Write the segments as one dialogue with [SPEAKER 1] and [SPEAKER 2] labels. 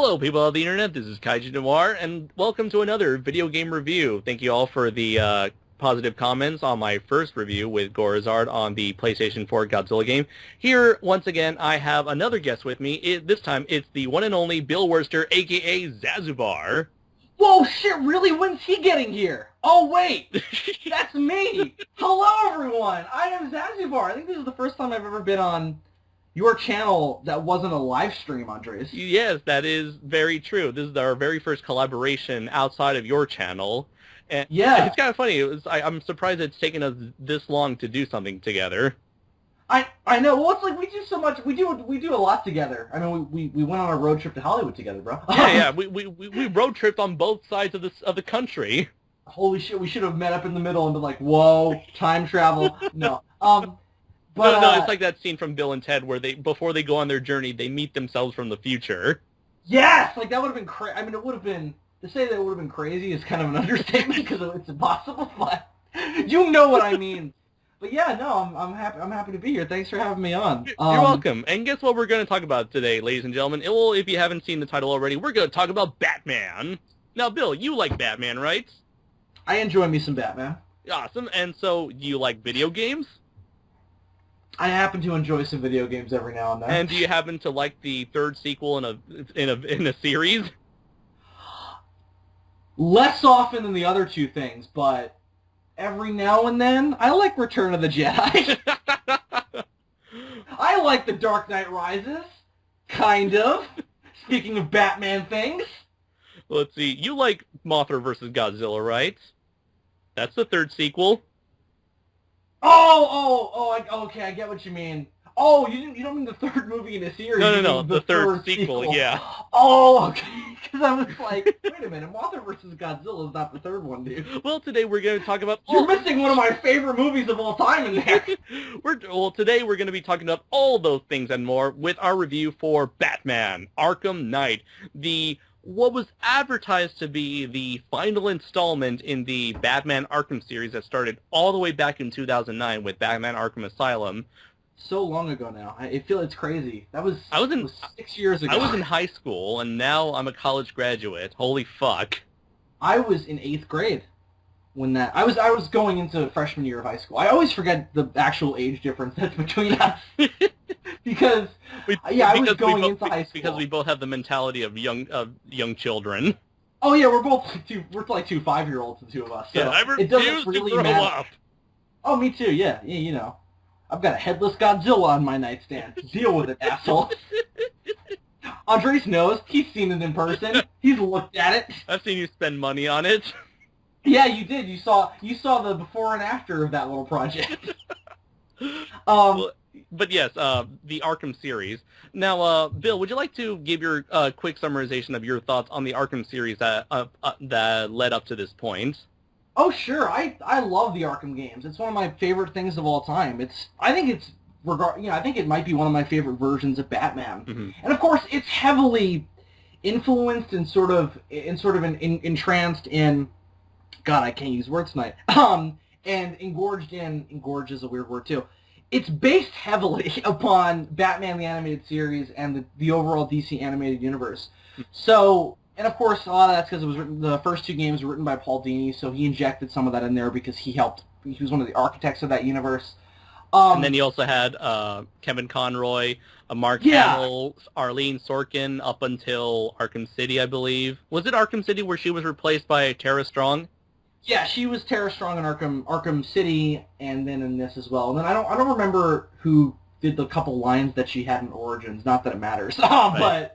[SPEAKER 1] Hello, people of the internet. This is Kaiju Noir, and welcome to another video game review. Thank you all for the positive comments on my first review with Gorizard on the PlayStation 4 Godzilla game. Here, once again, I have another guest with me. This time, it's the one and only Bill Worster, a.k.a. Zazubaar.
[SPEAKER 2] Whoa, shit, really? When's he getting here? Oh, wait, that's me. Hello, everyone. I am Zazubaar. I think this is the first time I've ever been on your channel that wasn't a live stream, Andres.
[SPEAKER 1] Yes, that is very true. This is our very first collaboration outside of your channel. And
[SPEAKER 2] yeah.
[SPEAKER 1] It's kind of funny. I'm surprised it's taken us this long to do something together.
[SPEAKER 2] I know. Well, it's like we do so much. We do a lot together. I mean, we went on a road trip to Hollywood together, bro.
[SPEAKER 1] Yeah. We road tripped on both sides of the country.
[SPEAKER 2] Holy shit! We should have met up in the middle and been like, "Whoa, time travel." No.
[SPEAKER 1] But no, it's like that scene from Bill and Ted where before they go on their journey, they meet themselves from the future.
[SPEAKER 2] Yes, like that would have been crazy. I mean, it would have been, to say that it would have been crazy is kind of an understatement because it's impossible. But you know what I mean. But yeah, no, I'm happy. I'm happy to be here. Thanks for having me on.
[SPEAKER 1] You're welcome. And guess what we're going to talk about today, ladies and gentlemen? Well, if you haven't seen the title already, we're going to talk about Batman. Now, Bill, you like Batman, right?
[SPEAKER 2] I enjoy me some Batman.
[SPEAKER 1] Awesome. And so, do you like video games?
[SPEAKER 2] I happen to enjoy some video games every now and then.
[SPEAKER 1] And do you happen to like the third sequel in a series?
[SPEAKER 2] Less often than the other two things, but every now and then, I like Return of the Jedi. I like The Dark Knight Rises. Kind of. Speaking of Batman things.
[SPEAKER 1] Let's see. You like Mothra vs. Godzilla, right? That's the third sequel.
[SPEAKER 2] Okay, I get what you mean. Oh, you don't mean the third movie in a series.
[SPEAKER 1] No, the third sequel, yeah.
[SPEAKER 2] Oh, okay, because I was like, wait a minute, Mothra vs. Godzilla is not the third one, dude.
[SPEAKER 1] Well, today we're going to talk about...
[SPEAKER 2] You're missing one of my favorite movies of all time in there.
[SPEAKER 1] Today we're going to be talking about all those things and more with our review for Batman, Arkham Knight, what was advertised to be the final installment in the Batman Arkham series that started all the way back in 2009 with Batman Arkham Asylum.
[SPEAKER 2] So long ago now. I feel it's crazy. That was 6 years ago.
[SPEAKER 1] I was in high school, and now I'm a college graduate. Holy fuck.
[SPEAKER 2] I was in 8th grade when that... I was going into freshman year of high school. I always forget the actual age difference that's between us. Because I was going into high school.
[SPEAKER 1] Because we both have the mentality of young children.
[SPEAKER 2] Oh yeah, we're like two 5-year-olds, the two of us. So
[SPEAKER 1] yeah, I refuse to grow up.
[SPEAKER 2] Oh, me too. Yeah, you know, I've got a headless Godzilla on my nightstand. Deal with it, asshole. Andres knows. He's seen it in person. He's looked at it.
[SPEAKER 1] I've seen you spend money on it.
[SPEAKER 2] Yeah, you did. You saw the before and after of that little project.
[SPEAKER 1] But yes, the Arkham series. Now, Bill, would you like to give your quick summarization of your thoughts on the Arkham series that led up to this point?
[SPEAKER 2] Oh, sure. I love the Arkham games. It's one of my favorite things of all time. I think it might be one of my favorite versions of Batman. Mm-hmm. And of course, it's heavily influenced and sort of entranced in. God, I can't use words tonight. And engorged is a weird word too. It's based heavily upon Batman the Animated Series and the overall DC animated universe. So, and of course, a lot of that's because the first two games were written by Paul Dini, so he injected some of that in there because he was one of the architects of that universe.
[SPEAKER 1] And then you also had Kevin Conroy, Mark Hamill, Arlene Sorkin up until Arkham City, I believe. Was it Arkham City where she was replaced by Tara Strong?
[SPEAKER 2] Yeah, she was Tara Strong in Arkham City, and then in this as well. And then I don't remember who did the couple lines that she had in Origins. Not that it matters,
[SPEAKER 1] right.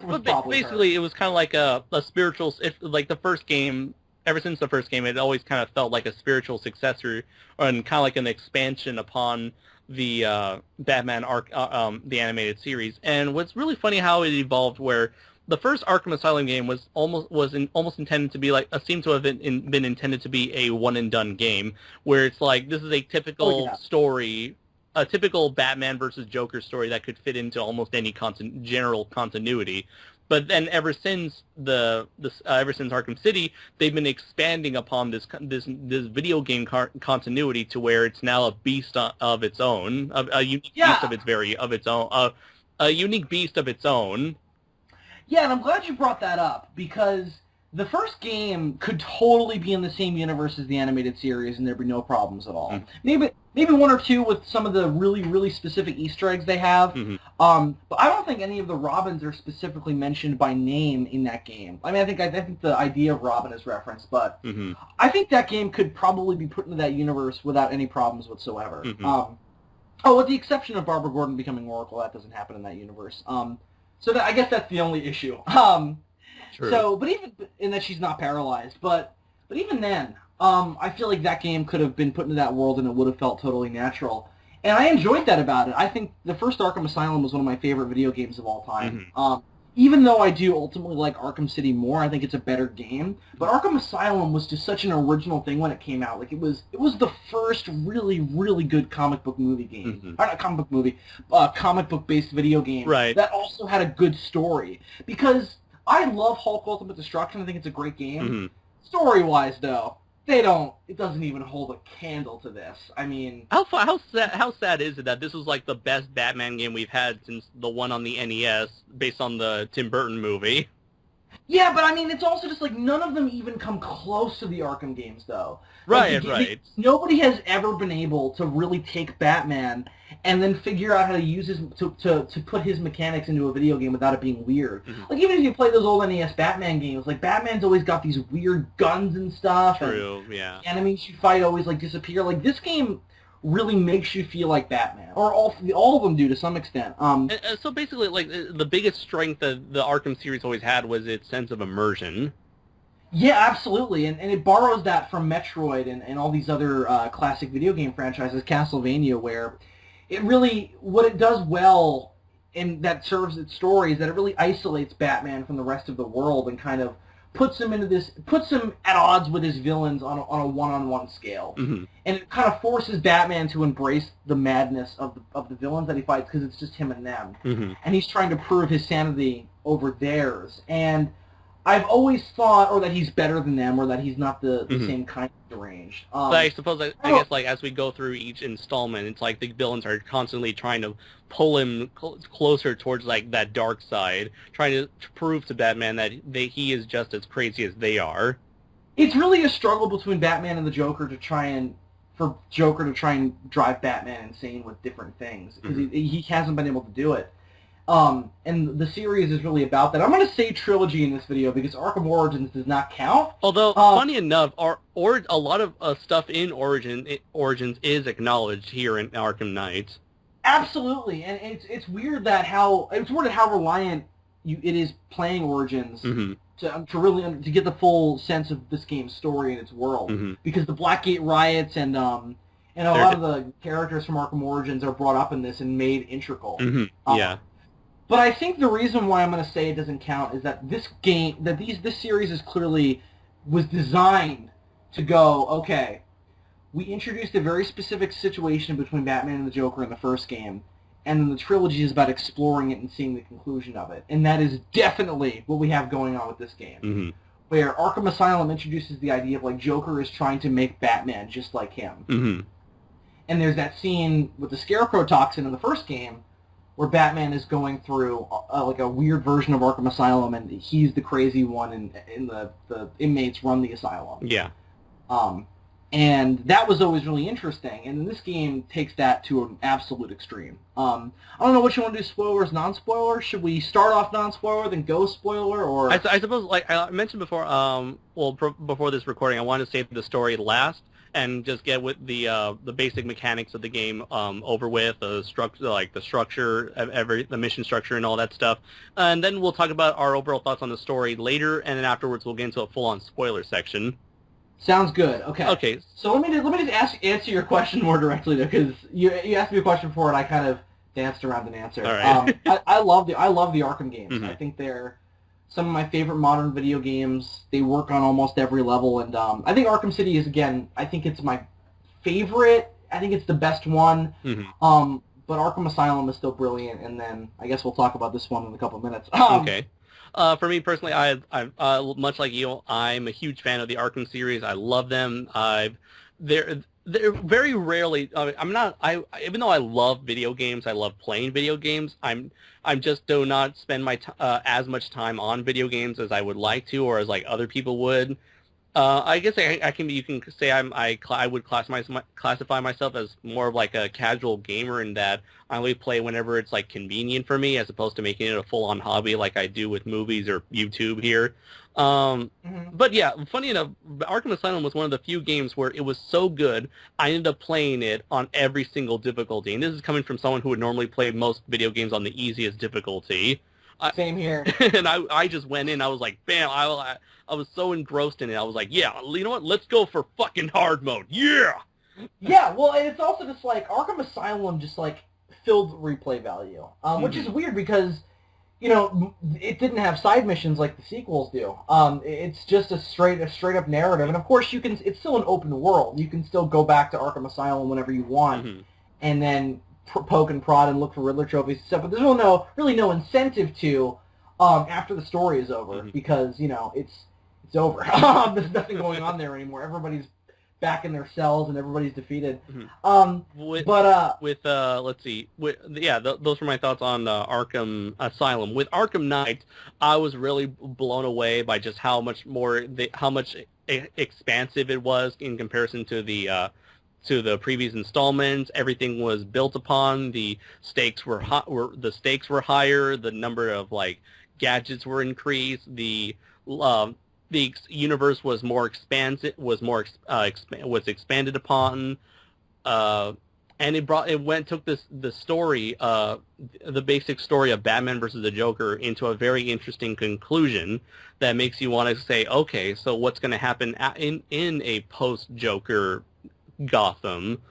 [SPEAKER 2] But
[SPEAKER 1] basically,
[SPEAKER 2] her.
[SPEAKER 1] It was kind of like a spiritual. Like the first game, ever since the first game, it always kind of felt like a spiritual successor, and kind of like an expansion upon the Batman the animated series. And what's really funny how it evolved, where the first Arkham Asylum game was almost intended to be seemed to have been intended to be a one and done game, where it's like this is a typical story, a typical Batman versus Joker story that could fit into almost any general continuity. But then ever since Arkham City, they've been expanding upon this video game continuity to where it's now a beast of its own, a unique beast of its own.
[SPEAKER 2] Yeah, and I'm glad you brought that up, because the first game could totally be in the same universe as the animated series, and there'd be no problems at all. Maybe one or two with some of the really, really specific Easter eggs they have. But I don't think any of the Robins are specifically mentioned by name in that game. I mean, I think the idea of Robin is referenced, but I think that game could probably be put into that universe without any problems whatsoever. With the exception of Barbara Gordon becoming Oracle, that doesn't happen in that universe. So I guess that's the only issue.
[SPEAKER 1] True.
[SPEAKER 2] So, but even in that she's not paralyzed, but even then, I feel like that game could have been put into that world and it would have felt totally natural. And I enjoyed that about it. I think the first Arkham Asylum was one of my favorite video games of all time. Even though I do ultimately like Arkham City more, I think it's a better game. But Arkham Asylum was just such an original thing when it came out. Like it was the first really, really good comic book movie game. Or not comic book movie, comic book based video game that also had a good story. Because I love Hulk Ultimate Destruction. I think it's a great game. Story wise, though, it doesn't even hold a candle to this. I mean,
[SPEAKER 1] how sad is it that this was like the best Batman game we've had since the one on the NES, based on the Tim Burton movie?
[SPEAKER 2] Yeah, but I mean, it's also just like none of them even come close to the Arkham games, though.
[SPEAKER 1] Right.
[SPEAKER 2] Nobody has ever been able to really take Batman and then figure out how to use his to put his mechanics into a video game without it being weird. Like even if you play those old NES Batman games, like Batman's always got these weird guns and stuff.
[SPEAKER 1] True. Yeah.
[SPEAKER 2] Enemies you fight always like disappear. Like this game really makes you feel like Batman, or all of them do to some extent.
[SPEAKER 1] So basically, like the biggest strength that the Arkham series always had was its sense of immersion.
[SPEAKER 2] Yeah, absolutely, and it borrows that from Metroid and all these other classic video game franchises, Castlevania, where it really, what it does well, and that serves its story, is that it really isolates Batman from the rest of the world and kind of puts him at odds with his villains on a one-on-one scale. And it kind of forces Batman to embrace the madness of the villains that he fights, because it's just him and them. And he's trying to prove his sanity over theirs. And I've always thought, or that he's better than them, or that he's not the same kind of deranged.
[SPEAKER 1] But I suppose, I guess, like, as we go through each installment, it's like the villains are constantly trying to pull him closer towards, like, that dark side, trying to prove to Batman that he is just as crazy as they are.
[SPEAKER 2] It's really a struggle between Batman and the Joker to try and drive Batman insane with different things, because he hasn't been able to do it. And the series is really about that. I'm going to say trilogy in this video because Arkham Origins does not count.
[SPEAKER 1] Although, funny enough, a lot of stuff in Origins is acknowledged here in Arkham Knight.
[SPEAKER 2] Absolutely, and it's weird how reliant it is playing Origins to really to get the full sense of this game's story and its world, because the Blackgate riots and a lot of the characters from Arkham Origins are brought up in this and made integral.
[SPEAKER 1] Yeah.
[SPEAKER 2] But I think the reason why I'm going to say it doesn't count is that this series was designed to go, okay, we introduced a very specific situation between Batman and the Joker in the first game, and then the trilogy is about exploring it and seeing the conclusion of it. And that is definitely what we have going on with this game. Where Arkham Asylum introduces the idea of, like, Joker is trying to make Batman just like him. And there's that scene with the Scarecrow toxin in the first game, where Batman is going through like a weird version of Arkham Asylum, and he's the crazy one, and the inmates run the asylum. Yeah. And that was always really interesting, and this game takes that to an absolute extreme. I don't know what you want to do, spoilers, non-spoiler? Should we start off non-spoiler, then go spoiler, or...?
[SPEAKER 1] I suppose, like I mentioned before, before this recording, I wanted to save the story last, and just get with the basic mechanics of the game over with, the structure, the mission structure, and all that stuff. And then we'll talk about our overall thoughts on the story later, and then afterwards we'll get into a full-on spoiler section.
[SPEAKER 2] Sounds good. Okay. So let me just answer your question more directly, though, because you asked me a question before, and I kind of danced around an answer.
[SPEAKER 1] All right.
[SPEAKER 2] I love the Arkham games. I think they're some of my favorite modern video games. They work on almost every level, and I think Arkham City is, again, I think it's my favorite. I think it's the best one. But Arkham Asylum is still brilliant, and then I guess we'll talk about this one in a couple of minutes.
[SPEAKER 1] Okay. For me personally, I much like you, I'm a huge fan of the Arkham series. I love them. they're very rarely. I'm not. Even though I love video games, I love playing video games. I'm just do not spend my as much time on video games as I would like to, or as like other people would. I guess I can. You can say I would classify myself as more of like a casual gamer in that I only play whenever it's like convenient for me, as opposed to making it a full-on hobby like I do with movies or YouTube here. But yeah, funny enough, Arkham Asylum was one of the few games where it was so good, I ended up playing it on every single difficulty. And this is coming from someone who would normally play most video games on the easiest difficulty.
[SPEAKER 2] Same here.
[SPEAKER 1] And I just went in, I was like, bam, I was so engrossed in it. I was like, yeah, you know what? Let's go for fucking hard mode. Yeah!
[SPEAKER 2] Yeah, well, and it's also just like, Arkham Asylum just like filled replay value, which is weird because, you know, it didn't have side missions like the sequels do. It's just a straight up narrative, and of course it's still an open world. You can still go back to Arkham Asylum whenever you want, and then poke and prod and look for Riddler trophies and stuff. But there's really no incentive to after the story is over, because you know it's over. There's nothing going on there anymore. Everybody's back in their cells and everybody's defeated.
[SPEAKER 1] Let's see. Those were my thoughts on Arkham Asylum. With Arkham Knight, I was really blown away by just how much expansive it was in comparison to the previous installments. Everything was built upon. The stakes were higher. The number of like gadgets were increased. The universe was more expansive. Was expanded upon. And took the story, the basic story of Batman versus the Joker into a very interesting conclusion that makes you want to say, okay, so what's going to happen in a post-Joker Gotham?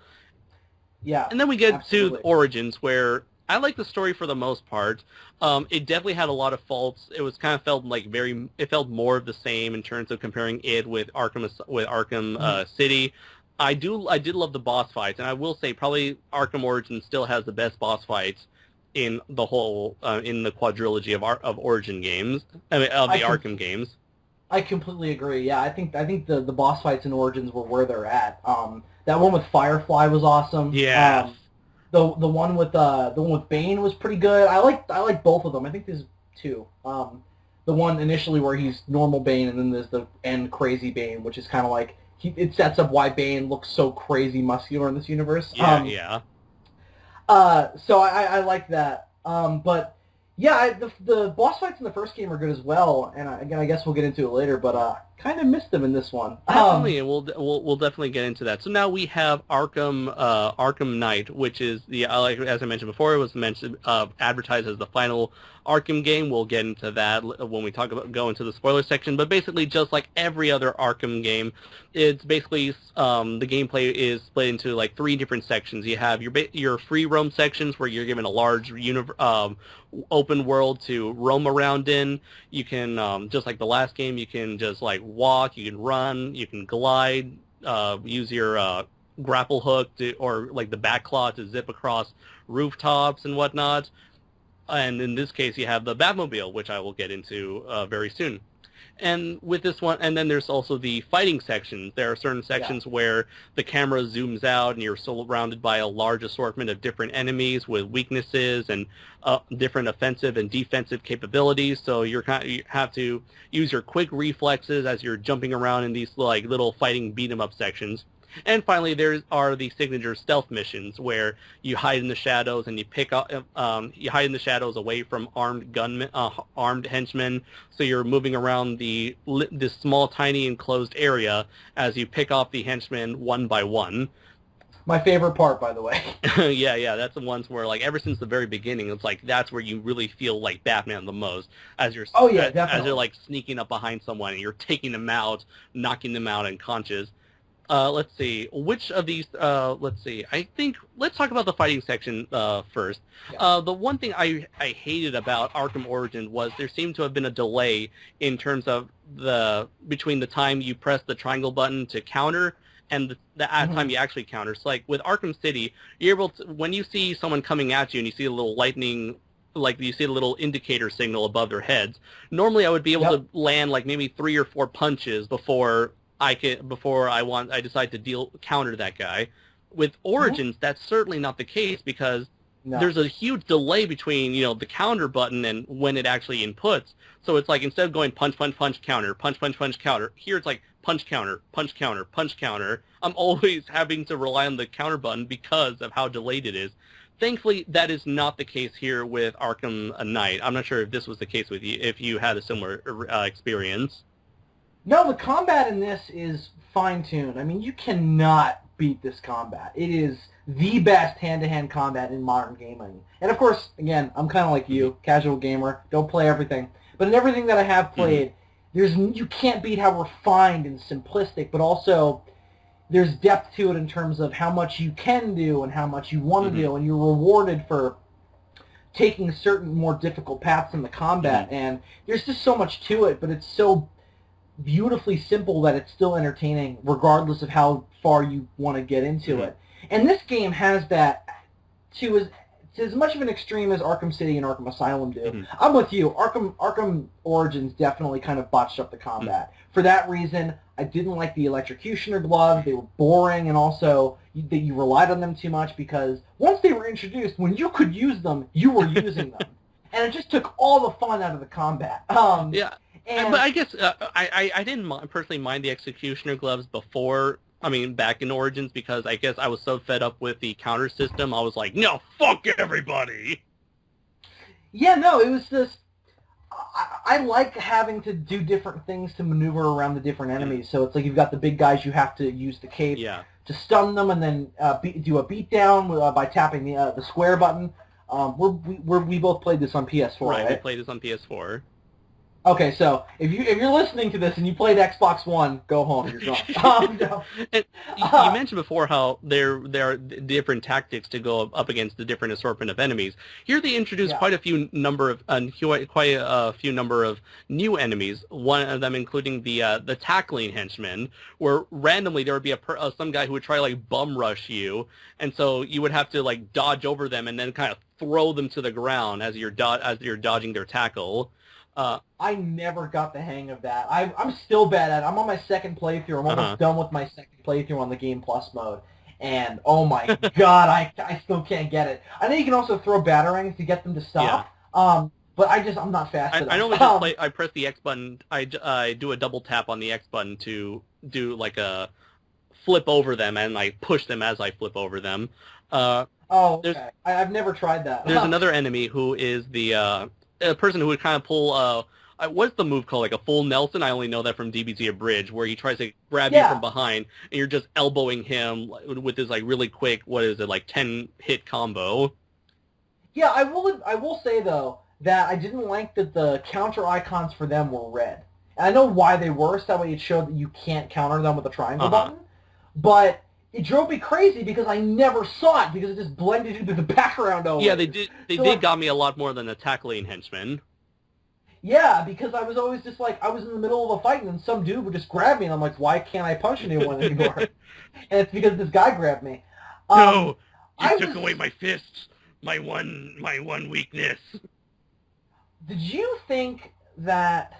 [SPEAKER 2] Yeah.
[SPEAKER 1] And then we get to Origins, where I like the story for the most part. It definitely had a lot of faults. It was kind of felt like it felt more of the same in terms of comparing it with Arkham City. I did love the boss fights, and I will say probably Arkham Origins still has the best boss fights in the whole in the quadrilogy of Origin games. I mean, of the Arkham games.
[SPEAKER 2] I completely agree. Yeah, I think the boss fights in Origins were where they're at. That one with Firefly was awesome.
[SPEAKER 1] Yeah.
[SPEAKER 2] The one with Bane was pretty good. I like both of them. I think there's two. The one initially where he's normal Bane, and then there's the end crazy Bane, which is kind of like it sets up why Bane looks so crazy muscular in this universe.
[SPEAKER 1] Yeah.
[SPEAKER 2] So I like that. But yeah, the boss fights in the first game are good as well, and again, I guess we'll get into it later, but kind of missed them in this one.
[SPEAKER 1] Definitely, we'll definitely get into that. So now we have Arkham Knight, which is as I mentioned before, it was advertised as the final Arkham game. We'll get into that when we go into the spoiler section. But basically, just like every other Arkham game, it's basically the gameplay is split into like 3 different sections. You have your free roam sections where you're given a large open world to roam around in. You can just like the last game, you can just like walk, you can run, you can glide, use your grapple hook or like the back claw to zip across rooftops and whatnot. And in this case, you have the Batmobile, which I will get into very soon. And with this one, and then there's also the fighting sections. There are certain sections where the camera zooms out and you're surrounded by a large assortment of different enemies with weaknesses and different offensive and defensive capabilities. So you have to use your quick reflexes as you're jumping around in these like little fighting beat-em-up sections. And finally, there are the signature stealth missions where you hide in the shadows and you hide in the shadows away from armed henchmen. So you're moving around this small, tiny, enclosed area as you pick off the henchmen one by one.
[SPEAKER 2] My favorite part, by the way.
[SPEAKER 1] Yeah, that's the ones where, like, ever since the very beginning, it's like that's where you really feel like Batman the most, as you're as you're like sneaking up behind someone and you're taking them out, knocking them out unconscious. Let's see. Which of these? Let's see. I think let's talk about the fighting section first. Yeah. The one thing I hated about Arkham Origins was there seemed to have been a delay in terms of between the time you press the triangle button to counter and the time you actually counter. So like with Arkham City, you're able to, when you see someone coming at you and you see a little lightning, like you see a little indicator signal above their heads. Normally, I would be able to land like maybe 3 or 4 punches before I decide to counter that guy. With Origins, that's certainly not the case because there's a huge delay between, the counter button and when it actually inputs. So it's like instead of going punch, punch, punch, counter, punch, punch, punch, counter, here it's like punch, counter, punch, counter, punch, counter. I'm always having to rely on the counter button because of how delayed it is. Thankfully, that is not the case here with Arkham Knight. I'm not sure if this was the case with you, if you had a similar experience.
[SPEAKER 2] No, the combat in this is fine-tuned. I mean, you cannot beat this combat. It is the best hand-to-hand combat in modern gaming. And of course, again, I'm kind of like you, casual gamer, don't play everything. But in everything that I have played, you can't beat how refined and simplistic, but also there's depth to it in terms of how much you can do and how much you want to do, and you're rewarded for taking certain more difficult paths in the combat. And there's just so much to it, but it's so beautifully simple that it's still entertaining regardless of how far you want to get into it. And this game has that to as much of an extreme as Arkham City and Arkham Asylum do. I'm with you. Arkham Origins definitely kind of botched up the combat. For that reason, I didn't like the electrocutioner gloves. They were boring, and also that you relied on them too much because once they were introduced, when you could use them, you were using them. And it just took all the fun out of the combat.
[SPEAKER 1] But I guess I didn't personally mind the executioner gloves back in Origins, because I guess I was so fed up with the counter system, I was like, no, fuck everybody!
[SPEAKER 2] Yeah, no, it was just... I like having to do different things to maneuver around the different enemies. So it's like you've got the big guys, you have to use the cape to stun them, and then do a beatdown by tapping the square button. We both played this on PS4, right?
[SPEAKER 1] We played this on PS4.
[SPEAKER 2] Okay, so if you're listening to this and you played Xbox One, go home. You're gone.
[SPEAKER 1] No. And you mentioned before how there are different tactics to go up against the different assortment of enemies. Here they introduced quite a few number of new enemies. One of them including the tackling henchman, where randomly there would be some guy who would try to like bum rush you, and so you would have to like dodge over them and then kind of throw them to the ground as you're dodging their tackle.
[SPEAKER 2] I never got the hang of that. I'm still bad at it. I'm on my second playthrough. I'm almost done with my second playthrough on the Game Plus mode. And, oh my god, I still can't get it. I know you can also throw batarangs to get them to stop. But I'm not fast enough.
[SPEAKER 1] I know I press the X button. I do a double tap on the X button to do like a flip over them, and I push them as I flip over them.
[SPEAKER 2] Okay. I've never tried that.
[SPEAKER 1] There's another enemy who is a person who would kind of pull, what's the move called? Like a full Nelson? I only know that from DBZ Abridged, where he tries to grab you from behind, and you're just elbowing him with this like really quick, 10-hit combo.
[SPEAKER 2] Yeah, I will say though that I didn't like that the counter icons for them were red. And I know why they were, so that way it showed that you can't counter them with the triangle button. But it drove me crazy because I never saw it because it just blended into the background over.
[SPEAKER 1] Yeah, they did got me a lot more than the tackling henchman.
[SPEAKER 2] Yeah, because I was always just like, I was in the middle of a fight and then some dude would just grab me and I'm like, why can't I punch anyone anymore? And it's because this guy grabbed me.
[SPEAKER 1] No, you took away my fists, my one weakness.
[SPEAKER 2] Did you think that,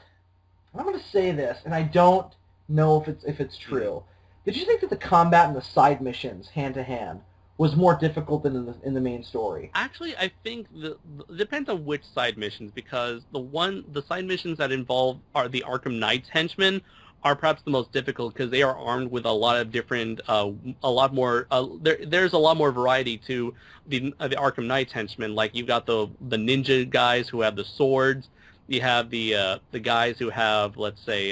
[SPEAKER 2] I'm going to say this, and I don't know if it's true, did you think that the combat in the side missions, hand-to-hand, was more difficult than in the main story?
[SPEAKER 1] Actually, I think it depends on which side missions, because the side missions that involve the Arkham Knight's henchmen are perhaps the most difficult because they are armed with a lot of different, there's a lot more variety to the Arkham Knight's henchmen. Like you've got the ninja guys who have the swords. You have the guys who have, let's say,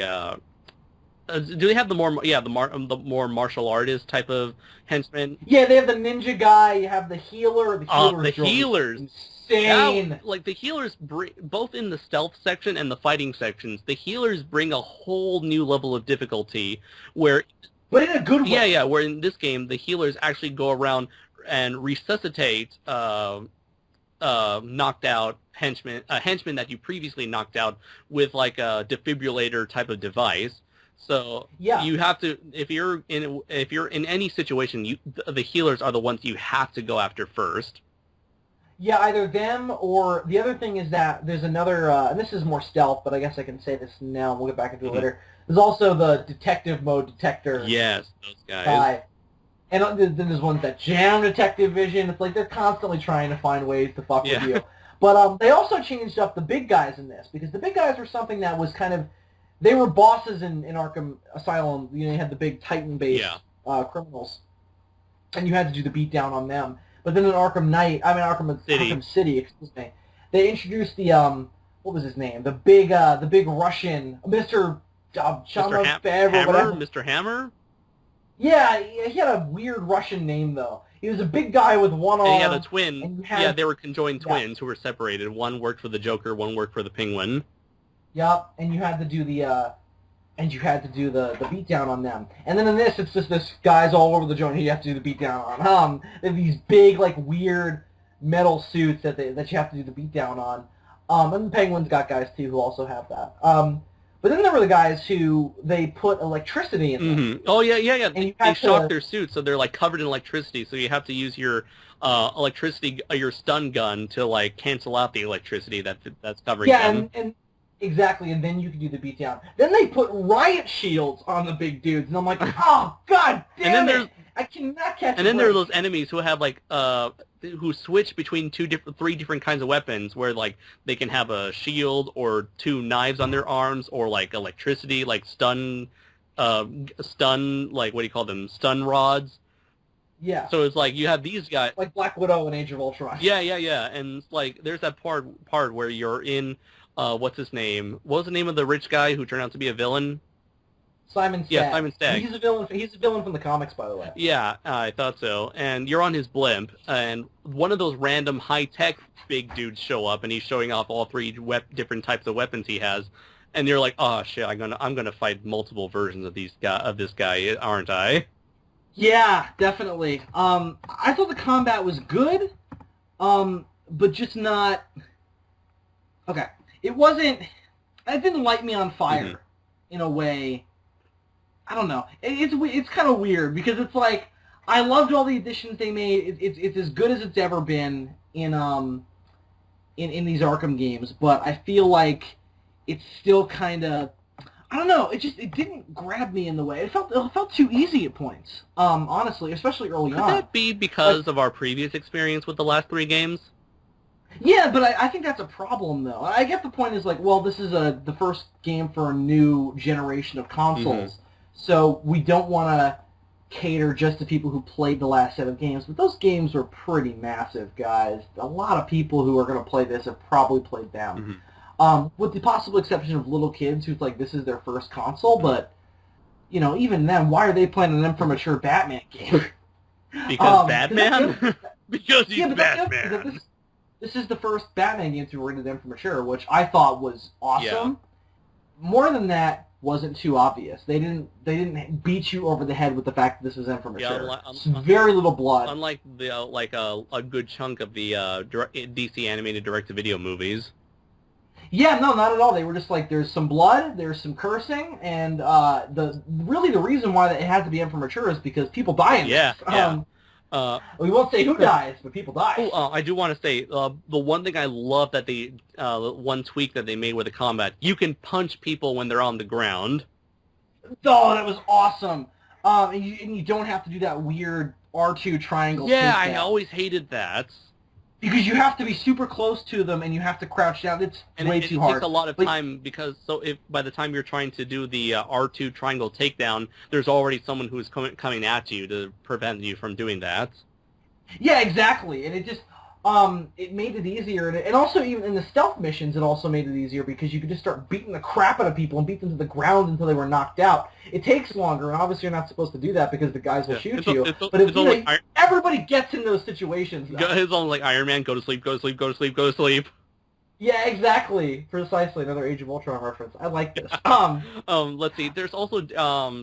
[SPEAKER 1] do they have the more martial artist type of henchmen?
[SPEAKER 2] Yeah, they have the ninja guy. You have the healer.
[SPEAKER 1] The healers.
[SPEAKER 2] Insane.
[SPEAKER 1] Now, like the healers, both in the stealth section and the fighting sections, the healers bring a whole new level of difficulty. But
[SPEAKER 2] in a good way.
[SPEAKER 1] Yeah. Where in this game, the healers actually go around and resuscitate knocked out henchmen that you previously knocked out with like a defibrillator type of device. So you have to, if you're in any situation, the healers are the ones you have to go after first.
[SPEAKER 2] Yeah, either them or the other thing is that there's another, and this is more stealth, but I guess I can say this now. We'll get back into it later. There's also the detective mode detector
[SPEAKER 1] Yes, those guys.
[SPEAKER 2] guy. And then there's ones that jam detective vision. It's like they're constantly trying to find ways to fuck with you. But they also changed up the big guys in this, because the big guys were something that was kind of... They were bosses in Arkham Asylum. You know, you had the big Titan-based criminals. And you had to do the beatdown on them. But then in Arkham City, excuse me, they introduced the, what was his name? The big Russian, Mr.
[SPEAKER 1] Mr. Hammer?
[SPEAKER 2] Yeah, he had a weird Russian name, though. He was a big guy with one arm.
[SPEAKER 1] And he had a twin. They were conjoined twins who were separated. One worked for the Joker, one worked for the Penguin.
[SPEAKER 2] Yep, and you had to do the beatdown on them. And then in this, it's just this guys all over the joint you have to do the beatdown on. They have these big, like, weird metal suits that you have to do the beatdown on. And the Penguin's got guys, too, who also have that. But then there were the guys who they put electricity in them.
[SPEAKER 1] Mm-hmm. Oh, yeah. And they shock their suits, so they're, like, covered in electricity, so you have to use your your stun gun to, like, cancel out the electricity that's covering them.
[SPEAKER 2] Yeah, and exactly, and then you can do the beatdown. Then they put riot shields on the big dudes, and I'm like, oh, god damn it! I cannot catch.
[SPEAKER 1] And then there are those enemies who have like who switch between three different kinds of weapons, where like they can have a shield or two knives on their arms, or like electricity, like stun, like what do you call them? Stun rods.
[SPEAKER 2] Yeah.
[SPEAKER 1] So it's like you have these guys
[SPEAKER 2] like Black Widow in Age of Ultron.
[SPEAKER 1] Yeah, and like there's that part where you're in what's his name? What was the name of the rich guy who turned out to be a villain?
[SPEAKER 2] Simon Stagg.
[SPEAKER 1] Yeah, Simon Stagg.
[SPEAKER 2] He's a villain from the comics, by the way.
[SPEAKER 1] Yeah, I thought so. And you're on his blimp, and one of those random high-tech big dudes show up, and he's showing off all three different types of weapons he has. And you're like, oh shit, I'm gonna fight multiple versions of this guy, aren't I?
[SPEAKER 2] Yeah, definitely. I thought the combat was good, but just not. Okay, it wasn't. It didn't light me on fire in a way. I don't know. It's kind of weird because it's like I loved all the additions they made. It's as good as it's ever been in these Arkham games, but I feel like it's still kind of, I don't know. It didn't grab me in the way. It felt too easy at points. Honestly, especially early on.
[SPEAKER 1] Could that be because of our previous experience with the last three games?
[SPEAKER 2] Yeah, but I think that's a problem, though. I get the point is like, well, this is the first game for a new generation of consoles. So we don't want to cater just to people who played the last set of games. But those games were pretty massive, guys. A lot of people who are going to play this have probably played them. With the possible exception of little kids who's like, this is their first console. But, you know, even then, why are they playing an immature Batman game?
[SPEAKER 1] Because Batman? Because he's Batman.
[SPEAKER 2] This is the first Batman game to rated M for mature, which I thought was awesome. Yeah. More than that, wasn't too obvious. They didn't beat you over the head with the fact that this was M for mature. Yeah, very little blood.
[SPEAKER 1] Unlike the a good chunk of the DC animated direct-to-video movies.
[SPEAKER 2] Yeah, no, not at all. They were just like, there's some blood, there's some cursing, and the reason why it had to be M for mature is because people die in this. We won't say who dies, but people die.
[SPEAKER 1] I do want to say, the one thing I love that they, one tweak that they made with the combat, you can punch people when they're on the ground.
[SPEAKER 2] Oh, that was awesome. And you don't have to do that weird R2 triangle.
[SPEAKER 1] Yeah, I always hated that.
[SPEAKER 2] Because you have to be super close to them, and you have to crouch down. It's way too hard.
[SPEAKER 1] It takes a lot of time, because if by the time you're trying to do the R2 triangle takedown, there's already someone who's coming at you to prevent you from doing that.
[SPEAKER 2] Yeah, exactly. And it just it made it easier. And also, even in the stealth missions, it also made it easier because you could just start beating the crap out of people and beat them to the ground until they were knocked out. It takes longer, and obviously you're not supposed to do that because the guys will shoot you. But everybody gets in those situations.
[SPEAKER 1] It's all like Iron Man, go to sleep, go to sleep, go to sleep, go to sleep.
[SPEAKER 2] Yeah, exactly. Precisely. Another Age of Ultron reference. I like this.
[SPEAKER 1] Let's see. There's also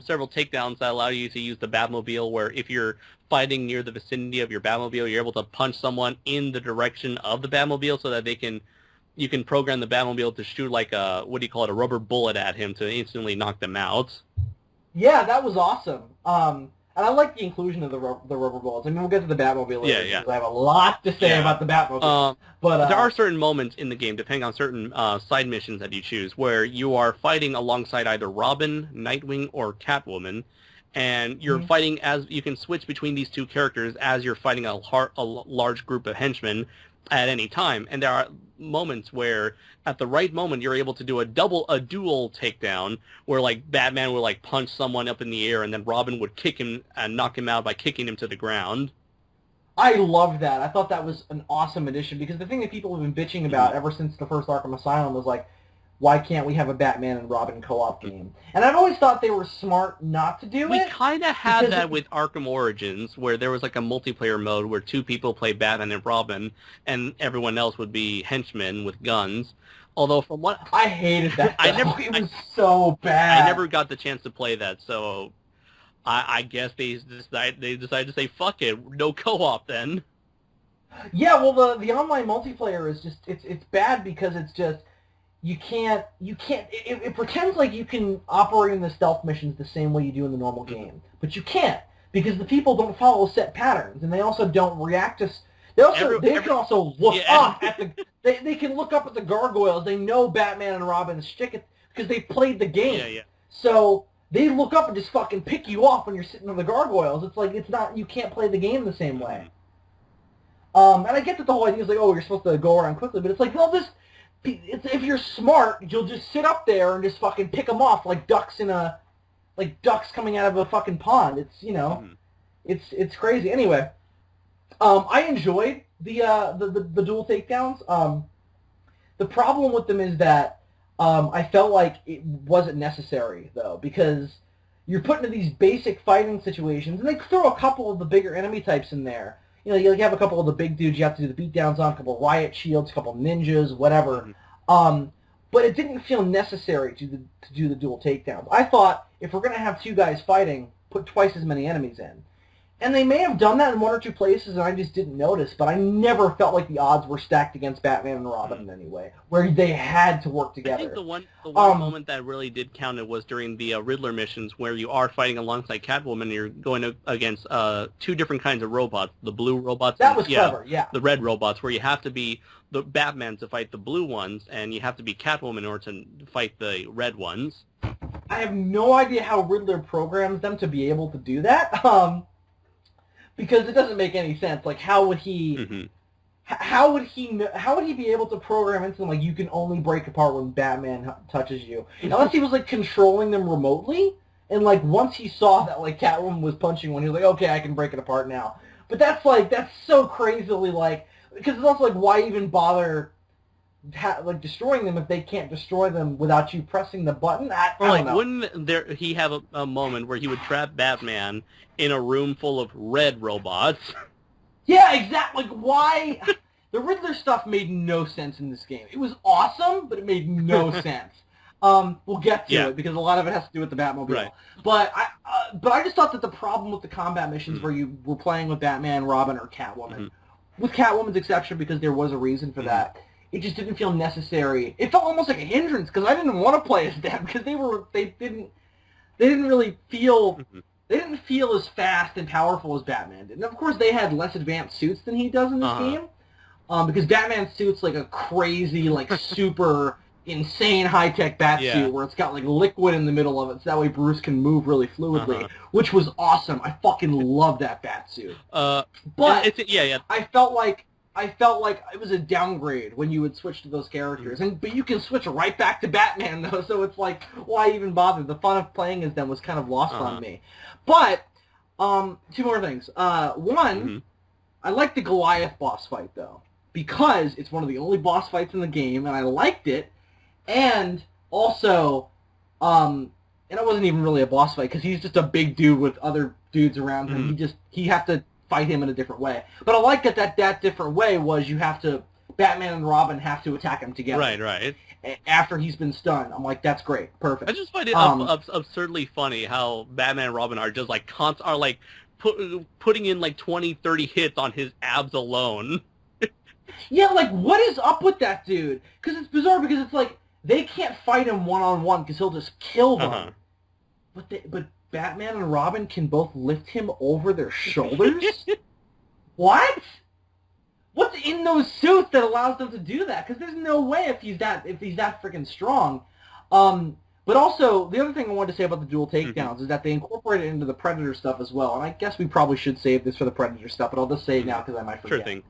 [SPEAKER 1] several takedowns that allow you to use the Batmobile, where if you're fighting near the vicinity of your Batmobile, you're able to punch someone in the direction of the Batmobile so that you can program the Batmobile to shoot like a rubber bullet at him to instantly knock them out.
[SPEAKER 2] Yeah, that was awesome. And I like the inclusion of the rubber bullets. I mean, we'll get to the Batmobile later,
[SPEAKER 1] Yeah.
[SPEAKER 2] because I have a lot to say about the Batmobile. But
[SPEAKER 1] there are certain moments in the game, depending on certain side missions that you choose, where you are fighting alongside either Robin, Nightwing, or Catwoman, and you're fighting as you can switch between these two characters as you're fighting a large group of henchmen at any time. And there are moments where at the right moment you're able to do a dual takedown where like Batman would like punch someone up in the air and then Robin would kick him and knock him out by kicking him to the ground.
[SPEAKER 2] I loved that. I thought that was an awesome addition, because the thing that people have been bitching about ever since the first Arkham Asylum was like, why can't we have a Batman and Robin co-op game? And I've always thought they were smart not to do it.
[SPEAKER 1] We kind of had that with Arkham Origins, where there was like a multiplayer mode where two people play Batman and Robin, and everyone else would be henchmen with guns. Although from what
[SPEAKER 2] I hated that, it was so
[SPEAKER 1] I
[SPEAKER 2] bad.
[SPEAKER 1] never got the chance to play that, so I guess they decided to say fuck it, no co-op then.
[SPEAKER 2] Yeah, well the online multiplayer is just it's bad because it's just you can't it pretends like you can operate in the stealth missions the same way you do in the normal game, but you can't, because the people don't follow set patterns, and they also don't react to. They can also look up at the. They can look up at the gargoyles. They know Batman and Robin's shtick because they played the game.
[SPEAKER 1] Yeah.
[SPEAKER 2] So they look up and just fucking pick you off when you're sitting on the gargoyles. It's like you can't play the game the same way. And I get that the whole idea is like, oh, you're supposed to go around quickly, but it's like, no, if you're smart, you'll just sit up there and just fucking pick them off like ducks coming out of a fucking pond. It's it's crazy. Anyway, I enjoyed the dual takedowns. The problem with them is that I felt like it wasn't necessary though, because you're put into these basic fighting situations, and they throw a couple of the bigger enemy types in there. You know, you have a couple of the big dudes you have to do the beatdowns on, a couple of riot shields, a couple of ninjas, whatever. But it didn't feel necessary to do the dual takedowns. I thought, if we're going to have two guys fighting, put twice as many enemies in. And they may have done that in one or two places, and I just didn't notice, but I never felt like the odds were stacked against Batman and Robin in any way, where they had to work together.
[SPEAKER 1] I think the one moment that really did count it was during the Riddler missions, where you are fighting alongside Catwoman, and you're going against two different kinds of robots, the blue robots.
[SPEAKER 2] That was clever, yeah.
[SPEAKER 1] The red robots, where you have to be the Batman to fight the blue ones, and you have to be Catwoman in order to fight the red ones.
[SPEAKER 2] I have no idea how Riddler programs them to be able to do that. Because it doesn't make any sense. Like, how would he? How would he be able to program into them like you can only break apart when Batman touches you? Unless he was like controlling them remotely, and like once he saw that like Catwoman was punching one, he was like, okay, I can break it apart now. But that's so crazily like, because it's also like, why even bother destroying them if they can't destroy them without you pressing the button? I don't know.
[SPEAKER 1] Wouldn't he have a moment where he would trap Batman in a room full of red robots?
[SPEAKER 2] Yeah, exactly. Like, why? The Riddler stuff made no sense in this game. It was awesome, but it made no sense. We'll get to it, because a lot of it has to do with the Batmobile.
[SPEAKER 1] Right.
[SPEAKER 2] But I just thought that the problem with the combat missions where you were playing with Batman, Robin, or Catwoman, with Catwoman's exception because there was a reason for that, it just didn't feel necessary. It felt almost like a hindrance, because I didn't want to play as them, because they didn't really feel... They didn't feel as fast and powerful as Batman did. And of course, they had less advanced suits than he does in this game. Because Batman's suit's like a crazy, like super insane high-tech bat suit where it's got like liquid in the middle of it, so that way Bruce can move really fluidly, which was awesome. I fucking love that bat suit. But I felt like it was a downgrade when you would switch to those characters. But you can switch right back to Batman, though, so it's like, why even bother? The fun of playing as them was kind of lost on me. But, two more things. One, I like the Goliath boss fight, though, because it's one of the only boss fights in the game, and I liked it. And also, and it wasn't even really a boss fight, because he's just a big dude with other dudes around him. He had to fight him in a different way. But I like that different way was Batman and Robin have to attack him together.
[SPEAKER 1] Right.
[SPEAKER 2] After he's been stunned. I'm like, that's great. Perfect.
[SPEAKER 1] I just find it absurdly funny how Batman and Robin are just like putting in like 20, 30 hits on his abs alone.
[SPEAKER 2] Yeah, like, what is up with that dude? Because it's bizarre, because it's like, they can't fight him one-on-one because he'll just kill them. But Batman and Robin can both lift him over their shoulders? What? What's in those suits that allows them to do that? Because there's no way if he's that freaking strong. But also, the other thing I wanted to say about the dual takedowns is that they incorporate it into the Predator stuff as well. And I guess we probably should save this for the Predator stuff, but I'll just say it now because I might forget.
[SPEAKER 1] Sure thing.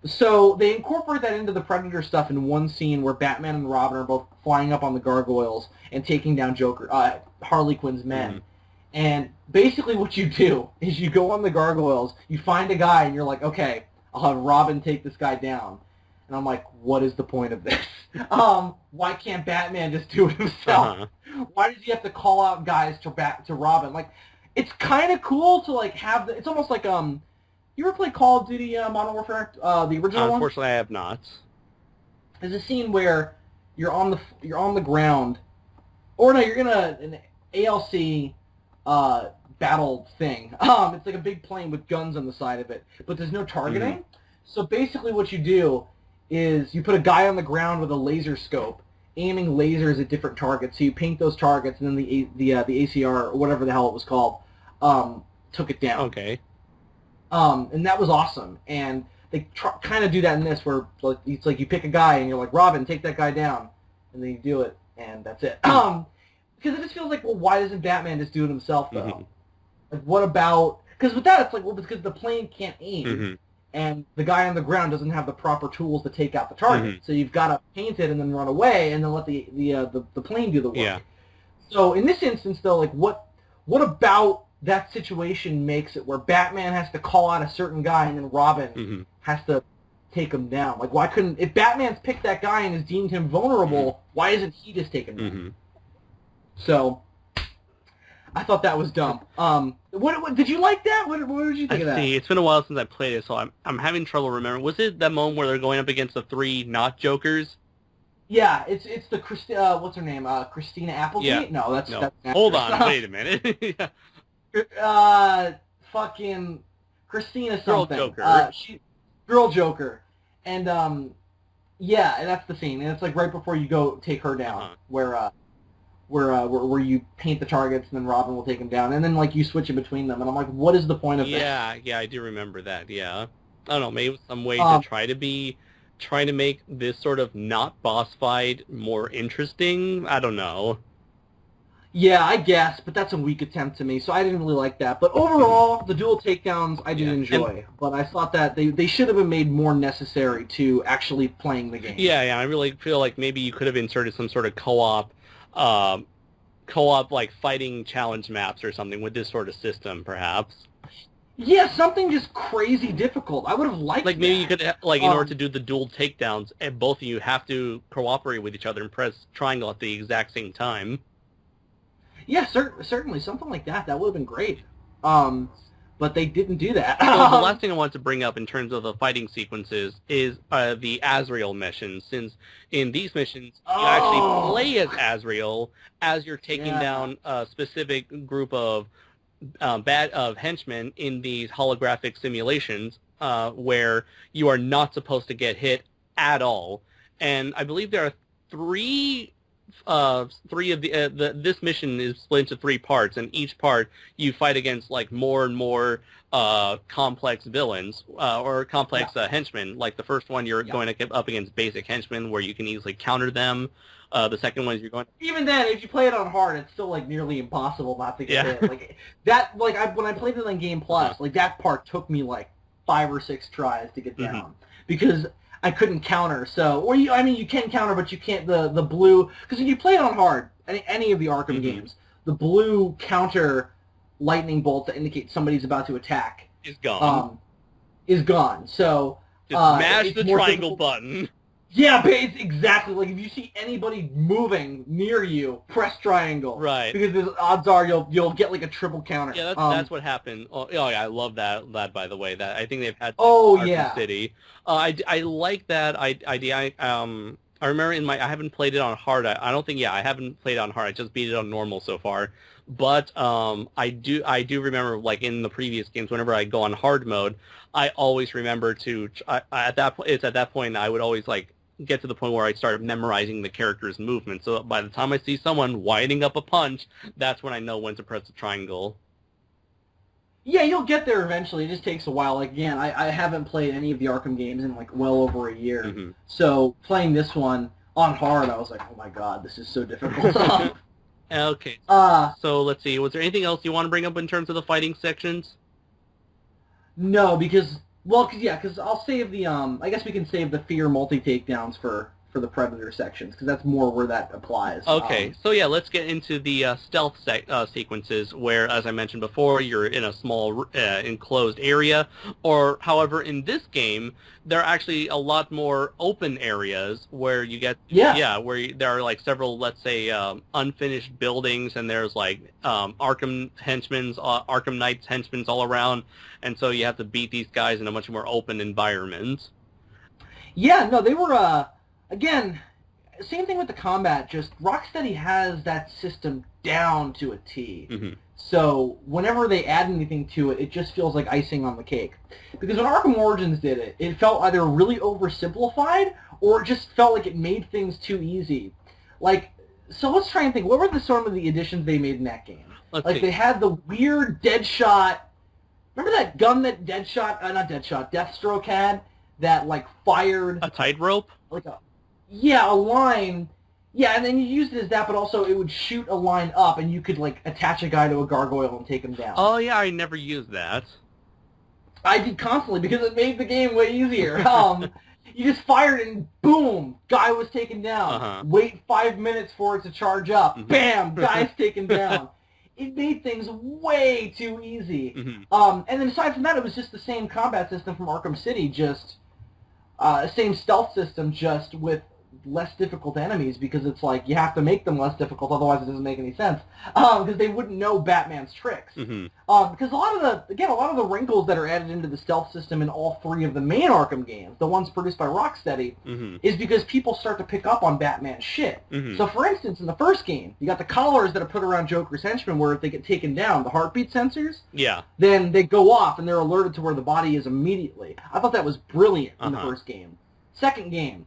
[SPEAKER 2] So they incorporate that into the Predator stuff in one scene where Batman and Robin are both flying up on the gargoyles and taking down Harley Quinn's men. And basically what you do is you go on the gargoyles, you find a guy, and you're like, okay, I'll have Robin take this guy down. And I'm like, what is the point of this? Why can't Batman just do it himself? Why does he have to call out guys to Robin? Like, it's kind of cool to like have it's almost like you ever play Call of Duty Modern Warfare, the original one?
[SPEAKER 1] Unfortunately, I have not.
[SPEAKER 2] There's a scene where you're on the ground, or no, you're in an ALC battle thing. It's like a big plane with guns on the side of it, but there's no targeting. So basically, what you do is you put a guy on the ground with a laser scope, aiming lasers at different targets. So you paint those targets, and then the ACR or whatever the hell it was called took it down.
[SPEAKER 1] Okay.
[SPEAKER 2] And that was awesome. And they kind of do that in this, where it's like you pick a guy and you're like, Robin, take that guy down, and then you do it, and that's it. Because it just feels like, well, why doesn't Batman just do it himself though? Like, what about? Because with that, it's like, well, because the plane can't aim, and the guy on the ground doesn't have the proper tools to take out the target. So you've got to paint it and then run away, and then let the plane do the work.
[SPEAKER 1] Yeah.
[SPEAKER 2] So in this instance, though, like what about that situation makes it where Batman has to call out a certain guy and then Robin has to take him down? Like, why couldn't, if Batman's picked that guy and has deemed him vulnerable, why isn't he just taken down? So I thought that was dumb. What did you like that? What did you think of that?
[SPEAKER 1] See, it's been a while since I played it, so I'm having trouble remembering. Was it that moment where they're going up against the three not Jokers?
[SPEAKER 2] Yeah, it's the what's her name? Christina Applegate?
[SPEAKER 1] Yeah.
[SPEAKER 2] No, that's
[SPEAKER 1] Hold on, wait a minute.
[SPEAKER 2] Fucking Christina something.
[SPEAKER 1] Girl Joker.
[SPEAKER 2] Girl Joker. And yeah, and that's the scene. And it's like right before you go take her down, where you paint the targets and then Robin will take him down, and then like you switch in between them, and I'm like, what is the point of this?
[SPEAKER 1] Yeah, I do remember that. Yeah, I don't know, maybe some way to trying to make this sort of not boss fight more interesting. I don't know.
[SPEAKER 2] Yeah, I guess, but that's a weak attempt to me, so I didn't really like that. But overall, the dual takedowns I did enjoy, but I thought that they should have been made more necessary to actually playing the game.
[SPEAKER 1] Yeah, I really feel like maybe you could have inserted some sort of co-op like fighting challenge maps or something with this sort of system, perhaps.
[SPEAKER 2] Yeah, something just crazy difficult. I would have liked
[SPEAKER 1] like maybe
[SPEAKER 2] that.
[SPEAKER 1] You could like in order to do the dual takedowns, and both of you have to cooperate with each other and press triangle at the exact same time.
[SPEAKER 2] Yeah, certainly something like that. That would have been great. But they didn't do that.
[SPEAKER 1] So the last thing I want to bring up in terms of the fighting sequences is the Azrael missions. Since in these missions you actually play as Azrael as you're taking down a specific group of henchmen in these holographic simulations where you are not supposed to get hit at all. And I believe there are three of this mission is split into 3 parts, and each part you fight against like more and more complex villains or complex henchmen. Like the first one, you're going to get up against basic henchmen where you can easily counter them. The second one is you're going.
[SPEAKER 2] Even then, if you play it on hard, it's still like nearly impossible not to get hit. Like that, like when I played it on Game Plus, like that part took me like 5 or 6 tries to get down because I couldn't counter. So, you can counter, but you can't the blue, because when you play it on hard, any of the Arkham games, the blue counter lightning bolt to indicate somebody's about to attack
[SPEAKER 1] is gone.
[SPEAKER 2] So
[SPEAKER 1] just smash the triangle button.
[SPEAKER 2] Yeah, but it's exactly like if you see anybody moving near you, press triangle.
[SPEAKER 1] Right.
[SPEAKER 2] Because the odds are you'll get like a triple counter.
[SPEAKER 1] Yeah, that's what happened. Oh yeah, I love that by the way. That I think they've had
[SPEAKER 2] Arkham
[SPEAKER 1] City. I like that idea. I remember I haven't played it on hard. I haven't played it on hard. I just beat it on normal so far. But I do remember, like in the previous games, whenever I go on hard mode, I always remember to at that point I would always like get to the point where I started memorizing the character's movement. So by the time I see someone winding up a punch, that's when I know when to press the triangle.
[SPEAKER 2] Yeah, you'll get there eventually. It just takes a while. Like, again, I haven't played any of the Arkham games in, like, well over a year.
[SPEAKER 1] Mm-hmm.
[SPEAKER 2] So playing this one on hard, I was like, oh my god, this is so difficult.
[SPEAKER 1] Okay. So let's see. Was there anything else you want to bring up in terms of the fighting sections?
[SPEAKER 2] No, because I'll save the I guess we can save the fear multi-takedowns for the Predator sections, because that's more where that applies.
[SPEAKER 1] Okay, so yeah, let's get into the stealth sequences, where, as I mentioned before, you're in a small enclosed area, or, however, in this game, there are actually a lot more open areas where you get, where there are, like, several, let's say, unfinished buildings, and there's, like, Arkham Knight's henchmen all around, and so you have to beat these guys in a much more open environment.
[SPEAKER 2] Yeah, no, they were, again, same thing with the combat, just Rocksteady has that system down to a T.
[SPEAKER 1] Mm-hmm.
[SPEAKER 2] So whenever they add anything to it, it just feels like icing on the cake. Because when Arkham Origins did it, it felt either really oversimplified, or it just felt like it made things too easy. Like, so let's try and think, what were some of the additions they made in that game?
[SPEAKER 1] Let's see.
[SPEAKER 2] They had the weird Deadshot, remember that gun that Deathstroke had, that, like, fired...
[SPEAKER 1] A tightrope?
[SPEAKER 2] Like a line, and then you used it as that, but also it would shoot a line up, and you could, like, attach a guy to a gargoyle and take him down.
[SPEAKER 1] Oh, yeah, I never used that.
[SPEAKER 2] I did constantly, because it made the game way easier. You just fired and boom, guy was taken down.
[SPEAKER 1] Uh-huh.
[SPEAKER 2] Wait 5 minutes for it to charge up. Bam, guy's taken down. It made things way too easy.
[SPEAKER 1] Mm-hmm.
[SPEAKER 2] And then aside from that, it was just the same combat system from Arkham City, just same stealth system, just with less difficult enemies, because it's like you have to make them less difficult, otherwise it doesn't make any sense, because they wouldn't know Batman's tricks.
[SPEAKER 1] Mm-hmm.
[SPEAKER 2] Because a lot of the wrinkles that are added into the stealth system in all three of the main Arkham games, the ones produced by Rocksteady,
[SPEAKER 1] mm-hmm.
[SPEAKER 2] is because people start to pick up on Batman's shit.
[SPEAKER 1] Mm-hmm.
[SPEAKER 2] So for instance, in the first game, you got the collars that are put around Joker's henchmen, where if they get taken down, the heartbeat sensors, then they go off and they're alerted to where the body is immediately. I thought that was brilliant in the first game. Second game,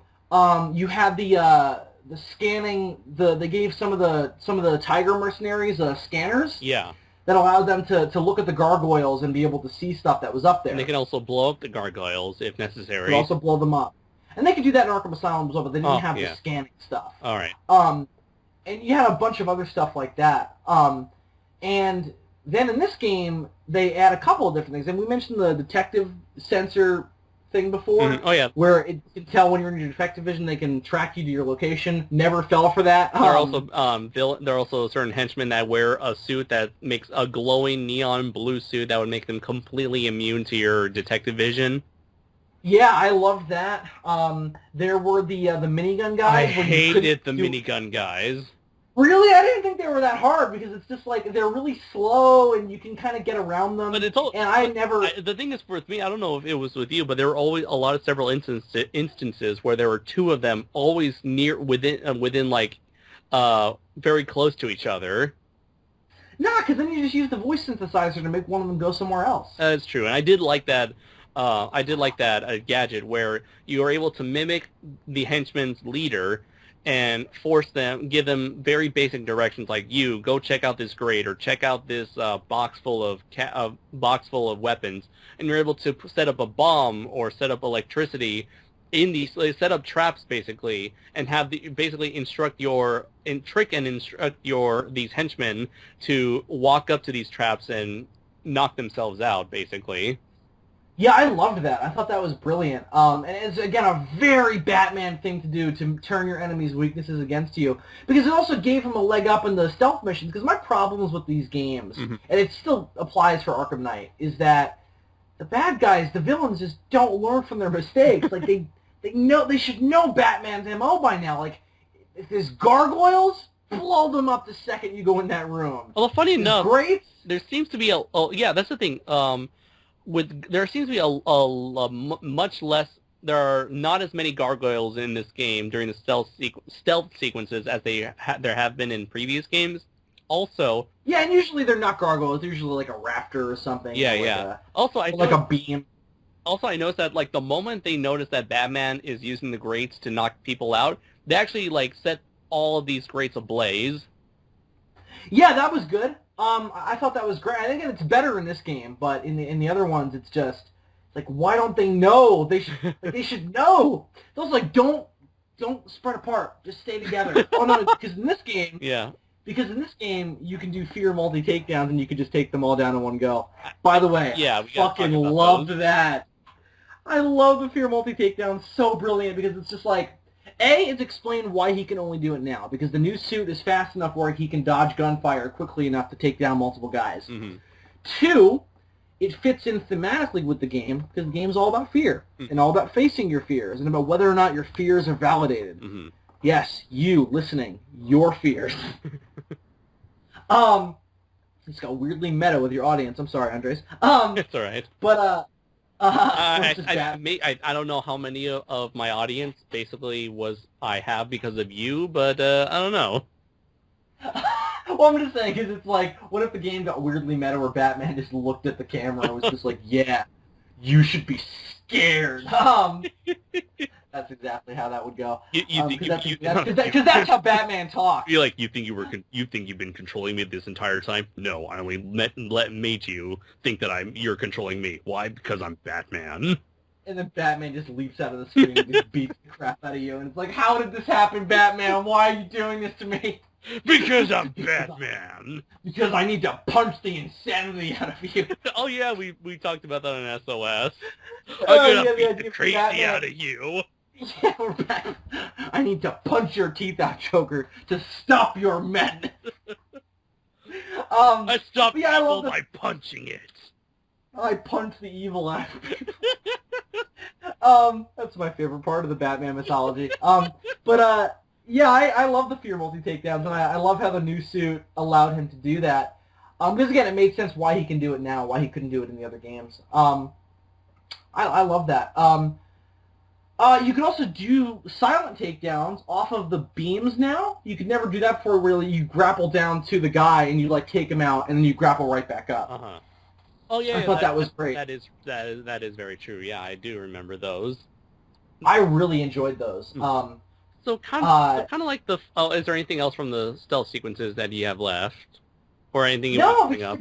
[SPEAKER 2] you had the scanning. They gave some of the Tiger mercenaries scanners.
[SPEAKER 1] Yeah.
[SPEAKER 2] That allowed them to look at the gargoyles and be able to see stuff that was up there.
[SPEAKER 1] And they can also blow up the gargoyles if necessary.
[SPEAKER 2] They also blow them up, and they could do that in Arkham Asylum as well, but they didn't have the scanning stuff.
[SPEAKER 1] All right.
[SPEAKER 2] And you had a bunch of other stuff like that. And then in this game, they add a couple of different things, and we mentioned the detective sensor thing before.
[SPEAKER 1] Mm-hmm. Oh, yeah.
[SPEAKER 2] Where it can tell when you're in your detective vision, they can track you to your location. Never fell for that.
[SPEAKER 1] There are also certain henchmen that wear a suit that makes a glowing neon blue suit that would make them completely immune to your detective vision.
[SPEAKER 2] Yeah, I loved that. There were the minigun guys.
[SPEAKER 1] I hated the minigun guys.
[SPEAKER 2] Really? I didn't think they were that hard, because it's just like they're really slow and you can kind of get around them.
[SPEAKER 1] But the thing is, with me, I don't know if it was with you, but there were always several instances where there were two of them always within like very close to each other.
[SPEAKER 2] Nah, because then you just use the voice synthesizer to make one of them go somewhere else.
[SPEAKER 1] That's true, and I did like that. Gadget where you are able to mimic the henchman's leader and give them very basic directions, like, you go check out this grate, or check out this box full of weapons, and you're able to set up a bomb or set up electricity in these, set up traps basically, and have instruct these henchmen to walk up to these traps and knock themselves out basically.
[SPEAKER 2] Yeah, I loved that. I thought that was brilliant. And it's, again, a very Batman thing to do, to turn your enemy's weaknesses against you. Because it also gave him a leg up in the stealth missions. Because my problems with these games, and it still applies for Arkham Knight, is that the bad guys, the villains, just don't learn from their mistakes. Like, they should know Batman's MO by now. Like, if there's gargoyles, blow them up the second you go in that room.
[SPEAKER 1] Well, funny enough, there seems to be that's the thing. There seems to be a much less. There are not as many gargoyles in this game during the stealth sequences as there have been in previous games. Also,
[SPEAKER 2] yeah, and usually they're not gargoyles. They're usually like a raptor or something.
[SPEAKER 1] Yeah,
[SPEAKER 2] or
[SPEAKER 1] yeah. Also,
[SPEAKER 2] like a beam.
[SPEAKER 1] Also, I noticed that, like, the moment they notice that Batman is using the grates to knock people out, they actually, like, set all of these grates ablaze.
[SPEAKER 2] Yeah, that was good. I thought that was great. I think it's better in this game, but in the other ones, it's just like, why don't they know? They should know. Those like don't spread apart. Just stay together. Oh no, because in this game,
[SPEAKER 1] Yeah.
[SPEAKER 2] Because in this game, you can do fear multi-takedowns and you can just take them all down in one go. By the way,
[SPEAKER 1] Yeah,
[SPEAKER 2] I fucking loved that. I love the fear multi-takedown. So brilliant because it's just like, A, it's explained why he can only do it now. Because the new suit is fast enough where he can dodge gunfire quickly enough to take down multiple guys.
[SPEAKER 1] Mm-hmm.
[SPEAKER 2] 2, it fits in thematically with the game because the game's all about fear. And all about facing your fears and about whether or not your fears are validated.
[SPEAKER 1] Mm-hmm.
[SPEAKER 2] Yes, you listening, your fears. It's got weirdly meta with your audience. I'm sorry, Andres.
[SPEAKER 1] It's all right.
[SPEAKER 2] But
[SPEAKER 1] I don't know how many of my audience basically I have because of you, but I don't know.
[SPEAKER 2] Well, I'm just saying because it's like, what if the game got weirdly meta where Batman just looked at the camera and was just like, yeah, you should be scared. That's exactly how that would go. Because that's how Batman talks.
[SPEAKER 1] You're like, you think you've been controlling me this entire time? No, I only made you think that you're controlling me. Why? Because I'm Batman.
[SPEAKER 2] And then Batman just leaps out of the screen and just beats the crap out of you. And it's like, how did this happen, Batman? Why are you doing this to me?
[SPEAKER 1] Because I'm Batman.
[SPEAKER 2] Because I need to punch the insanity out of you.
[SPEAKER 1] Oh yeah, we talked about that on SOS. I'm gonna beat the crazy out of you.
[SPEAKER 2] Yeah, we're back. I need to punch your teeth out, Joker, to stop your madness.
[SPEAKER 1] I stop evil by punching it.
[SPEAKER 2] I punch the evil out of people. That's my favorite part of the Batman mythology. Yeah, I love the fear multi-takedowns, and I love how the new suit allowed him to do that. Because again, it made sense why he can do it now, why he couldn't do it in the other games. I love that. You can also do silent takedowns off of the beams now. You could never do that before, really. You grapple down to the guy and you like take him out, and then you grapple right back up.
[SPEAKER 1] Uh-huh. Oh yeah,
[SPEAKER 2] I thought that was great.
[SPEAKER 1] That is very true. Yeah, I do remember those.
[SPEAKER 2] I really enjoyed those.
[SPEAKER 1] So kind of like the. Oh, is there anything else from the stealth sequences that you have left, or anything you want to bring up?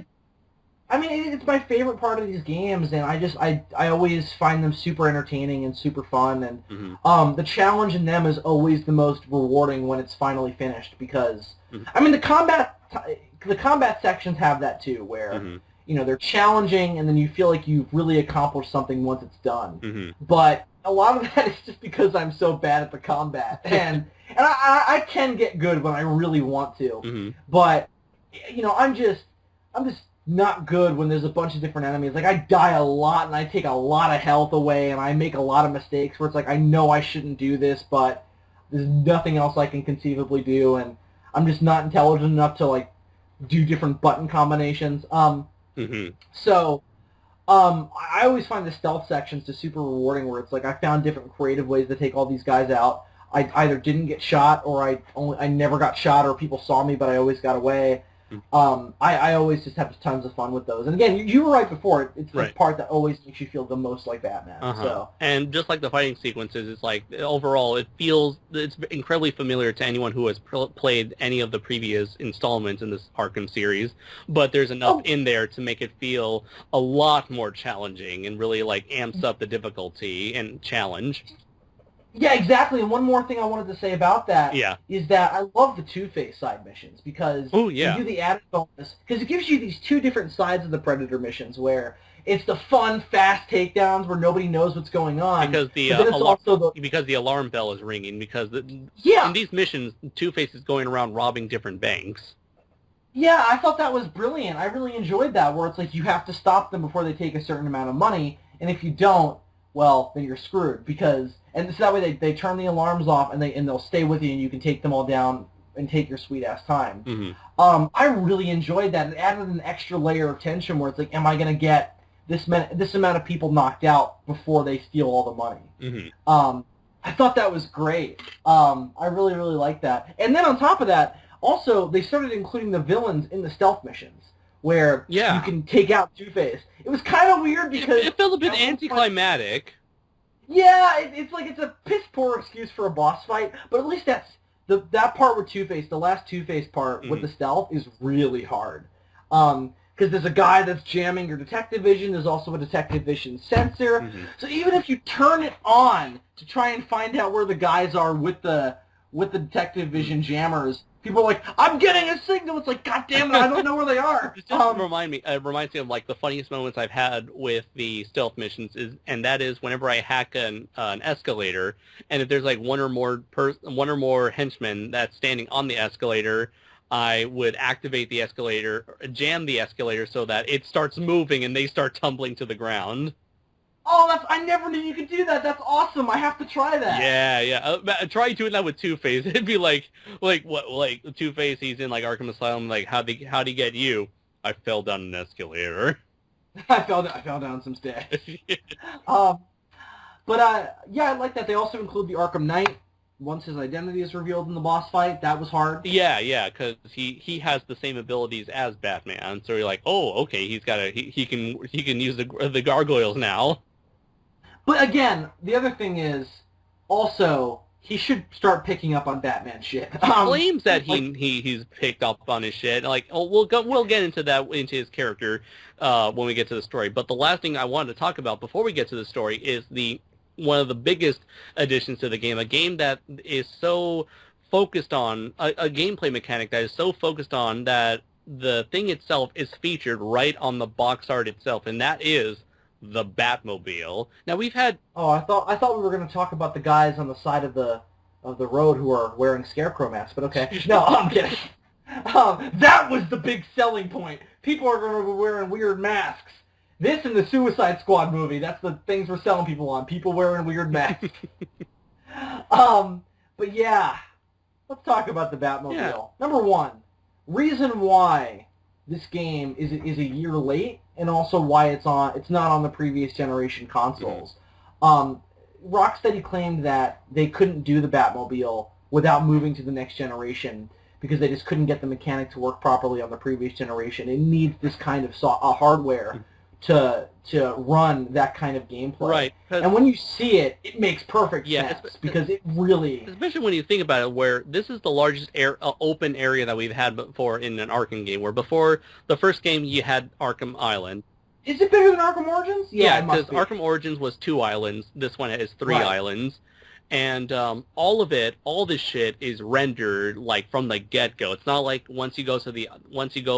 [SPEAKER 2] I mean, it's my favorite part of these games, and I always find them super entertaining and super fun, and the challenge in them is always the most rewarding when it's finally finished, because, I mean, the combat sections have that too, where, you know, they're challenging, and then you feel like you've really accomplished something once it's done, but a lot of that is just because I'm so bad at the combat, and I can get good when I really want to, but, you know, I'm just not good when there's a bunch of different enemies. Like, I die a lot, and I take a lot of health away, and I make a lot of mistakes where it's like, I know I shouldn't do this, but there's nothing else I can conceivably do, and I'm just not intelligent enough to, like, do different button combinations. So, I always find the stealth sections just super rewarding, where it's like, I found different creative ways to take all these guys out. I either didn't get shot, or I never got shot, or people saw me, but I always got away. I always just have tons of fun with those. And again, you were right before. It's the part that always makes you feel the most like Batman. So.
[SPEAKER 1] And just like the fighting sequences, it's like, overall, it's incredibly familiar to anyone who has played any of the previous installments in this Arkham series, but there's enough in there to make it feel a lot more challenging and really, like, amps up the difficulty and challenge.
[SPEAKER 2] Yeah, exactly. And one more thing I wanted to say about that is that I love the Two-Face side missions, because you do the added bonus, because it gives you these two different sides of the Predator missions, where it's the fun, fast takedowns where nobody knows what's going on.
[SPEAKER 1] Because the alarm bell is ringing, because in these missions, Two-Face is going around robbing different banks.
[SPEAKER 2] Yeah, I thought that was brilliant. I really enjoyed that, where it's like you have to stop them before they take a certain amount of money, and if you don't, well, then you're screwed, and so that way they turn the alarms off, and they'll stay with you, and you can take them all down and take your sweet-ass time. I really enjoyed that. It added an extra layer of tension where it's like, am I going to get this amount of people knocked out before they steal all the money? I thought that was great. I really, really liked that. And then on top of that, also, they started including the villains in the stealth missions, where
[SPEAKER 1] Yeah.
[SPEAKER 2] you can take out Two-Face. It was kind of weird because...
[SPEAKER 1] It felt a bit anticlimactic.
[SPEAKER 2] Yeah, it's like it's a piss-poor excuse for a boss fight, but at least that's... That part with Two-Face, the last Two-Face part with the stealth is really hard. Because there's a guy that's jamming your detective vision. There's also a detective vision sensor. So even if you turn it on to try and find out where the guys are with the detective vision jammers, people are like, I'm getting a signal. It's like, God damn it, I don't know where they are.
[SPEAKER 1] It just reminds me of like the funniest moments I've had with the stealth missions and that is whenever I hack an escalator, and if there's like one or more henchmen that's standing on the escalator, I would activate the escalator, jam the escalator so that it starts moving and they start tumbling to the ground.
[SPEAKER 2] Oh, I never knew you could do that. That's awesome. I have to try that.
[SPEAKER 1] Yeah. Try doing that with Two-Face. It'd be like Two-Face, he's in like Arkham Asylum, like how'd he get you? I fell down an escalator.
[SPEAKER 2] I fell down some stairs. Yeah, I like that. They also include the Arkham Knight. Once his identity is revealed in the boss fight, that was hard.
[SPEAKER 1] Yeah, because he has the same abilities as Batman, so you're like, oh, okay, he can use the gargoyles now.
[SPEAKER 2] But again, the other thing is, also, he should start picking up on Batman shit.
[SPEAKER 1] He claims that he's picked up on his shit. Like, we'll get into his character when we get to the story. But the last thing I wanted to talk about before we get to the story is one of the biggest additions to the game, a game that is so focused on a gameplay mechanic that is so focused on that the thing itself is featured right on the box art itself, and that is the Batmobile. Now we've had...
[SPEAKER 2] Oh, I thought we were going to talk about the guys on the side of the road who are wearing Scarecrow masks, but okay. No, I'm kidding. That was the big selling point. People are going to be wearing weird masks. This and the Suicide Squad movie, that's the things we're selling people on. People wearing weird masks. But yeah, let's talk about the Batmobile. Yeah. Number one, reason why this game is a year late, and also why it's not on the previous generation consoles. Rocksteady claimed that they couldn't do the Batmobile without moving to the next generation because they just couldn't get the mechanic to work properly on the previous generation. It needs this kind of hardware to run that kind of gameplay. Right. And when you see it, it makes perfect sense because it really...
[SPEAKER 1] Especially when you think about it, where this is the largest open area that we've had before in an Arkham game, where before the first game you had Arkham Island.
[SPEAKER 2] Is it bigger than Arkham Origins?
[SPEAKER 1] Yeah, because Arkham Origins was 2 islands. This one is 3 islands. And all this shit is rendered like from the get-go. It's not like once you go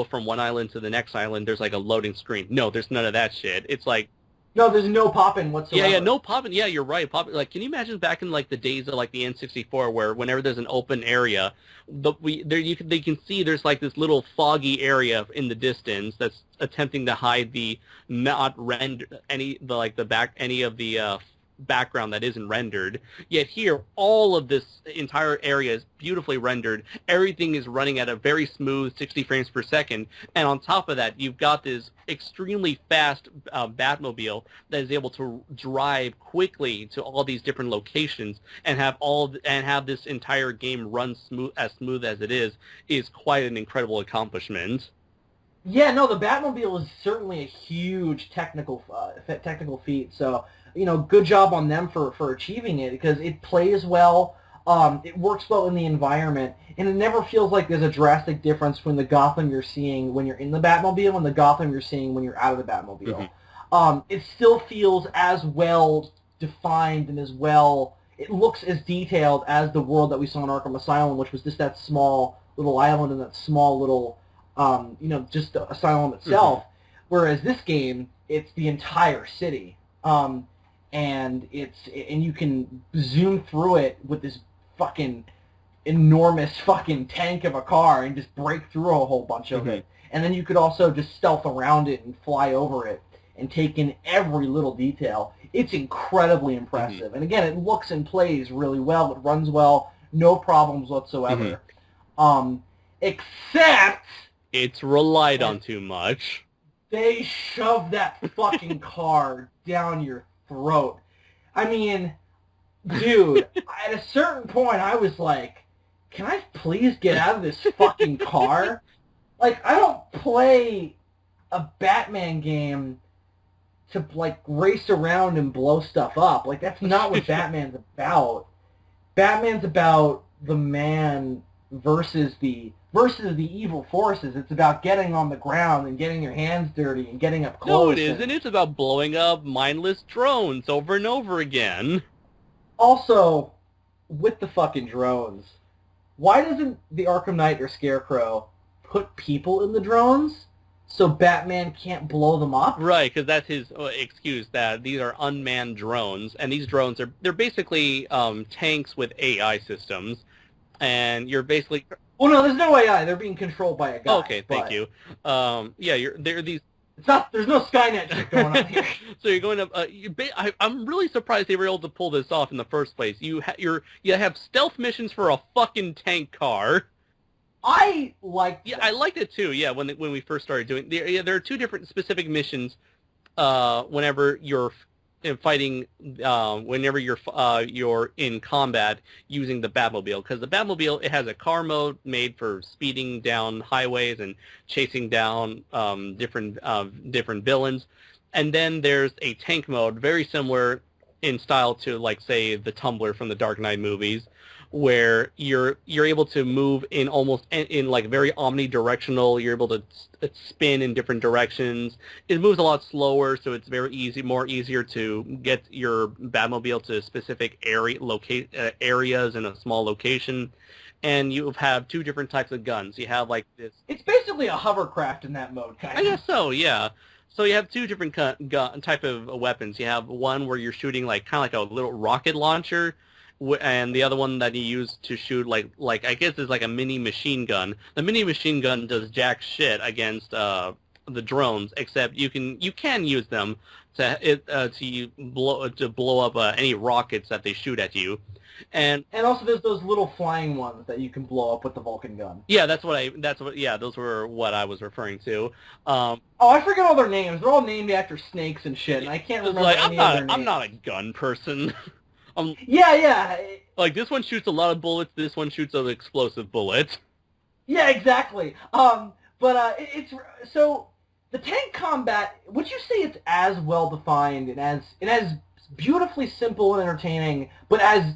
[SPEAKER 1] from one island to the next island, there's like a loading screen. No, there's none of that shit. It's like
[SPEAKER 2] no, there's no pop-in whatsoever.
[SPEAKER 1] Yeah, no pop-in. Yeah, you're right. Like, can you imagine back in like the days of like the N64, where whenever there's an open area, they can see there's like this little foggy area in the distance that's attempting to hide the not render any of the background that isn't rendered. Yet here, all of this entire area is beautifully rendered. Everything is running at a very smooth 60 frames per second, and on top of that, you've got this extremely fast Batmobile that is able to drive quickly to all these different locations and have this entire game run smooth as it is quite an incredible accomplishment.
[SPEAKER 2] Yeah, no, the Batmobile is certainly a huge technical feat. So, good job on them for achieving it, because it plays well, it works well in the environment, and it never feels like there's a drastic difference between the Gotham you're seeing when you're in the Batmobile and the Gotham you're seeing when you're out of the Batmobile. Mm-hmm. It still feels as well defined and it looks as detailed as the world that we saw in Arkham Asylum, which was just that small little island and that small little, just the asylum itself. Mm-hmm. Whereas this game, it's the entire city. And you can zoom through it with this fucking enormous fucking tank of a car and just break through a whole bunch of it. And then you could also just stealth around it and fly over it and take in every little detail. It's incredibly impressive. And again, it looks and plays really well. It runs well. No problems whatsoever. Except...
[SPEAKER 1] it's relied on too much.
[SPEAKER 2] They shove that fucking car down your throat. I mean, dude, at a certain point I was like, can I please get out of this fucking car? Like, I don't play a Batman game to like race around and blow stuff up. Like that's not what Batman's about. Batman's about the man versus the evil forces. It's about getting on the ground and getting your hands dirty and getting up close.
[SPEAKER 1] No, it isn't. It's about blowing up mindless drones over and over again.
[SPEAKER 2] Also, with the fucking drones, why doesn't the Arkham Knight or Scarecrow put people in the drones so Batman can't blow them up?
[SPEAKER 1] Right, because that's his excuse that these are unmanned drones, and these drones they're basically tanks with AI systems, and you're basically...
[SPEAKER 2] Well, no, there's no AI. They're being controlled by a guy.
[SPEAKER 1] Okay, thank you. Yeah, they're these...
[SPEAKER 2] It's not. There's no Skynet shit going on here.
[SPEAKER 1] So you're going to... I'm really surprised they were able to pull this off in the first place. You have stealth missions for a fucking tank car.
[SPEAKER 2] I liked.
[SPEAKER 1] Yeah, I liked it too. Yeah, when we first started doing, there are two different specific missions. Whenever you're fighting, whenever you're in combat using the Batmobile, because the Batmobile, it has a car mode made for speeding down highways and chasing down different villains, and then there's a tank mode very similar in style to, like, say, the Tumbler from the Dark Knight movies, where you're able to move in almost in like very omnidirectional. You're able to spin in different directions. It moves a lot slower, so it's very easier to get your Batmobile to specific areas in a small location. And you have two different types of guns. You have like this.
[SPEAKER 2] It's basically a hovercraft in that mode, kind of.
[SPEAKER 1] I guess so, yeah. So you have two different type of weapons. You have one where you're shooting like kind of like a little rocket launcher, and the other one that you use to shoot like I guess is like a mini machine gun. The mini machine gun does jack shit against the drones, except you can use them to blow up any rockets that they shoot at you. And
[SPEAKER 2] also there's those little flying ones that you can blow up with the Vulcan gun.
[SPEAKER 1] Yeah, those were what I was referring to.
[SPEAKER 2] I forget all their names. They're all named after snakes and shit, and I can't remember any of their names.
[SPEAKER 1] I'm not a gun person.
[SPEAKER 2] Yeah.
[SPEAKER 1] Like, this one shoots a lot of bullets, this one shoots an explosive bullet.
[SPEAKER 2] Yeah, exactly. It's so the tank combat. Would you say it's as well defined and as beautifully simple and entertaining, but as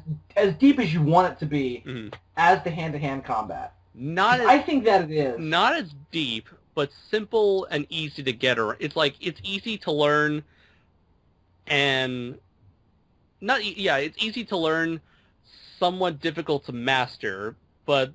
[SPEAKER 2] deep as you want it to be, as the hand-to-hand combat? I think that it is.
[SPEAKER 1] Not as deep, but simple and easy to get around. It's like, it's easy to learn, and it's easy to learn, somewhat difficult to master, but...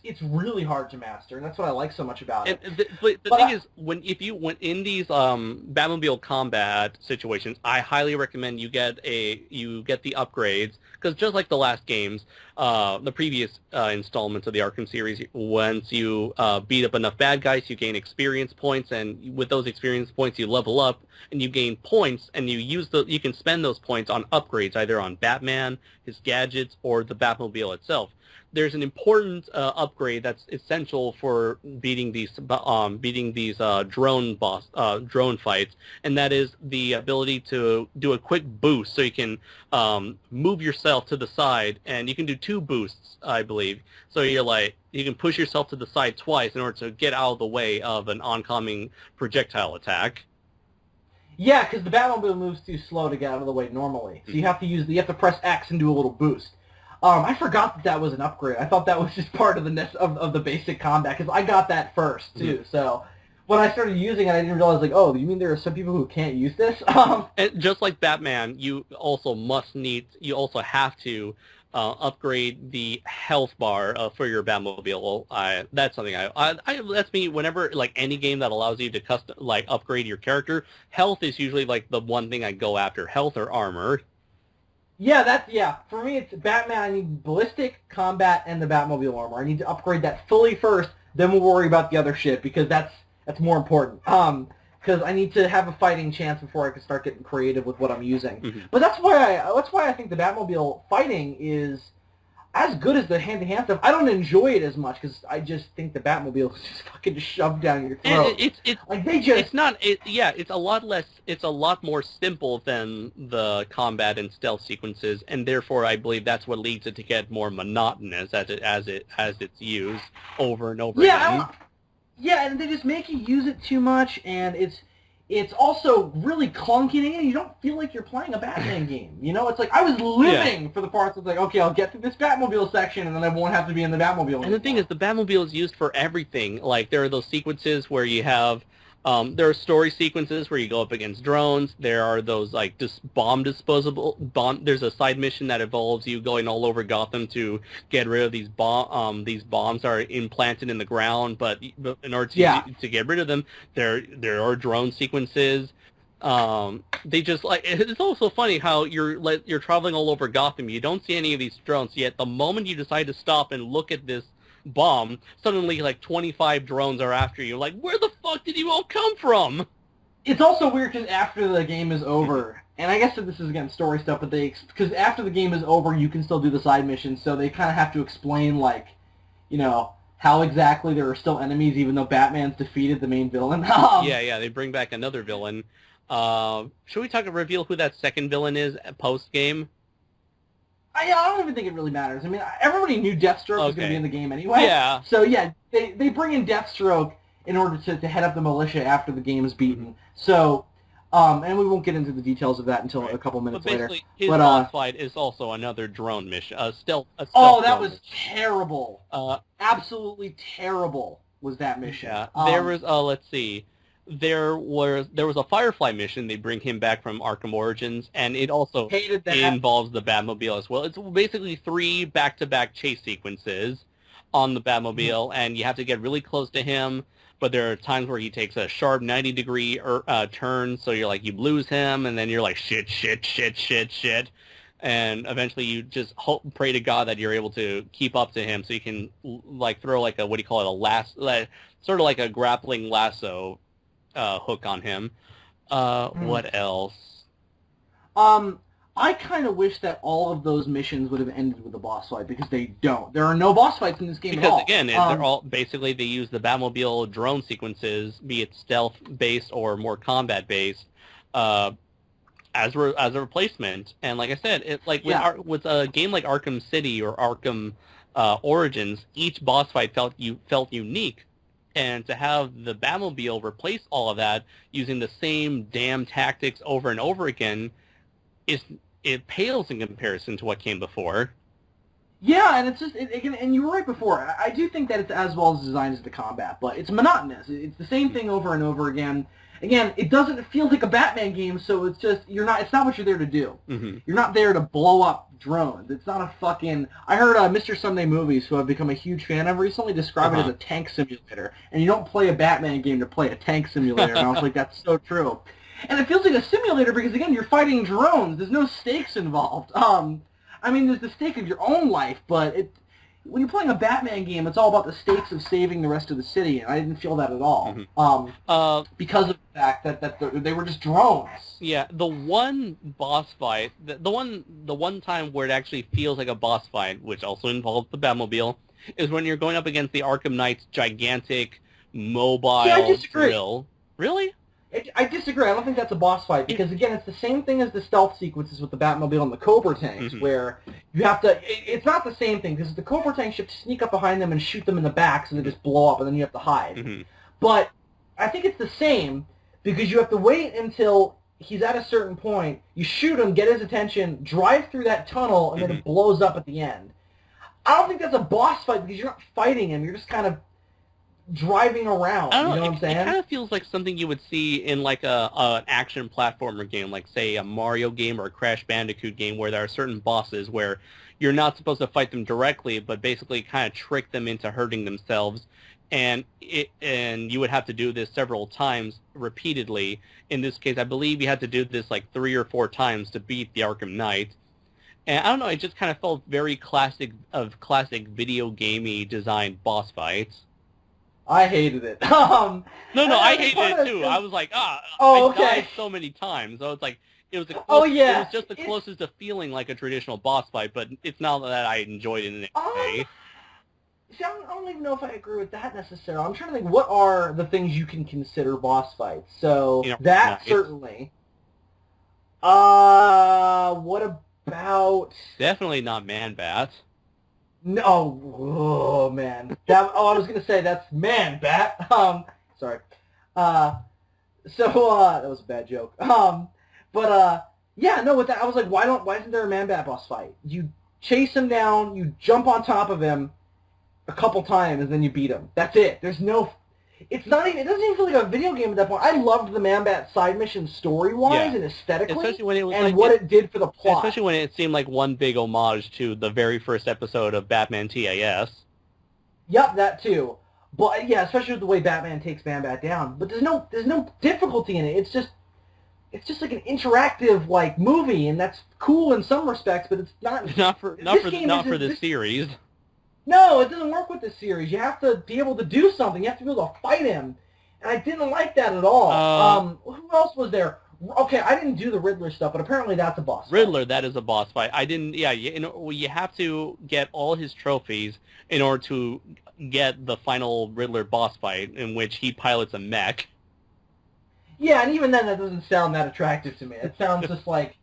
[SPEAKER 2] It's really hard to master, and that's what I like so much about it.
[SPEAKER 1] But the thing is, when in these Batmobile combat situations, I highly recommend you get the upgrades, because just like the last games, the previous installments of the Arkham series, once you beat up enough bad guys, you gain experience points, and with those experience points, you level up, and you gain points, and you can spend those points on upgrades, either on Batman, his gadgets, or the Batmobile itself. There's an important upgrade that's essential for beating these drone fights, and that is the ability to do a quick boost, so you can move yourself to the side, and you can do 2 boosts, I believe. So you can push yourself to the side twice in order to get out of the way of an oncoming projectile attack.
[SPEAKER 2] Yeah, because the Batmobile moves too slow to get out of the way normally, so you have to press X and do a little boost. I forgot that was an upgrade. I thought that was just part of the basic combat, because I got that first, too. So when I started using it, I didn't realize, like, oh, you mean there are some people who can't use this?
[SPEAKER 1] And just like Batman, you also have to upgrade the health bar for your Batmobile. That's something that's me. Whenever, like, any game that allows you to upgrade your character, health is usually like the one thing I go after, health or armor.
[SPEAKER 2] Yeah, for me, it's Batman. I need ballistic, combat, and the Batmobile armor. I need to upgrade that fully first, then we'll worry about the other shit, because that's more important. Because I need to have a fighting chance before I can start getting creative with what I'm using. But that's why I think the Batmobile fighting is as good as the hand-to-hand stuff. I don't enjoy it as much, because I just think the Batmobile is just fucking shoved down your throat.
[SPEAKER 1] It's a lot more simple than the combat and stealth sequences, and therefore I believe that's what leads it to get more monotonous as it's used over and over again.
[SPEAKER 2] Yeah, and they just make you use it too much, and it's also really clunky, and you don't feel like you're playing a Batman game. You know, it's like I was living for the parts of like, okay, I'll get to this Batmobile section, and then I won't have to be in the Batmobile anymore.
[SPEAKER 1] And the thing is, the Batmobile is used for everything. Like, there are those sequences where you have, there are story sequences where you go up against drones. There are those, like, there's a side mission that involves you going all over Gotham to get rid of these bombs that are implanted in the ground, but in order to get rid of them, there are drone sequences. They just like it's also funny how you're traveling all over Gotham. You don't see any of these drones, yet the moment you decide to stop and look at this bomb, suddenly like 25 drones are after you. Like, where the fuck did you all come from?
[SPEAKER 2] It's also weird because after the game is over, and I guess that this is again story stuff, but because after the game is over, you can still do the side missions, so they kind of have to explain like, you know, how exactly there are still enemies even though Batman's defeated the main villain.
[SPEAKER 1] Yeah, they bring back another villain. Should we reveal who that second villain is post game?
[SPEAKER 2] I don't even think it really matters. I mean, everybody knew Deathstroke was going to be in the game anyway.
[SPEAKER 1] Yeah.
[SPEAKER 2] So yeah, they bring in Deathstroke in order to head up the militia after the game is beaten. So, and we won't get into the details of that until a couple minutes later.
[SPEAKER 1] But his boss fight is also another drone mission, a stealth
[SPEAKER 2] that was terrible. Absolutely terrible was that mission.
[SPEAKER 1] Yeah. There was let's see. There was a Firefly mission. They bring him back from Arkham Origins, and it also involves the Batmobile as well. It's basically 3 back-to-back chase sequences on the Batmobile, and you have to get really close to him, but there are times where he takes a sharp 90-degree turn, so you're like, you lose him, and then you're like, shit, and eventually you just pray to God that you're able to keep up to him so you can, like, throw, like, a, what do you call it, sort of like a grappling lasso hook on him. What else?
[SPEAKER 2] I kind of wish that all of those missions would have ended with a boss fight, because they don't. There are no boss fights in this game at all.
[SPEAKER 1] Because, again, they're all, basically, they use the Batmobile drone sequences, be it stealth-based or more combat-based, as a replacement. And like I said, with a game like Arkham City or Arkham Origins, each boss fight felt unique. And to have the Batmobile replace all of that using the same damn tactics over and over again, it pales in comparison to what came before.
[SPEAKER 2] Yeah, and it's just, and you were right before. I do think that it's as well as designed as the combat, but it's monotonous. It's the same thing over and over again. Again, it doesn't feel like a Batman game, so it's just, it's not what you're there to do.
[SPEAKER 1] Mm-hmm.
[SPEAKER 2] You're not there to blow up drones. It's not a fucking, I heard Mr. Sunday Movies, who I've become a huge fan of, recently describe it as a tank simulator. And you don't play a Batman game to play a tank simulator. And I was like, that's so true. And it feels like a simulator because, again, you're fighting drones. There's no stakes involved. I mean, there's the stake of your own life, but when you're playing a Batman game, it's all about the stakes of saving the rest of the city, and I didn't feel that at all.
[SPEAKER 1] Mm-hmm.
[SPEAKER 2] Because of the fact that they were just drones.
[SPEAKER 1] Yeah, the one boss fight, the one time where it actually feels like a boss fight, which also involves the Batmobile, is when you're going up against the Arkham Knight's gigantic mobile drill. Really?
[SPEAKER 2] I disagree. I don't think that's a boss fight because, again, it's the same thing as the stealth sequences with the Batmobile and the Cobra tanks, where you have to... It's not the same thing because the Cobra tanks, you have to sneak up behind them and shoot them in the back so they just blow up, and then you have to hide. But I think it's the same because you have to wait until he's at a certain point, you shoot him, get his attention, drive through that tunnel, and then it blows up at the end. I don't think that's a boss fight because you're not fighting him. You're just kind of driving around.
[SPEAKER 1] I don't know
[SPEAKER 2] what I'm saying?
[SPEAKER 1] It kind of feels like something you would see in like an action platformer game, like say a Mario game or a Crash Bandicoot game, where there are certain bosses where you're not supposed to fight them directly, but basically kind of trick them into hurting themselves, and you would have to do this several times repeatedly. In this case, I believe you had to do this like 3 or 4 times to beat the Arkham Knight. And I don't know, it just kind of felt very classic video gamey designed boss fights.
[SPEAKER 2] I hated it.
[SPEAKER 1] No, I hated it too. I was like, I died so many times. So it's like, it was it was just the closest to feeling like a traditional boss fight, but it's not that I enjoyed it in any way.
[SPEAKER 2] See, I don't even know if I agree with that necessarily. I'm trying to think, what are the things you can consider boss fights? So, certainly. What about...
[SPEAKER 1] Definitely not Man-Bat.
[SPEAKER 2] No, oh man. I was gonna say that's man bat. Sorry. That was a bad joke. Yeah, no. With that, I was like, why isn't there a man bat boss fight? You chase him down, you jump on top of him a couple times, and then you beat him. That's it. There's no. It's not even. It doesn't even feel like a video game at that point. I loved the Man Bat side mission story-wise and aesthetically,
[SPEAKER 1] especially when it was
[SPEAKER 2] and what it did for the plot.
[SPEAKER 1] Especially when it seemed like one big homage to the very first episode of Batman TAS.
[SPEAKER 2] Yep, that too. But yeah, especially with the way Batman takes Man Bat down. But there's no difficulty in it. It's just like an interactive like movie, and that's cool in some respects. But it's not
[SPEAKER 1] for this series.
[SPEAKER 2] No, it doesn't work with this series. You have to be able to do something. You have to be able to fight him. And I didn't like that at all. Who else was there? Okay, I didn't do the Riddler stuff, but apparently that's a boss
[SPEAKER 1] fight. That is a boss fight. I didn't, you have to get all his trophies in order to get the final Riddler boss fight, in which he pilots a mech.
[SPEAKER 2] Yeah, and even then that doesn't sound that attractive to me. It sounds just like,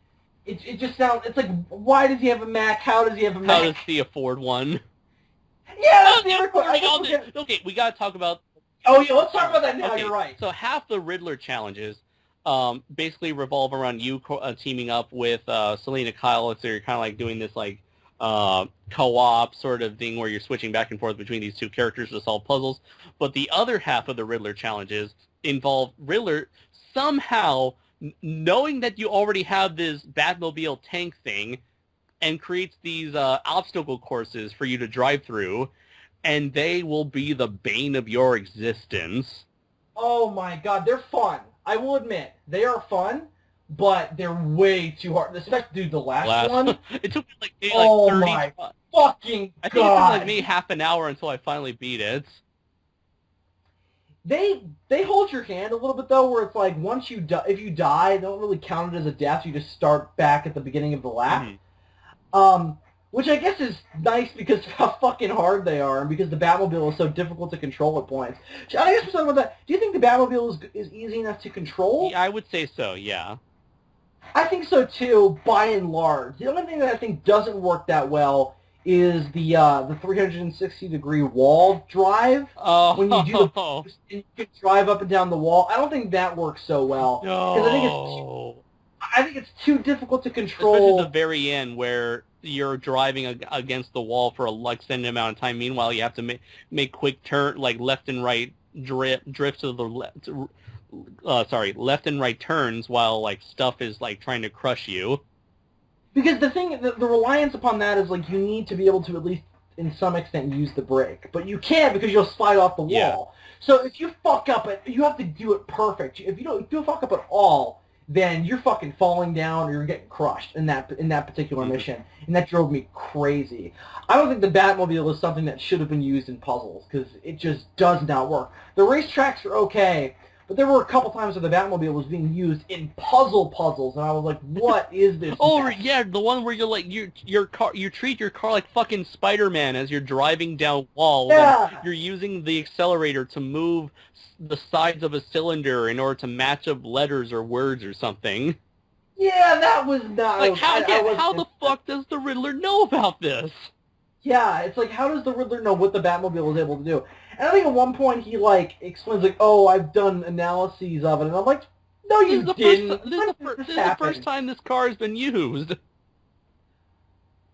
[SPEAKER 2] it just sounds, it's like, why does he have a mech? How does he have a mech?
[SPEAKER 1] How does he afford one?
[SPEAKER 2] Yeah, that's the other question.
[SPEAKER 1] Okay, we gotta talk about...
[SPEAKER 2] Oh, yeah, let's talk about that now, you're right.
[SPEAKER 1] So half the Riddler challenges basically revolve around you teaming up with Selena Kyle, so you're kind of like doing this like co-op sort of thing where you're switching back and forth between these two characters to solve puzzles. But the other half of the Riddler challenges involve Riddler somehow knowing that you already have this Batmobile tank thing, and creates these obstacle courses for you to drive through, and they will be the bane of your existence.
[SPEAKER 2] Oh my god, they're fun. I will admit, they are fun, but they're way too hard. Especially, dude, the last one.
[SPEAKER 1] It took me like 30...
[SPEAKER 2] Oh my fucking god.
[SPEAKER 1] I think it took like me half an hour until I finally beat it.
[SPEAKER 2] They hold your hand a little bit, though, where it's like, once you if you die, they don't really count it as a death. You just start back at the beginning of the lap. Mm-hmm. Which I guess is nice because of how fucking hard they are, and because the Batmobile is so difficult to control at points. I guess we're talking about that. Do you think the Batmobile is easy enough to control?
[SPEAKER 1] Yeah, I would say so, yeah.
[SPEAKER 2] I think so too, by and large. The only thing that I think doesn't work that well is the 360-degree wall drive.
[SPEAKER 1] Oh.
[SPEAKER 2] When you do the boost and you can drive up and down the wall. I don't think that works so well.
[SPEAKER 1] No.
[SPEAKER 2] I think it's too difficult to control.
[SPEAKER 1] Especially at the very end where you're driving against the wall for a extended amount of time. Meanwhile, you have to make quick turn, like left and right drift to the left. Left and right turns while like stuff is like trying to crush you.
[SPEAKER 2] Because the reliance upon that is like you need to be able to at least in some extent use the brake, but you can't because you'll slide off the wall.
[SPEAKER 1] Yeah.
[SPEAKER 2] So if you fuck up, you have to do it perfect. If you fuck up at all, then you're fucking falling down or you're getting crushed in that particular mission. And that drove me crazy. I don't think the Batmobile is something that should have been used in puzzles because it just does not work. The racetracks are okay, but there were a couple times where the Batmobile was being used in puzzles, and I was like, what is this?
[SPEAKER 1] Oh, yeah, the one where you're like, you treat your car like fucking Spider-Man as you're driving down walls.
[SPEAKER 2] Yeah.
[SPEAKER 1] And you're using the accelerator to move the sides of a cylinder in order to match up letters or words or something.
[SPEAKER 2] Yeah, that was not...
[SPEAKER 1] Like, how the fuck does the Riddler know about this?
[SPEAKER 2] Yeah, it's like, how does the Riddler know what the Batmobile is able to do? And I think at one point he, like, explains, like, oh, I've done analyses of it, and I'm like, no, you didn't.
[SPEAKER 1] This is the first time this car has been used.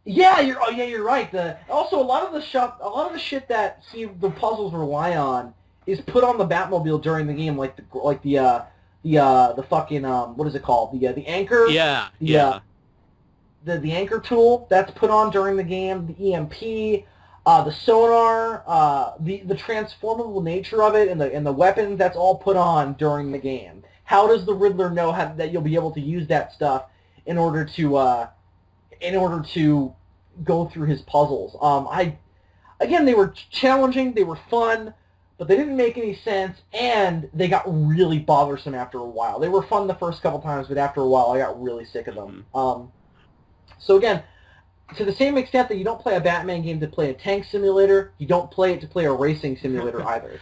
[SPEAKER 2] Yeah, you're right. Also, a lot of the shit that the puzzles rely on is put on the Batmobile during the game, like the fucking what is it called? The anchor.
[SPEAKER 1] Yeah.
[SPEAKER 2] The anchor tool that's put on during the game, the EMP, the sonar, the transformable nature of it, and the weapons, that's all put on during the game. How does the Riddler know that you'll be able to use that stuff in order to go through his puzzles? Again, they were challenging, they were fun, but they didn't make any sense, and they got really bothersome after a while. They were fun the first couple times, but after a while, I got really sick of them. So again, to the same extent that you don't play a Batman game to play a tank simulator, you don't play it to play a racing simulator either.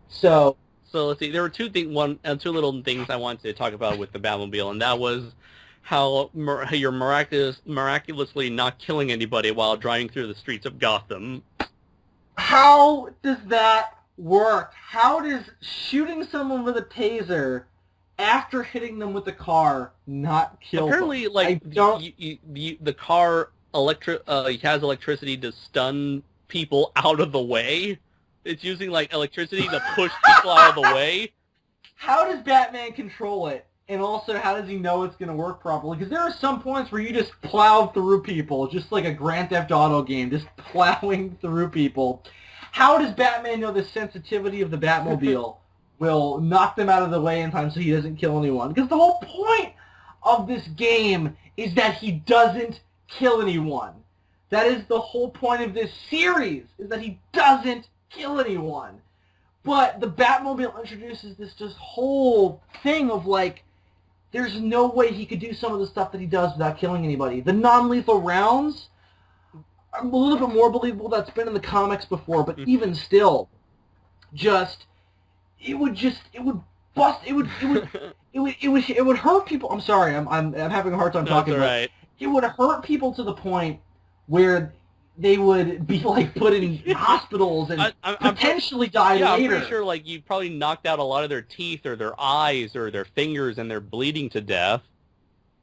[SPEAKER 2] So
[SPEAKER 1] let's see. There were two little things I wanted to talk about with the Batmobile, and that was how you're miraculously not killing anybody while driving through the streets of Gotham.
[SPEAKER 2] How does that work? How does shooting someone with a taser after hitting them with a car not kill
[SPEAKER 1] Apparently,
[SPEAKER 2] them?
[SPEAKER 1] like, the car has electricity to stun people out of the way. It's using, like, electricity to push people out of the way.
[SPEAKER 2] How does Batman control it? And also, how does he know it's going to work properly? Because there are some points where you just plow through people, just like a Grand Theft Auto game, just plowing through people. How does Batman know the sensitivity of the Batmobile will knock them out of the way in time so he doesn't kill anyone? Because the whole point of this game is that he doesn't kill anyone. That is the whole point of this series, is that he doesn't kill anyone. But the Batmobile introduces this just whole thing of, like, there's no way he could do some of the stuff that he does without killing anybody. The non-lethal rounds are a little bit more believable. That's been in the comics before, but even still, it would hurt people. I'm sorry, I'm having a hard time talking.
[SPEAKER 1] That's all right.
[SPEAKER 2] It would hurt people to the point where they would be, like, put in hospitals and potentially die later.
[SPEAKER 1] I'm pretty sure, like, you probably knocked out a lot of their teeth or their eyes or their fingers and they're bleeding to death.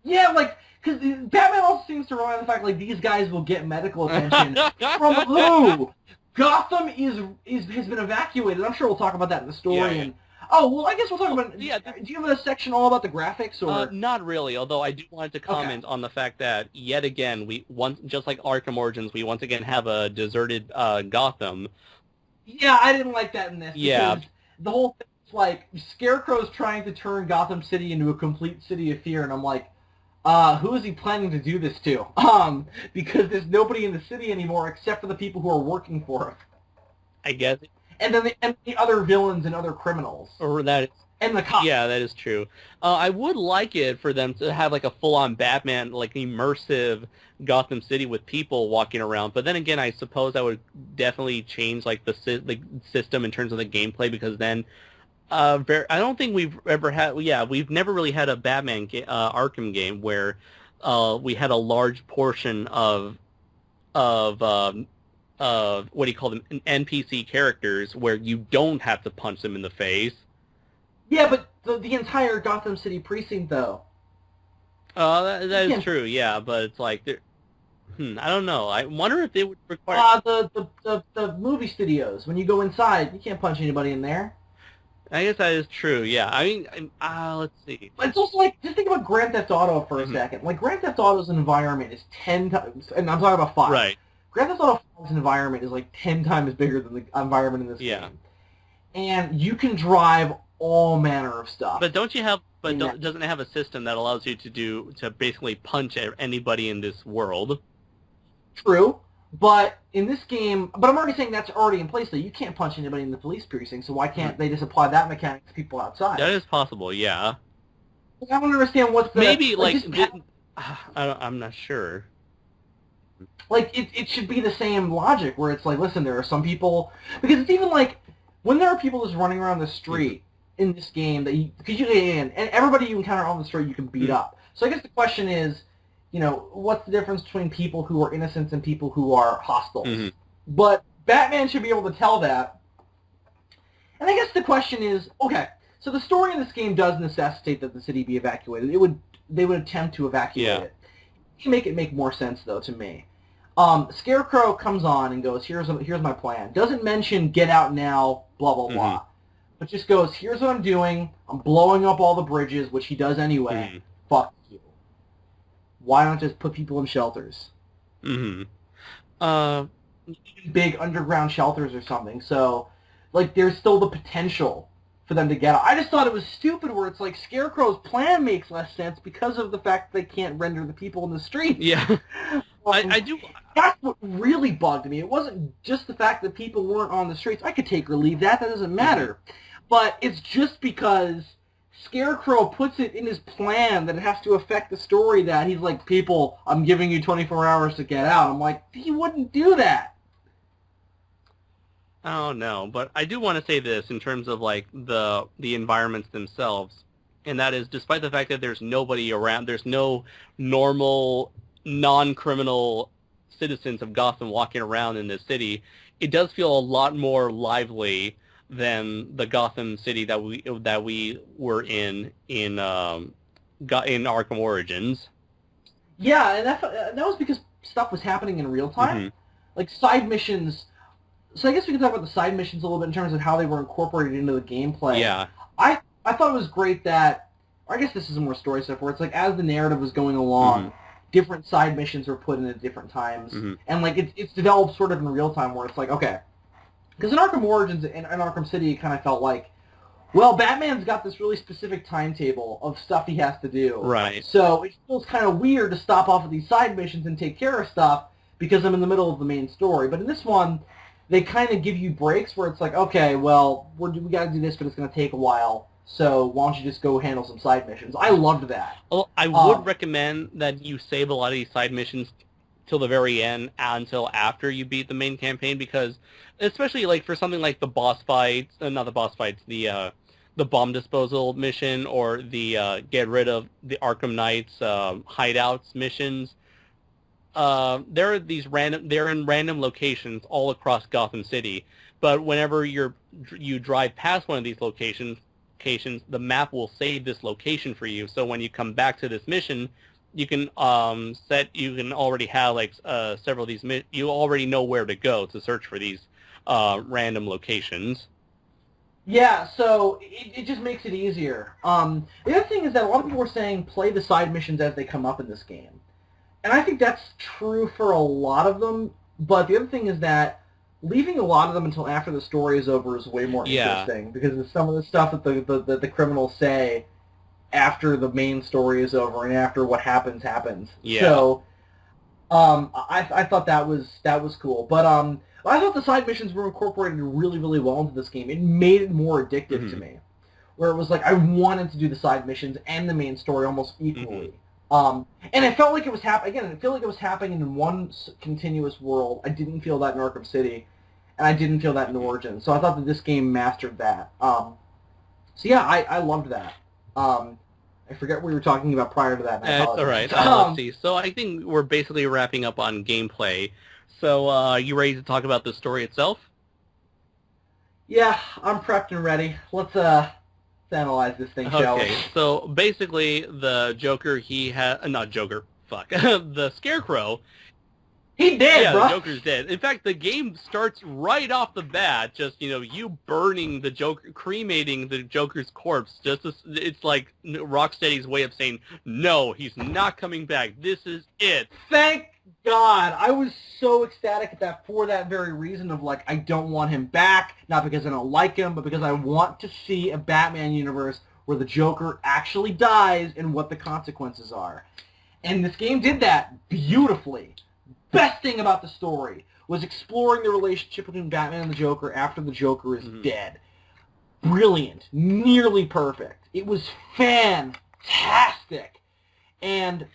[SPEAKER 1] Yeah,
[SPEAKER 2] like, because Batman also seems to rely on the fact, like, these guys will get medical attention from who? Gotham has been evacuated. I'm sure we'll talk about that in the story.
[SPEAKER 1] Yeah.
[SPEAKER 2] And I guess we'll talk about... Yeah, do you have a section all about the graphics? Or
[SPEAKER 1] not really, although I do want to comment on the fact that, yet again, just like Arkham Origins, we once again have a deserted Gotham.
[SPEAKER 2] Yeah, I didn't like that in this.
[SPEAKER 1] Yeah.
[SPEAKER 2] Because the whole thing is like, Scarecrow's trying to turn Gotham City into a complete city of fear, and I'm like, who is he planning to do this to? Because there's nobody in the city anymore except for the people who are working for him.
[SPEAKER 1] I guess.
[SPEAKER 2] And then the other villains and other criminals.
[SPEAKER 1] Or that.
[SPEAKER 2] And the cops.
[SPEAKER 1] Yeah, that is true. I would like it for them to have, like, a full-on Batman, like, immersive Gotham City with people walking around. But then again, I suppose that would definitely change, like, the system in terms of the gameplay, because then I don't think we've ever had... Yeah, we've never really had a Batman Arkham game where we had a large portion of what do you call them, NPC characters where you don't have to punch them in the face.
[SPEAKER 2] Yeah, but the entire Gotham City precinct, though.
[SPEAKER 1] That is true, yeah, but it's like, I don't know. I wonder if they would require...
[SPEAKER 2] The movie studios, when you go inside, you can't punch anybody in there.
[SPEAKER 1] I guess that is true, yeah. I mean, let's see.
[SPEAKER 2] But it's also like, just think about Grand Theft Auto for a second. Like, Grand Theft Auto's environment is 10 times, and I'm talking about 5.
[SPEAKER 1] Right.
[SPEAKER 2] Grand Theft Auto 5's environment is like 10 times bigger than the environment in this game. And you can drive all manner of stuff.
[SPEAKER 1] But don't you have... But doesn't it have a system that allows you to basically punch anybody in this world?
[SPEAKER 2] True. But in this game... But I'm already saying that's already in place, though. You can't punch anybody in the police precinct, so why can't they just apply that mechanic to people outside?
[SPEAKER 1] That is possible, yeah.
[SPEAKER 2] I don't understand what's the...
[SPEAKER 1] Maybe, I'm not sure.
[SPEAKER 2] Like, it should be the same logic, where it's like, listen, there are some people... Because it's even like, when there are people just running around the street in this game, because you get in, and everybody you encounter on the street you can beat up. So I guess the question is, what's the difference between people who are innocents and people who are hostiles? Mm-hmm. But Batman should be able to tell that. And I guess the question is, okay, so the story in this game does necessitate that the city be evacuated. They would attempt to evacuate it. You make it make more sense, though, to me. Scarecrow comes on and goes, here's my plan. Doesn't mention get out now, blah, blah, blah. But just goes, here's what I'm doing. I'm blowing up all the bridges, which he does anyway. Fuck you. Why not just put people in shelters? Big underground shelters or something. So, like, there's still the potential for them to get out. I just thought it was stupid where it's like Scarecrow's plan makes less sense because of the fact that they can't render the people in the streets.
[SPEAKER 1] Yeah. I do...
[SPEAKER 2] That's what really bugged me. It wasn't just the fact that people weren't on the streets. I could take or leave that. That doesn't matter. But it's just because Scarecrow puts it in his plan that it has to affect the story that he's like, people, I'm giving you 24 hours to get out. I'm like, he wouldn't do that.
[SPEAKER 1] Oh, no. But I do want to say this in terms of, like, the environments themselves. And that is, despite the fact that there's nobody around, there's no normal, non-criminal citizens of Gotham walking around in this city, it does feel a lot more lively than the Gotham City that we were in Arkham Origins.
[SPEAKER 2] Yeah, and that was because stuff was happening in real time.
[SPEAKER 1] Mm-hmm.
[SPEAKER 2] Like side missions. So I guess we can talk about the side missions a little bit in terms of how they were incorporated into the gameplay.
[SPEAKER 1] Yeah.
[SPEAKER 2] I thought it was great that, or I guess this is more story stuff, where it's like as the narrative was going along, different side missions were put in at different times, and like it's developed sort of in real time, where it's like, okay, because in Arkham Origins and Arkham City, it kind of felt like, well, Batman's got this really specific timetable of stuff he has to do.
[SPEAKER 1] Right.
[SPEAKER 2] So it feels kind of weird to stop off at these side missions and take care of stuff because I'm in the middle of the main story. But in this one, they kind of give you breaks where it's like, okay, well, we got to do this, but it's going to take a while. So why don't you just go handle some side missions? I loved that.
[SPEAKER 1] Well, I would recommend that you save a lot of these side missions till the very end, until after you beat the main campaign, because especially like for something like the boss fights, not the boss fights, the bomb disposal mission, or the get rid of the Arkham Knight's hideouts missions. They're in random locations all across Gotham City, but whenever you drive past one of these locations, the map will save this location for you. So when you come back to this mission, you can already have like several of these. You already know where to go to search for these random locations.
[SPEAKER 2] Yeah, so it just makes it easier. The other thing is that a lot of people were saying play the side missions as they come up in this game. And I think that's true for a lot of them, but the other thing is that leaving a lot of them until after the story is over is way more interesting, because of some of the stuff that the criminals say after the main story is over and after what happens.
[SPEAKER 1] Yeah.
[SPEAKER 2] So I thought that was cool. But I thought the side missions were incorporated really, really well into this game. It made it more addictive to me, where it was like I wanted to do the side missions and the main story almost equally. And it felt like it was happening in one continuous world. I didn't feel that in Arkham City, and I didn't feel that in Origins. So I thought that this game mastered that. So yeah, I loved that. I forget what we were talking about prior to that.
[SPEAKER 1] That's all right. Let's see. So I think we're basically wrapping up on gameplay. So you ready to talk about the story itself?
[SPEAKER 2] Yeah, I'm prepped and ready. Let's analyze this thing, shall we?
[SPEAKER 1] Okay, so basically the Joker, the Scarecrow.
[SPEAKER 2] He dead,
[SPEAKER 1] yeah,
[SPEAKER 2] bro.
[SPEAKER 1] The Joker's dead. In fact, the game starts right off the bat, just, you burning the Joker, cremating the Joker's corpse. It's like Rocksteady's way of saying, no, he's not coming back. This is it.
[SPEAKER 2] Thank God. I was so ecstatic at that for that very reason of, like, I don't want him back, not because I don't like him, but because I want to see a Batman universe where the Joker actually dies and what the consequences are. And this game did that beautifully. Best thing about the story was exploring the relationship between Batman and the Joker after the Joker is dead. Brilliant. Nearly perfect. It was fantastic. And,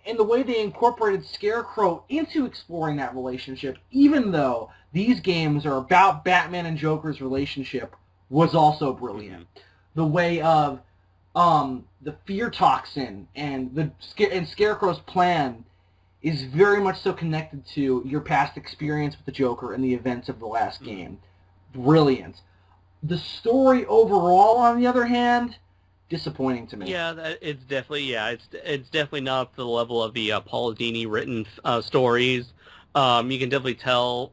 [SPEAKER 2] and the way they incorporated Scarecrow into exploring that relationship, even though these games are about Batman and Joker's relationship, was also brilliant. The way of the fear toxin and Scarecrow's plan is very much so connected to your past experience with the Joker and the events of the last game. Brilliant. The story overall, on the other hand, disappointing to me.
[SPEAKER 1] Yeah, it's definitely not up to the level of the Paul Dini written stories. You can definitely tell,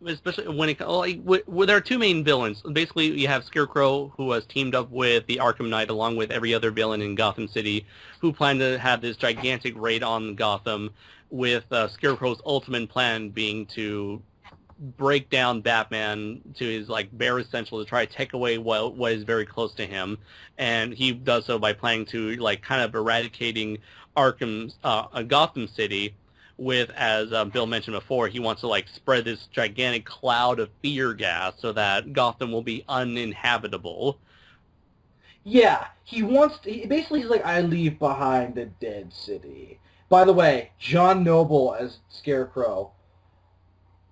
[SPEAKER 1] especially when there are two main villains. Basically, you have Scarecrow, who has teamed up with the Arkham Knight, along with every other villain in Gotham City, who plan to have this gigantic raid on Gotham, with Scarecrow's ultimate plan being to break down Batman to his bare essential, to try to take away what is very close to him, and he does so by planning to kind of eradicating Gotham City, with, as Bill mentioned before, he wants to spread this gigantic cloud of fear gas so that Gotham will be uninhabitable.
[SPEAKER 2] Yeah, basically he's like, I leave behind a dead city. By the way, John Noble as Scarecrow,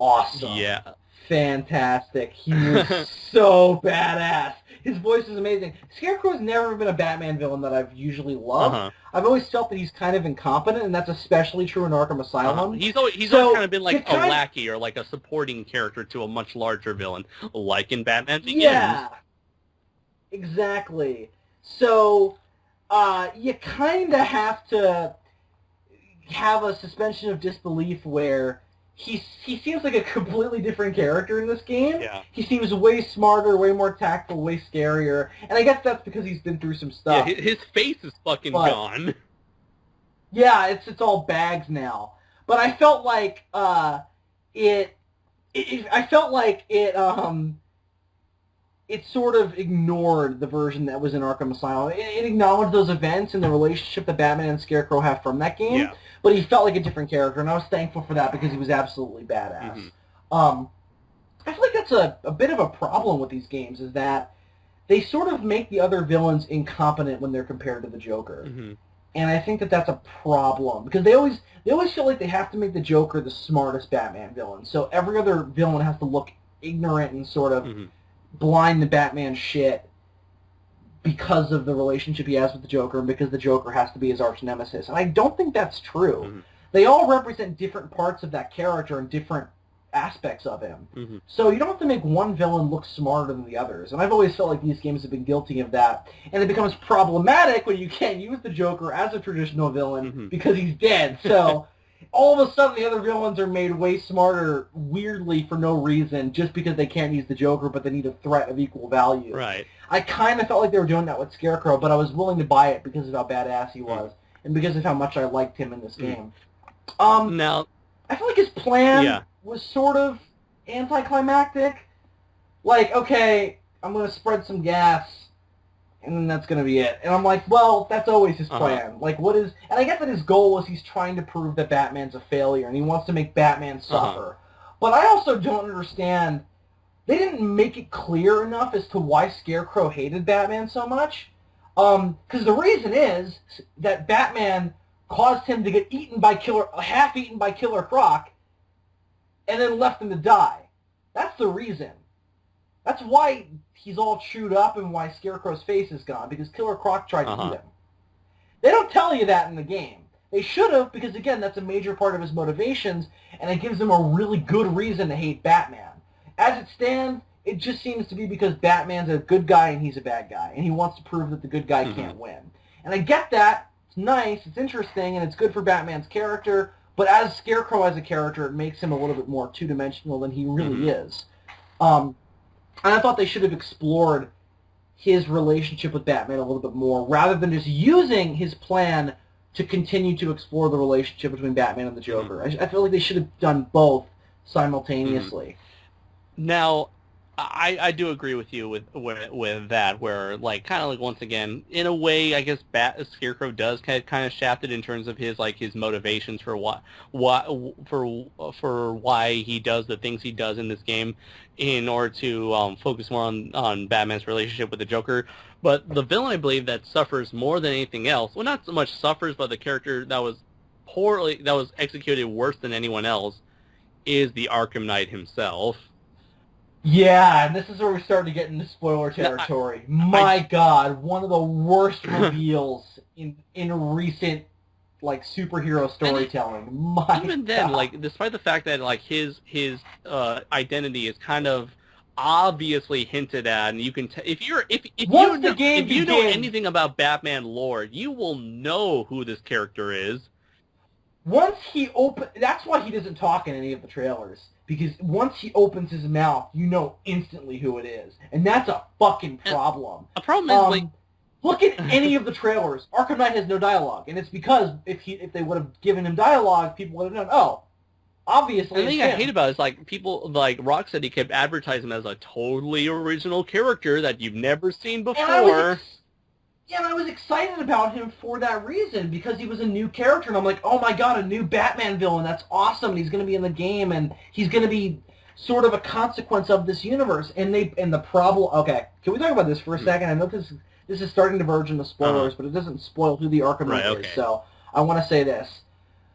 [SPEAKER 2] awesome.
[SPEAKER 1] Yeah.
[SPEAKER 2] Fantastic. He was so badass. His voice is amazing. Scarecrow's never been a Batman villain that I've usually loved. I've always felt that he's kind of incompetent, and that's especially true in Arkham Asylum.
[SPEAKER 1] He's always kind of been like a lackey or like a supporting character to a much larger villain, like in Batman Begins.
[SPEAKER 2] Yeah, exactly. So you kind of have to have a suspension of disbelief where he seems like a completely different character in this game.
[SPEAKER 1] Yeah.
[SPEAKER 2] He seems way smarter, way more tactful, way scarier. And I guess that's because he's been through some stuff.
[SPEAKER 1] Yeah, his face is fucking gone.
[SPEAKER 2] Yeah, it's all bags now. But I felt like it sort of ignored the version that was in Arkham Asylum. It acknowledged those events and the relationship that Batman and Scarecrow have from that game, but he felt like a different character, and I was thankful for that because he was absolutely badass. I feel like that's a bit of a problem with these games, is that they sort of make the other villains incompetent when they're compared to the Joker. And I think that that's a problem, because they always feel like they have to make the Joker the smartest Batman villain, so every other villain has to look ignorant and sort of blind to Batman's shit because of the relationship he has with the Joker and because the Joker has to be his arch nemesis. And I don't think that's true. They all represent different parts of that character and different aspects of him. So you don't have to make one villain look smarter than the others. And I've always felt like these games have been guilty of that. And it becomes problematic when you can't use the Joker as a traditional villain because he's dead. So all of a sudden the other villains are made way smarter weirdly for no reason just because they can't use the Joker, but they need a threat of equal value.
[SPEAKER 1] Right.
[SPEAKER 2] I kind of felt like they were doing that with Scarecrow, but I was willing to buy it because of how badass he was and because of how much I liked him in this game.
[SPEAKER 1] Now,
[SPEAKER 2] I feel like his plan was sort of anticlimactic. Like, okay, I'm going to spread some gas, and then that's going to be it. And I'm like, well, that's always his plan. Like, what is... And I get that his goal is he's trying to prove that Batman's a failure, and he wants to make Batman suffer. But I also don't understand... They didn't make it clear enough as to why Scarecrow hated Batman so much. Because the reason is that Batman caused him to get half-eaten by Killer Croc, and then left him to die. That's the reason. That's why he's all chewed up and why Scarecrow's face is gone, because Killer Croc tried to eat him. They don't tell you that in the game. They should have, because, again, that's a major part of his motivations, and it gives him a really good reason to hate Batman. As it stands, it just seems to be because Batman's a good guy and he's a bad guy, and he wants to prove that the good guy can't win. And I get that. It's nice, it's interesting, and it's good for Batman's character, but as Scarecrow as a character, it makes him a little bit more two-dimensional than he really is. And I thought they should have explored his relationship with Batman a little bit more, rather than just using his plan to continue to explore the relationship between Batman and the Joker. I feel like they should have done both simultaneously.
[SPEAKER 1] Now, I do agree with you with that, where, like, kind of like, once again, in a way, I guess Scarecrow does kind of shafted in terms of his motivations for why he does the things he does in this game, in order to focus more on Batman's relationship with the Joker. But the villain, I believe, that suffers more than anything else, well, not so much suffers, but the character that was executed worse than anyone else, is the Arkham Knight himself.
[SPEAKER 2] Yeah, and this is where we're starting to get into spoiler territory. My God, one of the worst reveals in recent, like, superhero storytelling.
[SPEAKER 1] Even then, like, despite the fact that, like, his identity is kind of obviously hinted at, and you can if you know anything about Batman lore, you will know who this character is.
[SPEAKER 2] Once he that's why he doesn't talk in any of the trailers. Because once he opens his mouth, you know instantly who it is. And that's a fucking problem.
[SPEAKER 1] A problem is, like...
[SPEAKER 2] Look at any of the trailers. Arkham Knight has no dialogue. And it's because if they would have given him dialogue, people would have known, oh, obviously
[SPEAKER 1] the thing I hate about it is, like, people, like, Rocksteady kept advertising him as a totally original character that you've never seen before.
[SPEAKER 2] And I was excited about him for that reason, because he was a new character, and I'm like, oh my God, a new Batman villain, that's awesome, and he's going to be in the game, and he's going to be sort of a consequence of this universe, and the problem, okay, can we talk about this for a second? I know this is starting to verge into spoilers, but it doesn't spoil who the Arkham Knight is, so I want to say this.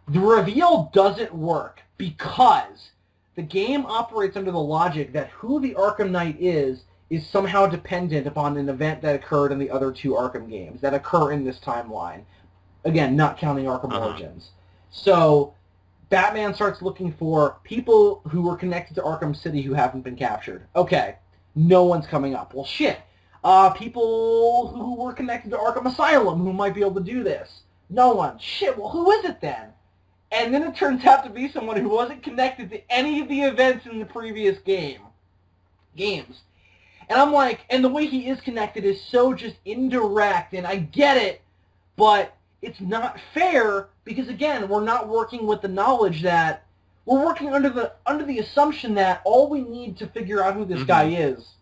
[SPEAKER 2] The reveal doesn't work, because the game operates under the logic that who the Arkham Knight is is somehow dependent upon an event that occurred in the other 2 Arkham games that occur in this timeline. Again, not counting Arkham Origins. So Batman starts looking for people who were connected to Arkham City who haven't been captured. Okay, no one's coming up. Well, shit. People who were connected to Arkham Asylum who might be able to do this. No one. Shit, well, who is it then? And then it turns out to be someone who wasn't connected to any of the events in the previous games. And I'm like, and the way he is connected is so just indirect, and I get it, but it's not fair because, again, we're not working with the knowledge that we're working under the assumption that all we need to figure out who this guy is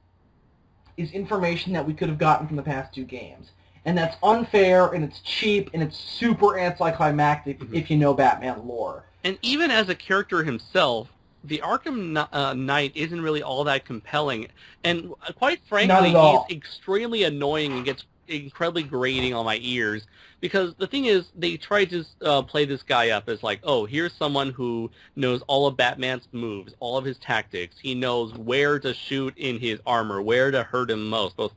[SPEAKER 2] information that we could have gotten from the past 2 games. And that's unfair, and it's cheap, and it's super anticlimactic if you know Batman lore.
[SPEAKER 1] And even as a character himself, the Arkham Knight isn't really all that compelling. And quite frankly, he's extremely annoying and gets incredibly grating on my ears. Because the thing is, they try to play this guy up as like, oh, here's someone who knows all of Batman's moves, all of his tactics. He knows where to shoot in his armor, where to hurt him most, both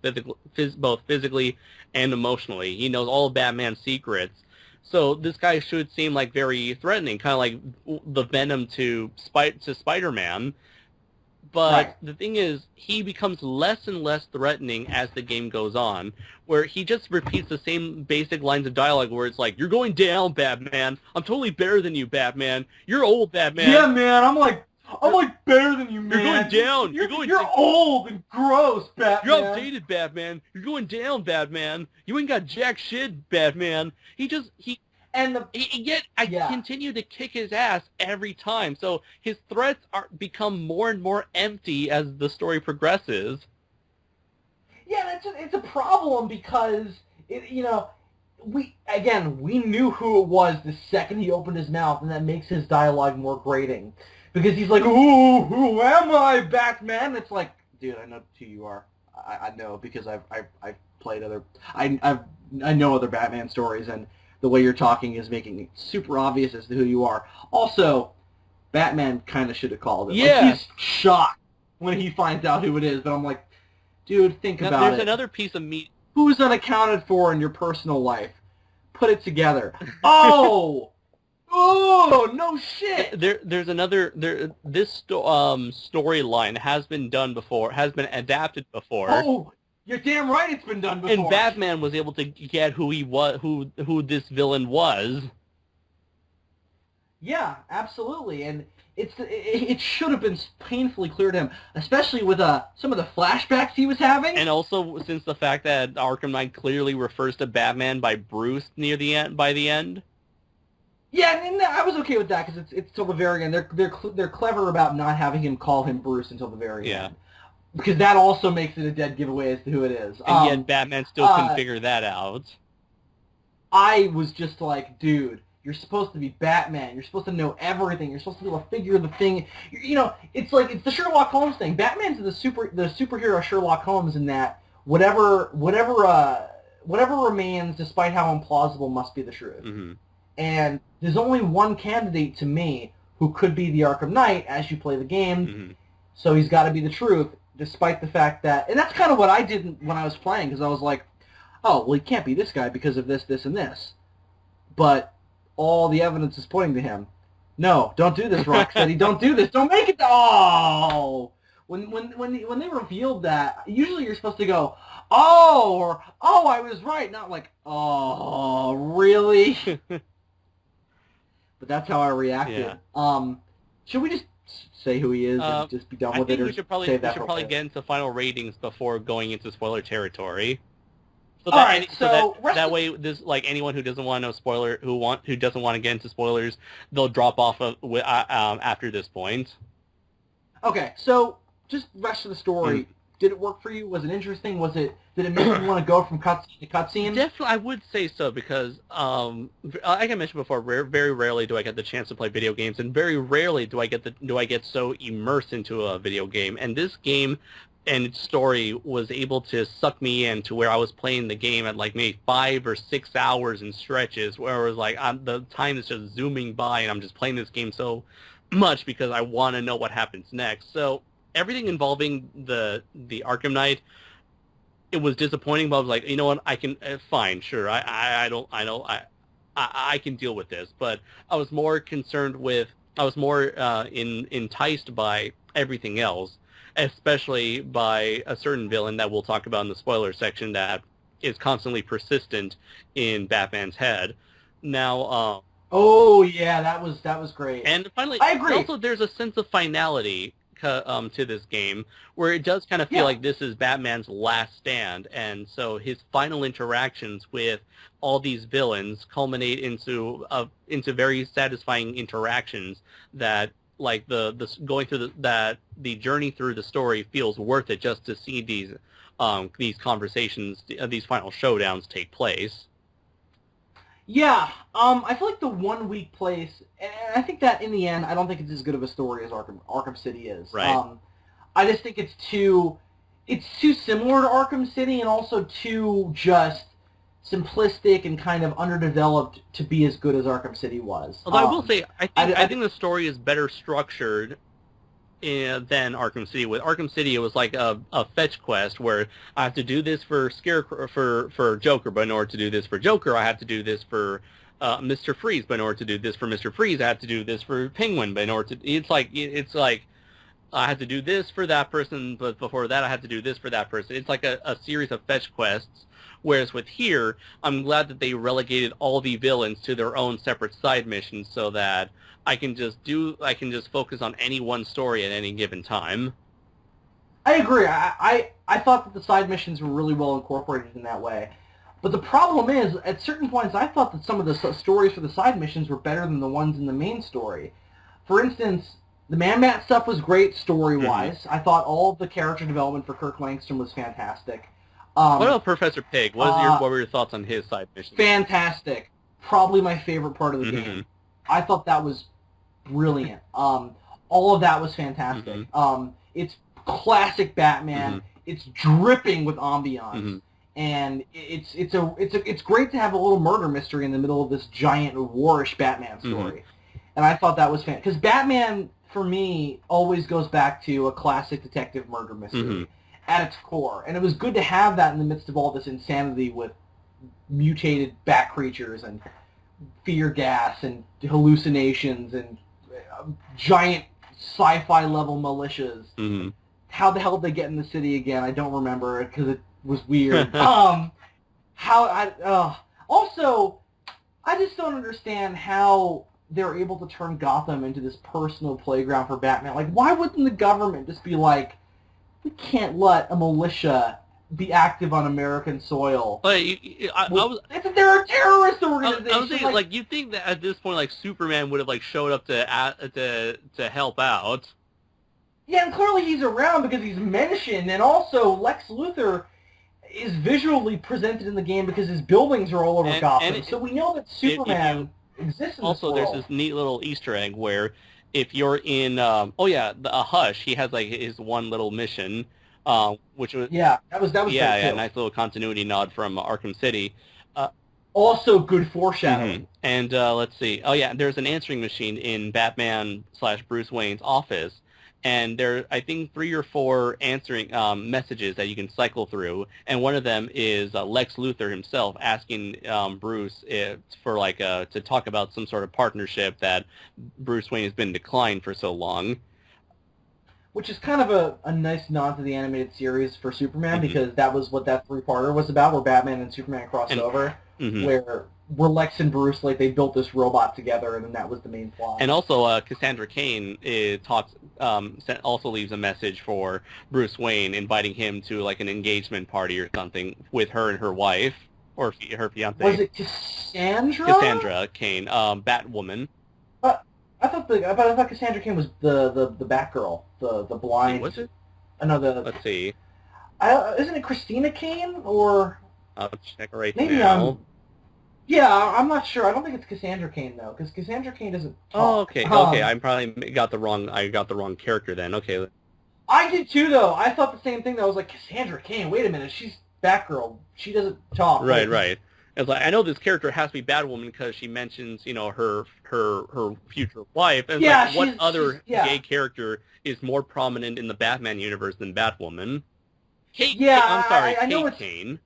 [SPEAKER 1] physically and emotionally. He knows all of Batman's secrets. So this guy should seem like very threatening, kind of like the Venom to Spider-Man. But the thing is, he becomes less and less threatening as the game goes on, where he just repeats the same basic lines of dialogue where it's like, you're going down, Batman. I'm totally better than you, Batman. You're old, Batman.
[SPEAKER 2] Yeah, man, I'm like better than you, man.
[SPEAKER 1] You're going down.
[SPEAKER 2] You're old and gross, Batman.
[SPEAKER 1] You're outdated, Batman. You're going down, Batman. You ain't got jack shit, Batman. I continue to kick his ass every time. So his threats become more and more empty as the story progresses.
[SPEAKER 2] Yeah, it's a problem because we knew who it was the second he opened his mouth, and that makes his dialogue more grating. Because he's like, "Ooh, who am I, Batman?" It's like, dude, I know who you are. I know because I've played other. I know other Batman stories, and the way you're talking is making it super obvious as to who you are. Also, Batman kind of should have called it.
[SPEAKER 1] Yeah.
[SPEAKER 2] Like, he's shocked when he finds out who it is, but I'm like, dude, think about it.
[SPEAKER 1] There's another piece of meat.
[SPEAKER 2] Who's unaccounted for in your personal life? Put it together. Oh! Oh, no shit!
[SPEAKER 1] There's another... This storyline has been done before, has been adapted before.
[SPEAKER 2] Oh! You're damn right it's been done before.
[SPEAKER 1] And Batman was able to get who he was, who this villain was.
[SPEAKER 2] Yeah, absolutely, and it should have been painfully clear to him, especially with some of the flashbacks he was having.
[SPEAKER 1] And also since the fact that Arkham Knight clearly refers to Batman by Bruce near the end. By the end.
[SPEAKER 2] Yeah, and I was okay with that because it's till the very end. They're clever about not having him call him Bruce until the very end. Because that also makes it a dead giveaway as to who it is.
[SPEAKER 1] And yet Batman still couldn't figure that out.
[SPEAKER 2] I was just like, dude, you're supposed to be Batman. You're supposed to know everything. You're supposed to be able to figure the thing. It's like, it's the Sherlock Holmes thing. Batman's the superhero Sherlock Holmes in that whatever remains, despite how implausible, must be the truth.
[SPEAKER 1] Mm-hmm.
[SPEAKER 2] And there's only one candidate to me who could be the Arkham Knight as you play the game.
[SPEAKER 1] Mm-hmm.
[SPEAKER 2] So he's got to be the truth. Despite the fact that, and that's kind of what I did when I was playing, because I was like, oh, well, he can't be this guy because of this, this, and this. But all the evidence is pointing to him. No, don't do this, Rocksteady. Don't do this. Don't make it. Oh, when they revealed that, usually you're supposed to go, oh, or oh, I was right, not like, oh, really? But that's how I reacted.
[SPEAKER 1] Yeah.
[SPEAKER 2] Should we just say who he is and just be done with it?
[SPEAKER 1] I think we should probably get into final ratings before going into spoiler territory. So that way, this anyone who doesn't want to know who doesn't want to get into spoilers, they'll drop off after this point.
[SPEAKER 2] Okay, so just rest of the story. Did it work for you? Was it interesting? Did it make you want to go from cutscene to cutscene?
[SPEAKER 1] Definitely, I would say so because, like I mentioned before, very rarely do I get the chance to play video games, and very rarely do I get so immersed into a video game. And this game and its story was able to suck me in to where I was playing the game at maybe 5 or 6 hours in stretches, where it was the time is just zooming by, and I'm just playing this game so much because I want to know what happens next. So everything involving the Arkham Knight, it was disappointing, but I was like, you know what, I can, fine, sure, I can deal with this. But I was more enticed by everything else, especially by a certain villain that we'll talk about in the spoiler section that is constantly persistent in Batman's head. Now,
[SPEAKER 2] oh yeah, that was great.
[SPEAKER 1] and finally,
[SPEAKER 2] I agree.
[SPEAKER 1] also there's a sense of finality to this game, where it does kind of feel like this is Batman's last stand, and so his final interactions with all these villains culminate into very satisfying interactions that, like, the going through the journey through the story feels worth it just to see these conversations, these final showdowns take place.
[SPEAKER 2] Yeah, I feel like the 1 week place, and I think that in the end, I don't think it's as good of a story as Arkham City is.
[SPEAKER 1] Right.
[SPEAKER 2] I just think it's too similar to Arkham City, and also too just simplistic and kind of underdeveloped to be as good as Arkham City was.
[SPEAKER 1] Although I will say, I think the story is better structured than Arkham City. With Arkham City, it was like a fetch quest where I have to do this for Scarecrow, for Joker, but in order to do this for Joker, I have to do this for Mr. Freeze, but in order to do this for Mr. Freeze, I have to do this for Penguin, but in order to, it's like I have to do this for that person, but before that I have to do this for that person. It's like a series of fetch quests. Whereas with here, I'm glad that they relegated all the villains to their own separate side missions, so that I can just focus on any one story at any given time.
[SPEAKER 2] I agree. I thought that the side missions were really well incorporated in that way. But the problem is, at certain points, I thought that some of the stories for the side missions were better than the ones in the main story. For instance, the Man-Bat stuff was great story-wise. I thought all of the character development for Kirk Langston was fantastic.
[SPEAKER 1] What about Professor Pig? What were your thoughts on his side missions?
[SPEAKER 2] Fantastic. Probably my favorite part of the game. I thought that was brilliant. All of that was fantastic. It's classic Batman. It's dripping with ambiance, and it's great to have a little murder mystery in the middle of this giant warish Batman story. And I thought that was fantastic, because Batman, for me, always goes back to a classic detective murder mystery at its core, and it was good to have that in the midst of all this insanity with mutated bat creatures and fear gas and hallucinations and giant sci-fi level militias. How the hell did they get in the city again? I don't remember it because it was weird. Also, I just don't understand how they're able to turn Gotham into this personal playground for Batman. Like, why wouldn't the government just be like, we can't let a militia be active on American soil?
[SPEAKER 1] But
[SPEAKER 2] they're a terrorist organization.
[SPEAKER 1] I was saying, like, you think that at this point, like, Superman would have, like, showed up to help out.
[SPEAKER 2] Yeah, and clearly he's around because he's mentioned, and also Lex Luthor is visually presented in the game because his buildings are all over Gotham. So we know that Superman exists in this world.
[SPEAKER 1] There's this neat little Easter egg where if you're in, Hush, he has, like, his one little mission, which was...
[SPEAKER 2] Yeah, that was
[SPEAKER 1] yeah, nice little continuity nod from Arkham City.
[SPEAKER 2] Also good foreshadowing.
[SPEAKER 1] And, let's see. Oh, yeah, there's an answering machine in Batman/Bruce Wayne's office, and there are, I think, 3 or 4 answering messages that you can cycle through, and one of them is Lex Luthor himself asking Bruce to talk about some sort of partnership that Bruce Wayne has been declined for so long.
[SPEAKER 2] Which is kind of a nice nod to the animated series for Superman, because that was what that 3-parter was about, where Batman and Superman crossed over, where Lex and Bruce, like, they built this robot together, and then that was the main plot.
[SPEAKER 1] And also, Cassandra Cain also leaves a message for Bruce Wayne, inviting him to, like, an engagement party or something with her and her wife, or her fiance.
[SPEAKER 2] Was it Cassandra?
[SPEAKER 1] Cassandra Cain, Batwoman.
[SPEAKER 2] I thought Cassandra Cain was the Batgirl, the blind.
[SPEAKER 1] Was it?
[SPEAKER 2] No,
[SPEAKER 1] Let's see.
[SPEAKER 2] Isn't it Christina Cain, or?
[SPEAKER 1] I'll check right
[SPEAKER 2] maybe
[SPEAKER 1] now.
[SPEAKER 2] I'm not sure. I don't think it's Cassandra Cain though, because Cassandra Cain doesn't talk.
[SPEAKER 1] Oh, okay. I probably got the wrong character then. Okay.
[SPEAKER 2] I did too, though. I thought the same thing. Though. I was like, Cassandra Cain. Wait a minute, she's Batgirl. She doesn't talk.
[SPEAKER 1] Right. It's like, I know this character has to be Batwoman because she mentions, her future wife. And it's like, what other gay character is more prominent in the Batman universe than Batwoman? Kate Kane.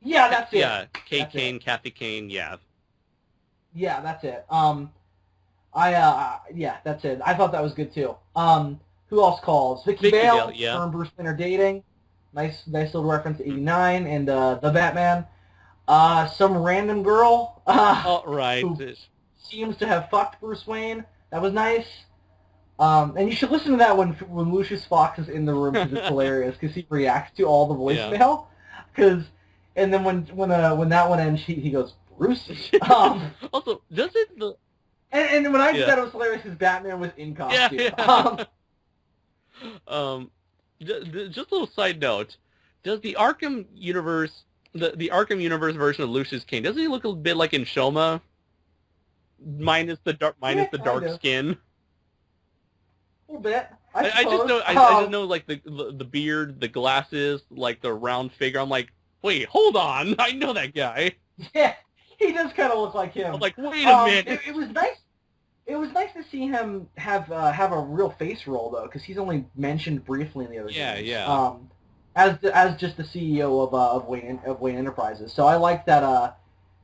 [SPEAKER 2] Yeah, that's it.
[SPEAKER 1] Yeah, Kate Kane, Kathy Kane, yeah.
[SPEAKER 2] Yeah, that's it. Yeah, that's it. I thought that was good too. Who else calls? Vicky Vale,
[SPEAKER 1] yeah.
[SPEAKER 2] her and Bruce Wayne are dating. Nice little reference to '89 and the Batman. Some random girl.
[SPEAKER 1] Right.
[SPEAKER 2] Who seems to have fucked Bruce Wayne. That was nice. And you should listen to that when Lucius Fox is in the room because it's hilarious because he reacts to all the voicemail. And then when that one ends, he goes Bruce.
[SPEAKER 1] Also, doesn't the
[SPEAKER 2] and when I said it was hilarious because Batman was in costume.
[SPEAKER 1] Just a little side note: does the Arkham universe, the Arkham universe version of Lucius Kane, doesn't he look a bit like Inshoma, minus the dark skin?
[SPEAKER 2] A little bit.
[SPEAKER 1] I just know like the beard, the glasses, like the round figure. I'm like, wait, hold on, I know that guy.
[SPEAKER 2] Yeah, he does kind of look like him.
[SPEAKER 1] I'm like, wait a minute.
[SPEAKER 2] It was nice. It was nice to see him have a real face role though, because he's only mentioned briefly in the other games.
[SPEAKER 1] Yeah.
[SPEAKER 2] As just the CEO of Wayne Enterprises. So I like that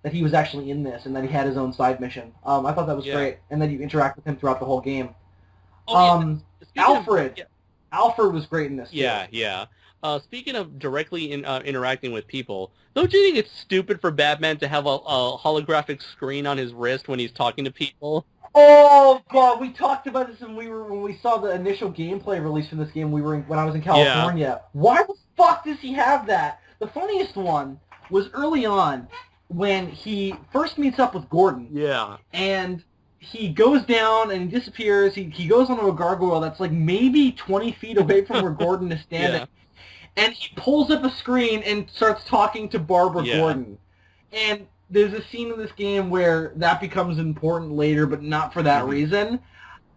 [SPEAKER 2] he was actually in this and that he had his own side mission. I thought that was great, and that you interact with him throughout the whole game. Alfred. Alfred was great in this.
[SPEAKER 1] Yeah. Speaking of directly interacting with people, don't you think it's stupid for Batman to have a holographic screen on his wrist when he's talking to people?
[SPEAKER 2] Oh God, we talked about this when we saw the initial gameplay release for this game. When I was in California. Yeah. Why the fuck does he have that? The funniest one was early on when he first meets up with Gordon.
[SPEAKER 1] Yeah.
[SPEAKER 2] And he goes down and he disappears. He goes onto a gargoyle that's like maybe 20 feet away from where Gordon is standing. And he pulls up a screen and starts talking to Barbara Gordon. And there's a scene in this game where that becomes important later, but not for that reason.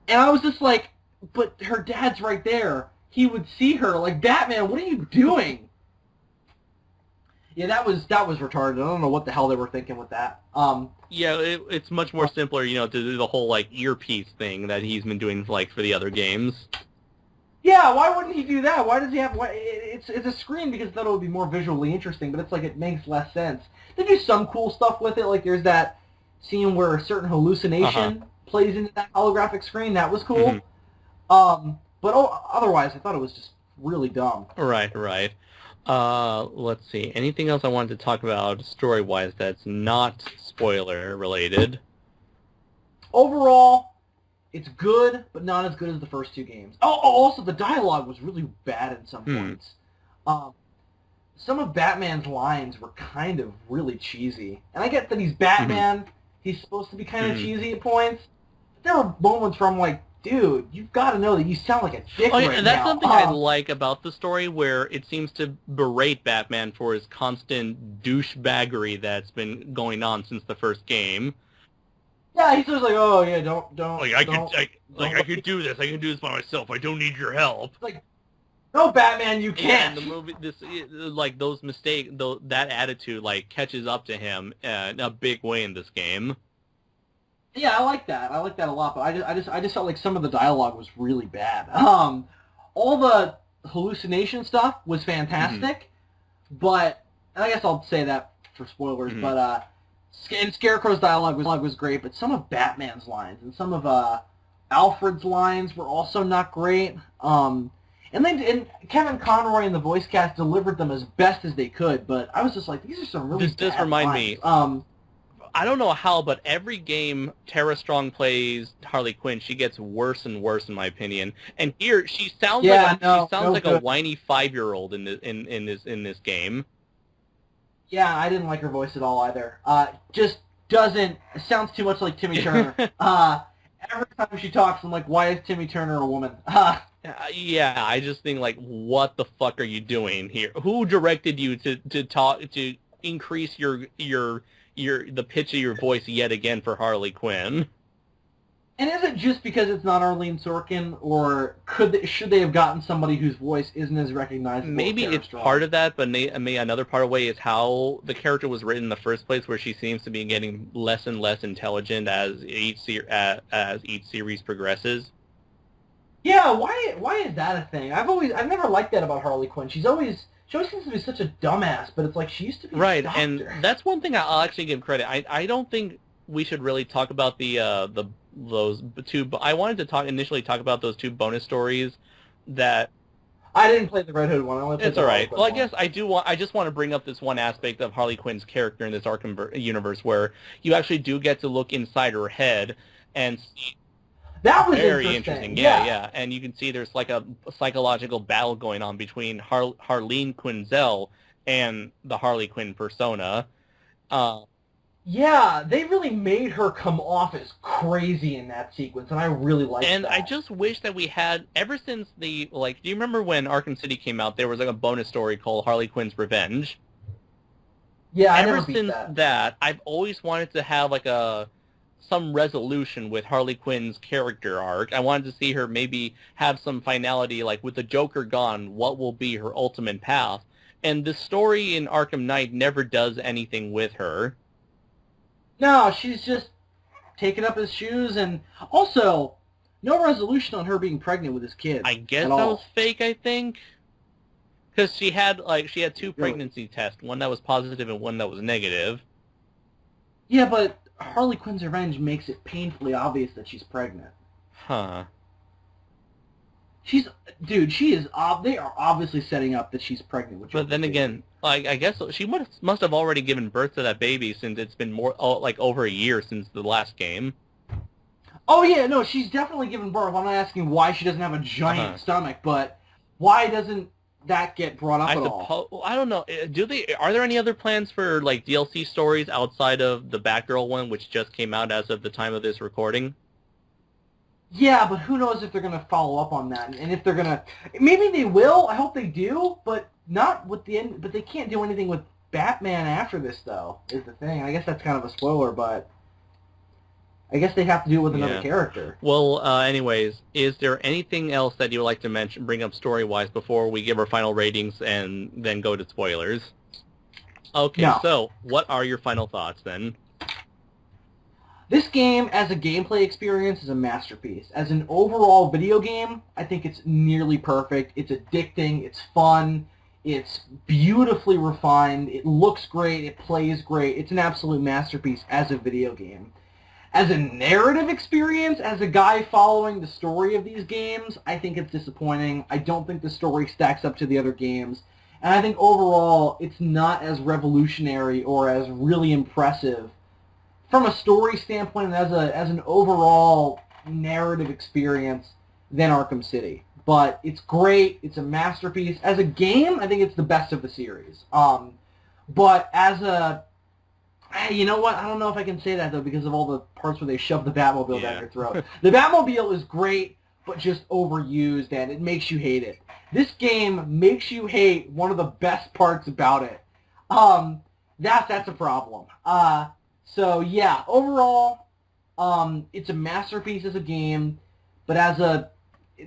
[SPEAKER 2] And I was just like, but her dad's right there. He would see her. Like, Batman, what are you doing? Yeah, that was retarded. I don't know what the hell they were thinking with that.
[SPEAKER 1] It's much more simpler, to do the whole, like, earpiece thing that he's been doing, like, for the other games.
[SPEAKER 2] Yeah, why wouldn't he do that? Why does he have... It's a screen because I thought it would be more visually interesting, but it's like it makes less sense. They do some cool stuff with it, like there's that scene where a certain hallucination plays into that holographic screen. That was cool. But otherwise, I thought it was just really dumb.
[SPEAKER 1] Right. Let's see. Anything else I wanted to talk about story-wise that's not spoiler-related?
[SPEAKER 2] Overall, it's good, but not as good as the first two games. Also, the dialogue was really bad at some points. Some of Batman's lines were kind of really cheesy. And I get that he's Batman. He's supposed to be kind of cheesy at points. But there were moments where I'm like, dude, you've got to know that you sound like a dick right now.
[SPEAKER 1] And that's something I like about the story, where it seems to berate Batman for his constant douchebaggery that's been going on since the first game.
[SPEAKER 2] Yeah, he's just like, oh yeah, don't.
[SPEAKER 1] Like I could do this. I can do this by myself. I don't need your help.
[SPEAKER 2] Like, no, Batman, you can't.
[SPEAKER 1] And the movie, those mistakes, that attitude, like, catches up to him in a big way in this game.
[SPEAKER 2] Yeah, I like that. I like that a lot. But I just felt like some of the dialogue was really bad. All the hallucination stuff was fantastic, but and I guess I'll say that for spoilers. But and Scarecrow's dialogue was great, but some of Batman's lines and some of Alfred's lines were also not great. And Kevin Conroy and the voice cast delivered them as best as they could, but I was just like, these are some really bad
[SPEAKER 1] This remind
[SPEAKER 2] lines.
[SPEAKER 1] Me. I don't know how, but every game Tara Strong plays Harley Quinn, she gets worse and worse, in my opinion. And here, she sounds like a whiny 5-year-old in this game.
[SPEAKER 2] Yeah, I didn't like her voice at all either. Just doesn't. It sounds too much like Timmy Turner. Every time she talks, I'm like, why is Timmy Turner a woman?
[SPEAKER 1] Yeah, I just think, like, what the fuck are you doing here? Who directed you to increase the pitch of your voice yet again for Harley Quinn?
[SPEAKER 2] And is it just because it's not Arlene Sorkin, or should they have gotten somebody whose voice isn't as recognizable?
[SPEAKER 1] Maybe it's part of that, but maybe another part of the way is how the character was written in the first place, where she seems to be getting less and less intelligent as each series progresses.
[SPEAKER 2] Yeah, why is that a thing? I've never liked that about Harley Quinn. She always seems to be such a dumbass, but it's like she used to be
[SPEAKER 1] right,
[SPEAKER 2] a doctor.
[SPEAKER 1] And that's one thing I'll actually give credit. I don't think we should really talk about those two. I wanted to initially talk about those two bonus stories that.
[SPEAKER 2] I didn't play the Red Hood one. I only played
[SPEAKER 1] it's all right. Well, I guess I just want to bring up this one aspect of Harley Quinn's character in this Arkham universe, where you actually do get to look inside her head and see.
[SPEAKER 2] That was
[SPEAKER 1] very interesting. Yeah. And you can see there's like a psychological battle going on between Harleen Quinzel and the Harley Quinn persona.
[SPEAKER 2] Yeah, they really made her come off as crazy in that sequence, and I really liked that.
[SPEAKER 1] And I just wish that we had, ever since do you remember when Arkham City came out, there was like a bonus story called Harley Quinn's Revenge?
[SPEAKER 2] Yeah,
[SPEAKER 1] ever since that, I've always wanted to have like some resolution with Harley Quinn's character arc. I wanted to see her maybe have some finality, like with the Joker gone, what will be her ultimate path? And the story in Arkham Knight never does anything with her.
[SPEAKER 2] No, she's just taking up his shoes, and also, no resolution on her being pregnant with his kid.
[SPEAKER 1] I guess that was fake, I think. Because she had two pregnancy tests, one that was positive and one that was negative.
[SPEAKER 2] Yeah, but Harley Quinn's Revenge makes it painfully obvious that she's pregnant.
[SPEAKER 1] Huh.
[SPEAKER 2] They are obviously setting up that she's pregnant.
[SPEAKER 1] But then again, I guess she must have already given birth to that baby, since it's been over a year since the last game.
[SPEAKER 2] Oh yeah, no, she's definitely given birth. I'm not asking why she doesn't have a giant stomach, but why doesn't that get brought up at all?
[SPEAKER 1] I don't know. Are there any other plans for like DLC stories outside of the Batgirl one, which just came out as of the time of this recording?
[SPEAKER 2] Yeah, but who knows if they're going to follow up on that, and if they're going to... Maybe they will, I hope they do, but not with the end... But they can't do anything with Batman after this, though, is the thing. I guess that's kind of a spoiler, but... I guess they have to do it with another character.
[SPEAKER 1] Well, anyways, is there anything else that you would like to bring up story-wise before we give our final ratings and then go to spoilers? Okay, no. So, what are your final thoughts, then?
[SPEAKER 2] This game, as a gameplay experience, is a masterpiece. As an overall video game, I think it's nearly perfect. It's addicting, it's fun, it's beautifully refined, it looks great, it plays great. It's an absolute masterpiece as a video game. As a narrative experience, as a guy following the story of these games, I think it's disappointing. I don't think the story stacks up to the other games. And I think overall, it's not as revolutionary or as really impressive from a story standpoint and as an overall narrative experience than Arkham City. But it's great. It's a masterpiece. As a game, I think it's the best of the series. But as a... You know what? I don't know if I can say that, though, because of all the parts where they shove the Batmobile down your throat. The Batmobile is great, but just overused, and it makes you hate it. This game makes you hate one of the best parts about it. That's a problem. So, yeah, overall, it's a masterpiece as a game, but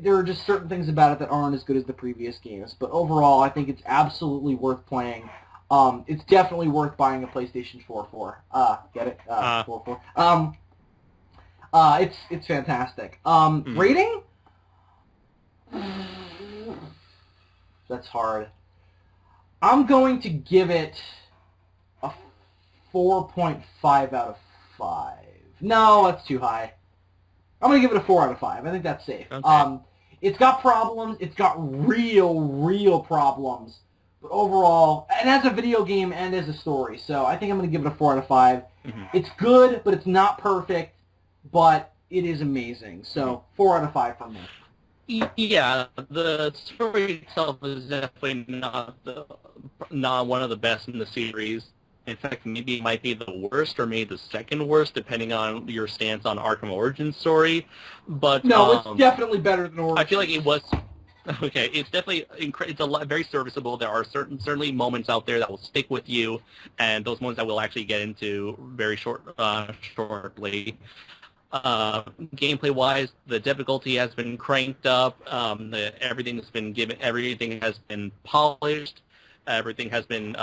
[SPEAKER 2] there are just certain things about it that aren't as good as the previous games. But overall, I think it's absolutely worth playing. It's definitely worth buying a PlayStation 4 for. Get it? 4. It's fantastic. Rating? That's hard. I'm going to give it a 4.5 out of 5. No, that's too high. I'm going to give it a 4 out of 5. I think that's safe.
[SPEAKER 1] Okay.
[SPEAKER 2] It's got problems. It's got real problems. But overall, and as a video game and as a story, so I think I'm going to give it a 4 out of 5. Mm-hmm. It's good, but it's not perfect, but it is amazing. So 4 out of 5 from me.
[SPEAKER 1] Yeah, the story itself is definitely not one of the best in the series. In fact, maybe it might be the worst or maybe the second worst, depending on your stance on Arkham Origins story. But
[SPEAKER 2] no, it's definitely better than Origins.
[SPEAKER 1] I feel like it was... Okay, it's definitely very serviceable. There are certainly moments out there that will stick with you, and those moments that we'll actually get into very shortly. Gameplay-wise, the difficulty has been cranked up. Everything has been polished. Everything has been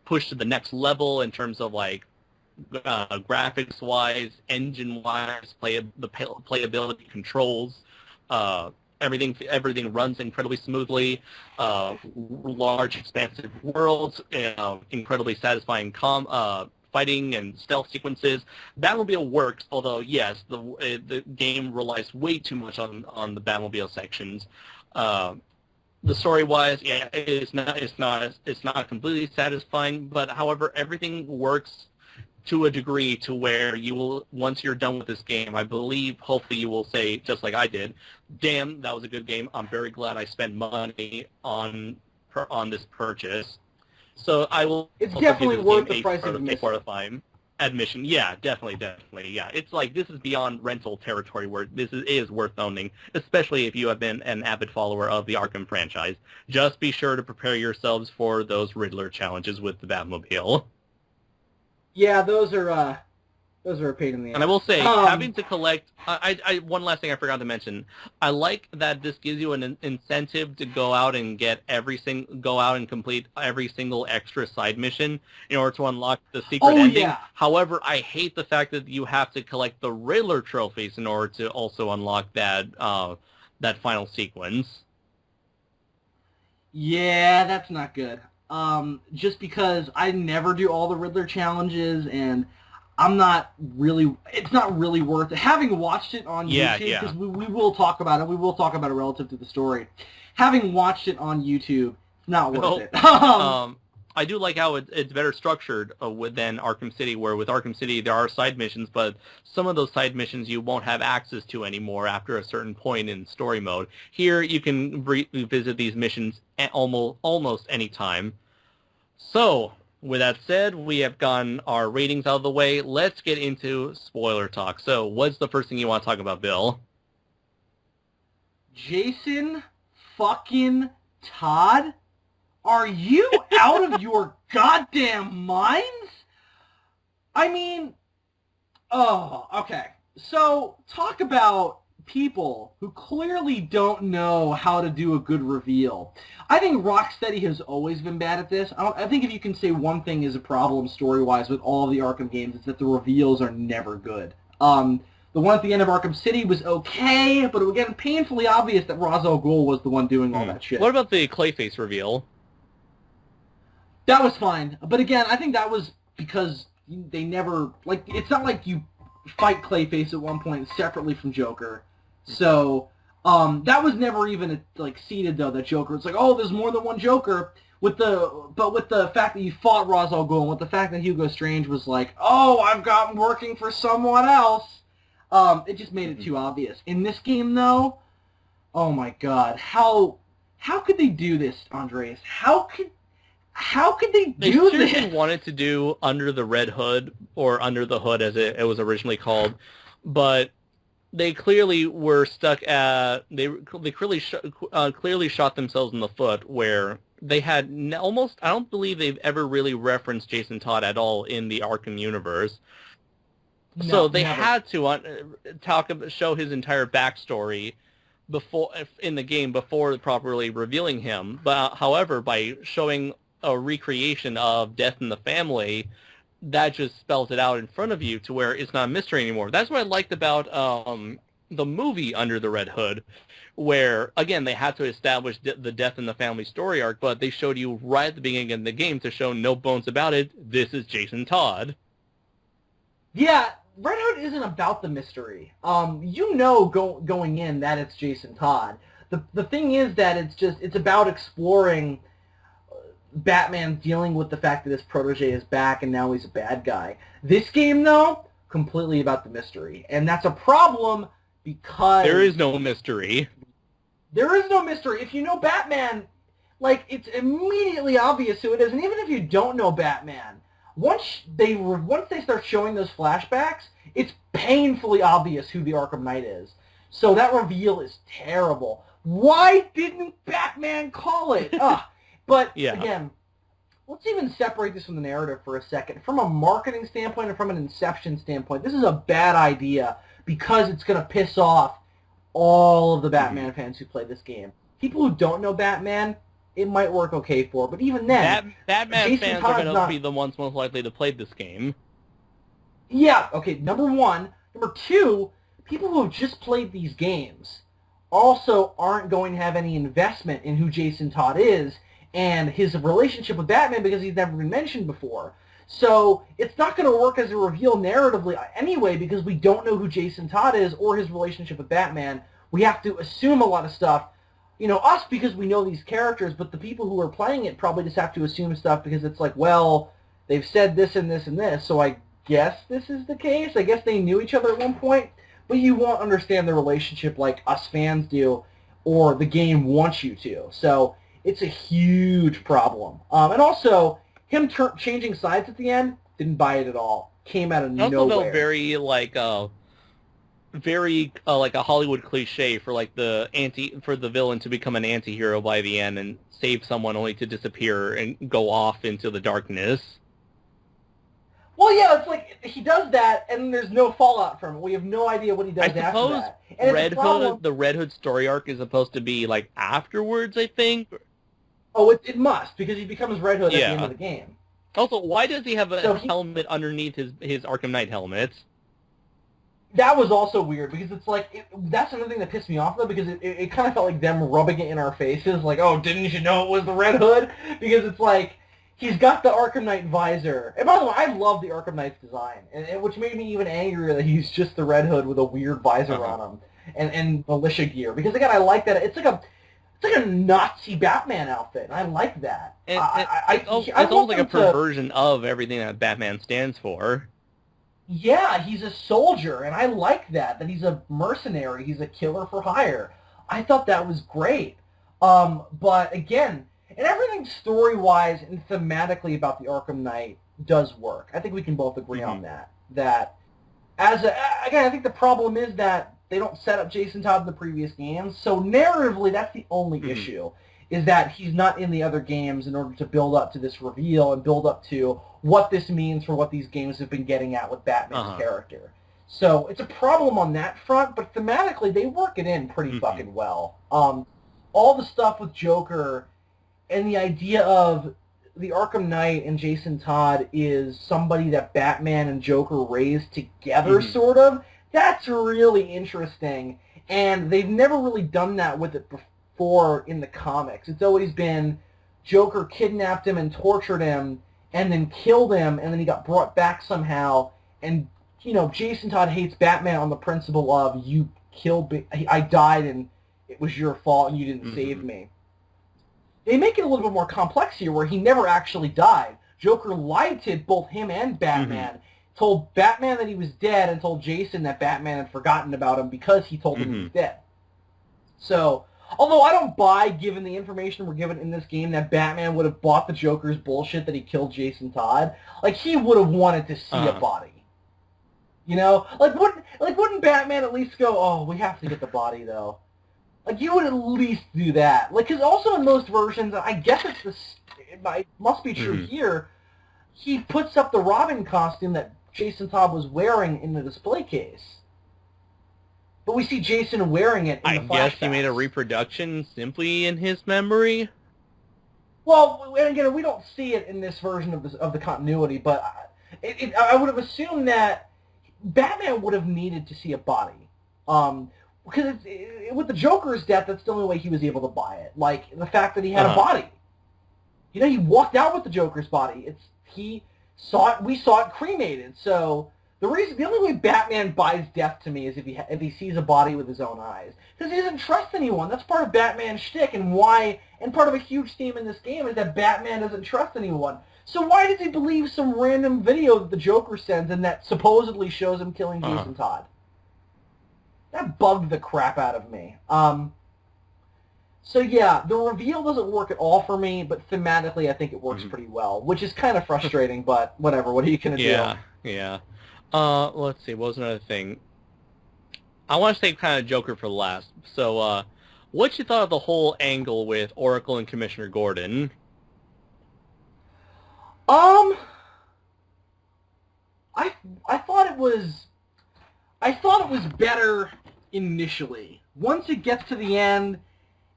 [SPEAKER 1] pushed to the next level in terms of like graphics-wise, engine-wise, playability controls. Everything runs incredibly smoothly. Large, expansive worlds, incredibly satisfying fighting and stealth sequences. Batmobile works, although yes, the game relies way too much on the Batmobile sections. The story-wise, yeah, it's not completely satisfying, but however, everything works to a degree to where you will, once you're done with this game, I believe, hopefully you will say, just like I did, damn, that was a good game. I'm very glad I spent money on this purchase. So I will.
[SPEAKER 2] It's definitely worth the price of
[SPEAKER 1] admission. Yeah, definitely. Yeah, it's like this is beyond rental territory where this is worth owning, especially if you have been an avid follower of the Arkham franchise. Just be sure to prepare yourselves for those Riddler challenges with the Batmobile.
[SPEAKER 2] Yeah, those are a pain in the ass.
[SPEAKER 1] And I will say, having to collect, one last thing I forgot to mention. I like that this gives you an incentive to go out and complete every single extra side mission in order to unlock the secret ending.
[SPEAKER 2] Yeah.
[SPEAKER 1] However, I hate the fact that you have to collect the Riddler trophies in order to also unlock that final sequence.
[SPEAKER 2] Yeah, that's not good. Just because I never do all the Riddler challenges, and it's not really worth it. Having watched it on YouTube, because we will talk about it. We will talk about it relative to the story. Having watched it on YouTube, it's not worth it.
[SPEAKER 1] I do like how it's better structured than Arkham City, where with Arkham City there are side missions, but some of those side missions you won't have access to anymore after a certain point in story mode. Here you can revisit these missions almost any time. So, with that said, we have gotten our ratings out of the way. Let's get into spoiler talk. So, what's the first thing you want to talk about, Bill?
[SPEAKER 2] Jason fucking Todd? Are you out of your goddamn minds? I mean, okay. So, talk about people who clearly don't know how to do a good reveal. I think Rocksteady has always been bad at this. I think if you can say one thing is a problem story-wise with all of the Arkham games, it's that the reveals are never good. The one at the end of Arkham City was okay, but it was getting painfully obvious that Ra's al Ghul was the one doing all that shit.
[SPEAKER 1] What about the Clayface reveal?
[SPEAKER 2] That was fine. But again, I think that was because they never... Like, it's not like you fight Clayface at one point separately from Joker. So, that was never even, seeded, though, that Joker. It's like, oh, there's more than one Joker. But with the fact that you fought Ra's al Ghul, and with the fact that Hugo Strange was like, oh, I've gotten working for someone else, it just made it too obvious. In this game, though, oh my god, how could they do this, Andres? How could they do this?
[SPEAKER 1] They wanted to do Under the Red Hood, or Under the Hood as it was originally called, but they clearly were stuck at... They clearly shot themselves in the foot, where they had almost... I don't believe they've ever really referenced Jason Todd at all in the Arkham universe. No, so they had to show his entire backstory in the game before properly revealing him. But however, by showing a recreation of Death in the Family, that just spells it out in front of you to where it's not a mystery anymore. That's what I liked about the movie Under the Red Hood, where, again, they had to establish the Death in the Family story arc, but they showed you right at the beginning of the game to show no bones about it, this is Jason Todd.
[SPEAKER 2] Yeah, Red Hood isn't about the mystery. Going in that it's Jason Todd. The thing is that it's about exploring Batman dealing with the fact that his protege is back and now he's a bad guy. This game, though, completely about the mystery. And that's a problem because...
[SPEAKER 1] There is no mystery.
[SPEAKER 2] There is no mystery. If you know Batman, it's immediately obvious who it is. And even if you don't know Batman, once they start showing those flashbacks, it's painfully obvious who the Arkham Knight is. So that reveal is terrible. Why didn't Batman call it? But, again, let's even separate this from the narrative for a second. From a marketing standpoint and from an Inception standpoint, this is a bad idea because it's going to piss off all of the Batman fans who play this game. People who don't know Batman, it might work okay for, but even then...
[SPEAKER 1] Batman
[SPEAKER 2] Jason
[SPEAKER 1] fans
[SPEAKER 2] Todd's
[SPEAKER 1] are going to be the ones most likely to play this game.
[SPEAKER 2] Yeah, okay, number one. Number two, people who have just played these games also aren't going to have any investment in who Jason Todd is and his relationship with Batman because he's never been mentioned before. So it's not going to work as a reveal narratively anyway because we don't know who Jason Todd is or his relationship with Batman. We have to assume a lot of stuff. You know, us because we know these characters, but the people who are playing it probably just have to assume stuff because it's like, well, they've said this and this and this, so I guess this is the case. I guess they knew each other at one point, but you won't understand the relationship like us fans do or the game wants you to. So it's a huge problem. And also, him changing sides at the end, didn't buy it at all. Came out of nowhere.
[SPEAKER 1] Also felt very like a Hollywood cliche for like the villain to become an anti-hero by the end and save someone only to disappear and go off into the darkness.
[SPEAKER 2] Well, yeah, it's like he does that, and there's no fallout from it. We have no idea what he does after that.
[SPEAKER 1] I suppose the Red Hood story arc is supposed to be like afterwards, I think.
[SPEAKER 2] Oh, it must, because he becomes Red Hood at the end of the game.
[SPEAKER 1] Also, why does he have a helmet underneath his Arkham Knight helmet?
[SPEAKER 2] That was also weird, because it's like, that's another thing that pissed me off, though, because it kind of felt like them rubbing it in our faces, like, oh, didn't you know it was the Red Hood? Because it's like, he's got the Arkham Knight visor. And by the way, I love the Arkham Knight's design, which made me even angrier that he's just the Red Hood with a weird visor on him, and militia gear. Because, again, I like that. It's like a Nazi Batman outfit, and I like that.
[SPEAKER 1] It's almost like a perversion of everything that Batman stands for.
[SPEAKER 2] Yeah, he's a soldier, and I like that he's a mercenary, he's a killer for hire. I thought that was great. But again, and everything story-wise and thematically about the Arkham Knight does work. I think we can both agree on that. That, again, I think the problem is that they don't set up Jason Todd in the previous games, so narratively that's the only issue, is that he's not in the other games in order to build up to this reveal and build up to what this means for what these games have been getting at with Batman's character. So it's a problem on that front, but thematically they work it in pretty fucking well. All the stuff with Joker and the idea of the Arkham Knight and Jason Todd is somebody that Batman and Joker raised together, sort of, that's really interesting. And they've never really done that with it before in the comics. It's always been Joker kidnapped him and tortured him and then killed him, and then he got brought back somehow. And, you know, Jason Todd hates Batman on the principle of, you killed me, I died and it was your fault and you didn't save me. They make it a little bit more complex here, where he never actually died. Joker lied to both him and Batman, told Batman that he was dead, and told Jason that Batman had forgotten about him because he told him he was dead. So, although I don't buy, given the information we're given in this game, that Batman would have bought the Joker's bullshit that he killed Jason Todd, like, he would have wanted to see a body. You know? Wouldn't Batman at least go, oh, we have to get the body, though? Like, you would at least do that. Like, because also in most versions, I guess it must be true here, he puts up the Robin costume that Jason Todd was wearing in the display case. But we see Jason wearing it in the flashbacks. I guess
[SPEAKER 1] he made a reproduction simply in his memory?
[SPEAKER 2] Well, and again, we don't see it in this version of the continuity, but I would have assumed that Batman would have needed to see a body. Because with the Joker's death, that's the only way he was able to buy it. Like, the fact that he had a body. You know, he walked out with the Joker's body. We saw it cremated. So the only way Batman buys death to me is if he sees a body with his own eyes. Because he doesn't trust anyone. That's part of Batman's shtick, and part of a huge theme in this game is that Batman doesn't trust anyone. So why does he believe some random video that the Joker sends and that supposedly shows him killing Jason Todd? That bugged the crap out of me. So yeah, the reveal doesn't work at all for me, but thematically I think it works pretty well, which is kind of frustrating, but whatever, what are you going to do?
[SPEAKER 1] Yeah. Let's see, what was another thing? I want to say kind of Joker for last. So, what you thought of the whole angle with Oracle and Commissioner Gordon?
[SPEAKER 2] I thought it was... I thought it was better initially. Once it gets to the end,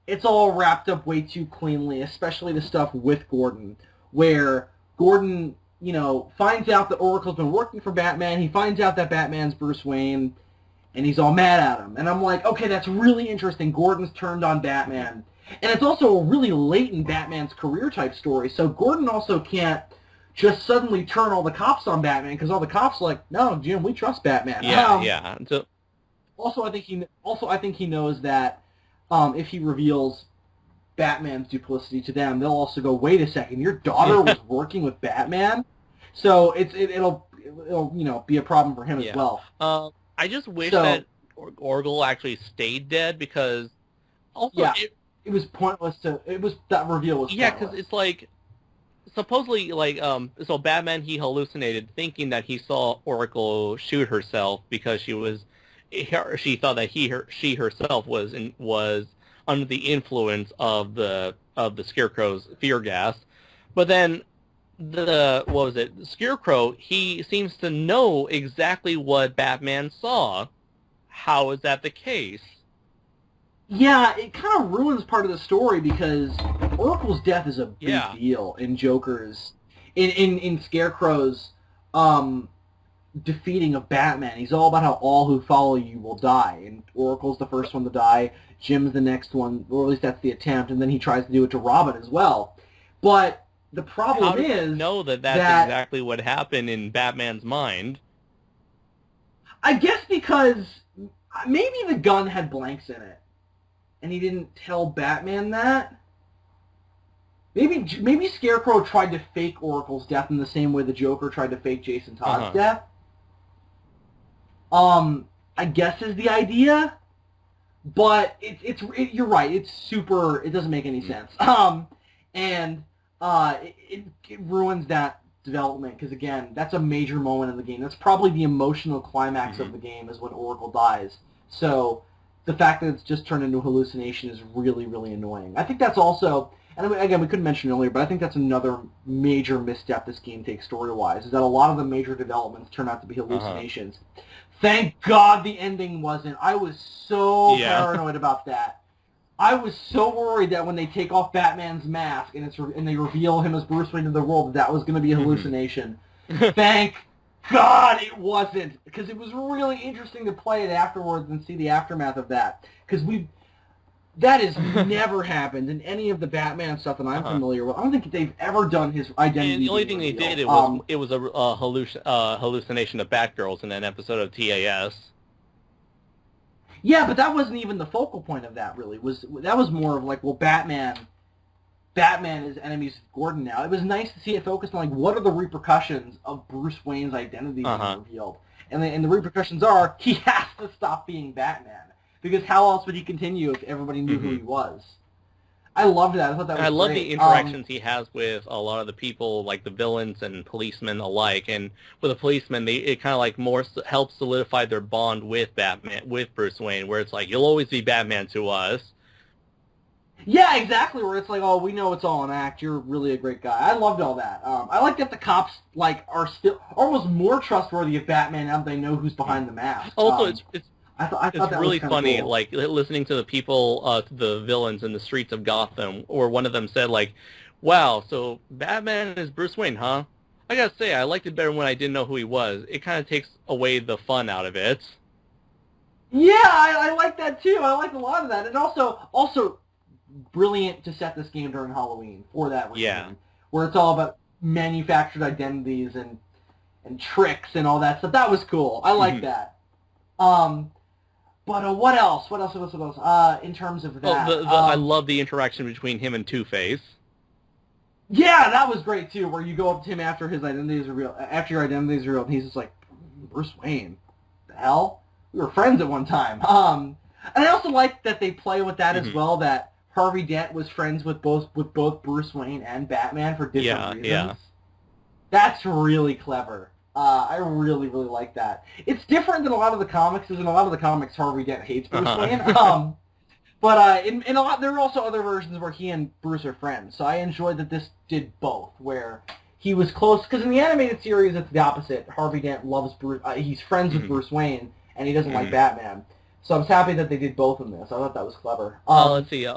[SPEAKER 2] it's all wrapped up way too cleanly, especially the stuff with Gordon, where Gordon, finds out that Oracle's been working for Batman. He finds out that Batman's Bruce Wayne, and he's all mad at him. And I'm like, okay, that's really interesting. Gordon's turned on Batman. And it's also a really late in Batman's career type story, so Gordon also can't just suddenly turn all the cops on Batman, because all the cops are like, no, Jim, we trust Batman.
[SPEAKER 1] Yeah. So,
[SPEAKER 2] also, I think he knows that if he reveals Batman's duplicity to them, they'll also go, wait a second, your daughter was working with Batman? So it'll be a problem for him as well.
[SPEAKER 1] I just wish that Oracle actually stayed dead, because also
[SPEAKER 2] it was pointless that reveal was pointless.
[SPEAKER 1] Yeah, because it's like, supposedly, so Batman, he hallucinated thinking that he saw Oracle shoot herself because she thought that she herself was under the influence of the Scarecrow's fear gas. But then the Scarecrow, he seems to know exactly what Batman saw. How is that the case?
[SPEAKER 2] Yeah, it kind of ruins part of the story, because Oracle's death is a big deal in in Scarecrow's defeating of Batman. He's all about how all who follow you will die, and Oracle's the first one to die, Jim's the next one, or at least that's the attempt, and then he tries to do it to Robin as well. But the problem is... How do you
[SPEAKER 1] know that that's exactly what happened in Batman's mind?
[SPEAKER 2] I guess because maybe the gun had blanks in it, and he didn't tell Batman that. Maybe Scarecrow tried to fake Oracle's death in the same way the Joker tried to fake Jason Todd's death. I guess is the idea, but you're right. It's super. It doesn't make any sense. And it ruins that development, because again, that's a major moment in the game. That's probably the emotional climax of the game, is when Oracle dies. So the fact that it's just turned into a hallucination is really, really annoying. I think that's also, and again, we couldn't mention earlier, but I think that's another major misstep this game takes story-wise, is that a lot of the major developments turn out to be hallucinations. Thank God the ending wasn't. I was so paranoid about that. I was so worried that when they take off Batman's mask and they reveal him as Bruce Wayne to the world, that was going to be a hallucination. Thank God it wasn't, because it was really interesting to play it afterwards and see the aftermath of that. Because that has never happened in any of the Batman stuff that I'm familiar with. I don't think they've ever done his identity.
[SPEAKER 1] And the only thing they did, it was a hallucination of Batgirls in an episode of TAS.
[SPEAKER 2] Yeah, but that wasn't even the focal point of that, really. That was more of like, well, Batman is enemies of Gordon now. It was nice to see it focused on, like, what are the repercussions of Bruce Wayne's identity being revealed. And the repercussions are, he has to stop being Batman. Because how else would he continue if everybody knew who he was? I loved that. I thought that was great.
[SPEAKER 1] I love the interactions he has with a lot of the people, like the villains and policemen alike. And with the policemen, it kind of like more helps solidify their bond with Batman, with Bruce Wayne, where it's like, you'll always be Batman to us.
[SPEAKER 2] Yeah, exactly. Where it's like, oh, we know it's all an act. You're really a great guy. I loved all that. I like that the cops are still almost more trustworthy of Batman now that they know who's behind the mask.
[SPEAKER 1] Also,
[SPEAKER 2] I thought
[SPEAKER 1] it's
[SPEAKER 2] that
[SPEAKER 1] really
[SPEAKER 2] was
[SPEAKER 1] funny,
[SPEAKER 2] cool.
[SPEAKER 1] like, listening to the people, the villains in the streets of Gotham, or one of them said, like, wow, so Batman is Bruce Wayne, huh? I gotta say, I liked it better when I didn't know who he was. It kind of takes away the fun out of it.
[SPEAKER 2] Yeah, I like that too. I like a lot of that. And also brilliant to set this game during Halloween for that reason.
[SPEAKER 1] Yeah.
[SPEAKER 2] Where it's all about manufactured identities and tricks and all that stuff. That was cool. I like that. But what else? What else? In terms of that,
[SPEAKER 1] I love the interaction between him and Two-Face.
[SPEAKER 2] Yeah, that was great too. Where you go up to him after his identity is revealed, and he's just like, Bruce Wayne, the hell? We were friends at one time. And I also like that they play with that as well. That Harvey Dent was friends with both Bruce Wayne and Batman for different reasons. Yeah. That's really clever. I really, really like that. It's different than a lot of the comics, because in a lot of the comics, Harvey Dent hates Bruce Wayne. But in a lot, there are also other versions where he and Bruce are friends. So I enjoyed that this did both, where he was close. Because in the animated series, it's the opposite. Harvey Dent loves Bruce. He's friends with Bruce Wayne, and he doesn't like Batman. So I'm happy that they did both in this. I thought that was clever.
[SPEAKER 1] Let's see.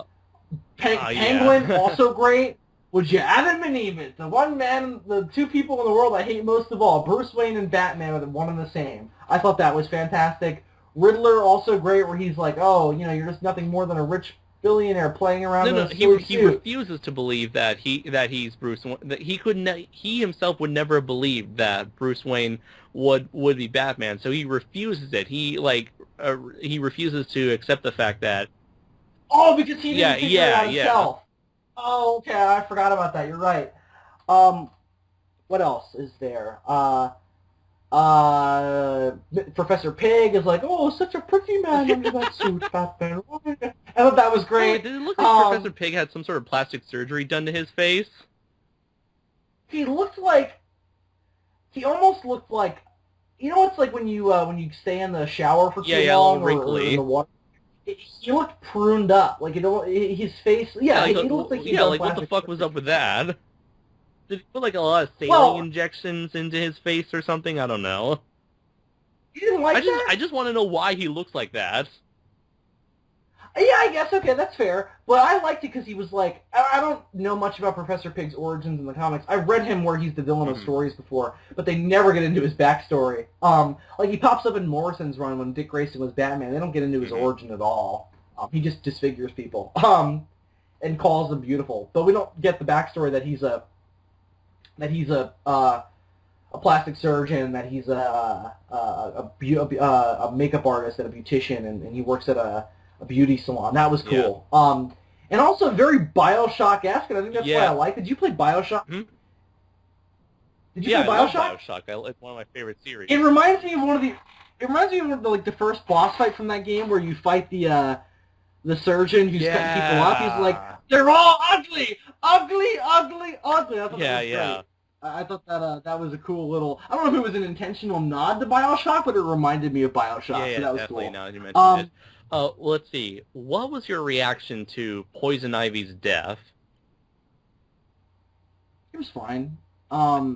[SPEAKER 2] Penguin, also great. Would you Adam and Eve? The two people in the world I hate most of all, Bruce Wayne and Batman, are one and the same. I thought that was fantastic. Riddler, also great, where he's like, oh, you're just nothing more than a rich billionaire playing around in a silly
[SPEAKER 1] he
[SPEAKER 2] suit.
[SPEAKER 1] refuses to believe that he's Bruce Wayne. That he himself would never believe that Bruce Wayne would be Batman. So he refuses it. He refuses to accept the fact that.
[SPEAKER 2] Oh, because he didn't figure it out himself. Oh, okay, I forgot about that. You're right. What else is there? Professor Pig is like, oh, such a pretty man under that suit, Batman. I thought that was great.
[SPEAKER 1] Did it look like Professor Pig had some sort of plastic surgery done to his face?
[SPEAKER 2] He almost looked like, it's like when you stay in the shower for too long or in the water. He looked pruned up, like his face. Yeah, he looked like he.
[SPEAKER 1] Yeah, like what the fuck was up with that? Did he put like a lot of saline injections into his face or something? I don't know.
[SPEAKER 2] You didn't like that?
[SPEAKER 1] I just want to know why he looks like that.
[SPEAKER 2] Yeah, I guess, okay, that's fair. But I liked it because he was like, I don't know much about Professor Pig's origins in the comics. I've read him where he's the villain of stories before, but they never get into his backstory. Like, he pops up in Morrison's run when Dick Grayson was Batman. They don't get into his origin at all. He just disfigures people, and calls them beautiful. But we don't get the backstory that he's a plastic surgeon, that he's a makeup artist and a beautician, and he works at a beauty salon. That was cool. Yeah. And also very Bioshock-esque, and I think that's why I like it. Did you play Bioshock?
[SPEAKER 1] Hmm?
[SPEAKER 2] Did you play Bioshock?
[SPEAKER 1] I love Bioshock. It's one of my favorite series.
[SPEAKER 2] It reminds me of the first boss fight from that game where you fight the surgeon who's cutting people up. He's like, they're all ugly! Ugly, ugly, ugly! I thought that was great. I thought that was a cool little... I don't know if it was an intentional nod to Bioshock, but it reminded me of Bioshock, so that was
[SPEAKER 1] definitely,
[SPEAKER 2] cool.
[SPEAKER 1] Now that you mentioned it. Let's see. What was your reaction to Poison Ivy's death?
[SPEAKER 2] It was fine. I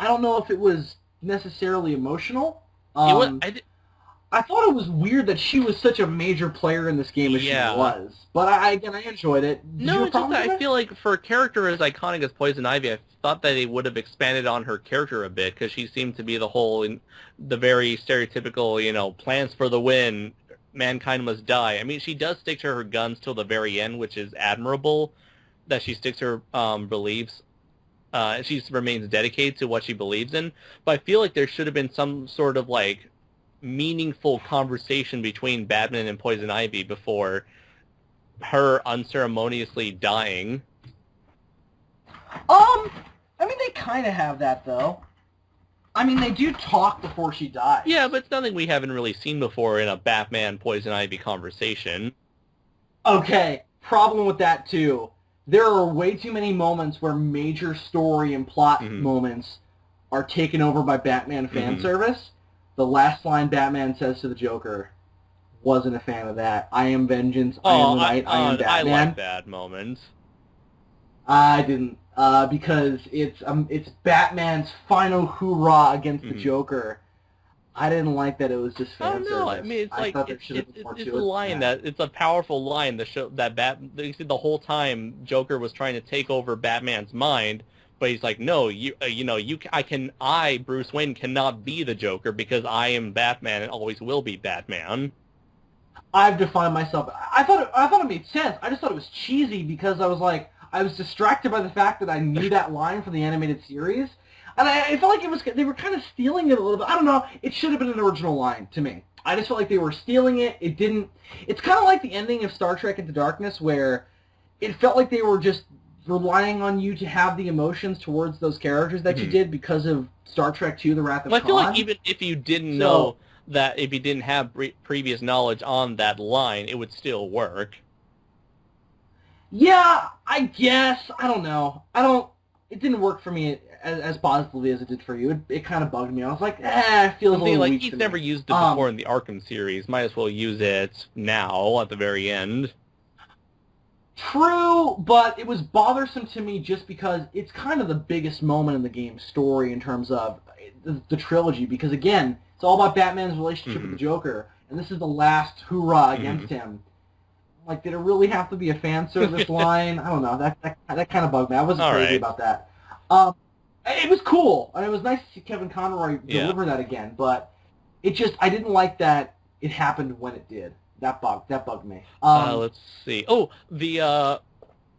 [SPEAKER 2] don't know if it was necessarily emotional. I thought it was weird that she was such a major player in this game as she was. But I enjoyed it.
[SPEAKER 1] I feel like for a character as iconic as Poison Ivy, I thought that they would have expanded on her character a bit, because she seemed to be the very stereotypical, plans for the win, mankind must die. I mean, she does stick to her guns till the very end, which is admirable, that she sticks to her beliefs. She remains dedicated to what she believes in. But I feel like there should have been some sort of, meaningful conversation between Batman and Poison Ivy before her unceremoniously dying.
[SPEAKER 2] I mean, they kind of have that, though. I mean, they do talk before she dies.
[SPEAKER 1] Yeah, but it's nothing we haven't really seen before in a Batman-Poison Ivy conversation.
[SPEAKER 2] Okay, problem with that, too. There are way too many moments where major story and plot moments are taken over by Batman fan service. The last line Batman says to the Joker, wasn't a fan of that. I am vengeance, I am the night, I am Batman.
[SPEAKER 1] I like that moment.
[SPEAKER 2] I didn't, because it's Batman's final hoorah against the Joker. I didn't like that it was just fan service.
[SPEAKER 1] I mean, it's a line it's a powerful line that show that the whole time Joker was trying to take over Batman's mind. But he's like, no, I, Bruce Wayne, cannot be the Joker because I am Batman and always will be Batman.
[SPEAKER 2] I've defined myself. I thought it made sense. I just thought it was cheesy because I was distracted by the fact that I knew that line from the animated series, and I felt like they were kind of stealing it a little bit. I don't know. It should have been an original line to me. I just felt like they were stealing it. It didn't. It's kind of like the ending of Star Trek Into Darkness, where it felt like they were just relying on you to have the emotions towards those characters that you did because of Star Trek II: The Wrath of Khan.
[SPEAKER 1] I feel like even if you didn't know that, if you didn't have previous knowledge on that line, it would still work.
[SPEAKER 2] Yeah, I guess. I don't know. It didn't work for me as positively as it did for you. It kind of bugged me. I was like, it feels a little weak
[SPEAKER 1] he's
[SPEAKER 2] to
[SPEAKER 1] never
[SPEAKER 2] me.
[SPEAKER 1] used it before in the Arkham series. Might as well use it now at the very end.
[SPEAKER 2] True, but it was bothersome to me just because it's kind of the biggest moment in the game's story in terms of the trilogy, because again, It's all about Batman's relationship with the Joker, and this is the last hoorah against him. Like, did it really have to be a fan service line? I don't know. That kind of bugged me. I wasn't crazy about that. It was cool, and it was nice to see Kevin Conroy deliver that again, but it just, I didn't like that it happened when it did. That bugged me.
[SPEAKER 1] Let's see. Oh,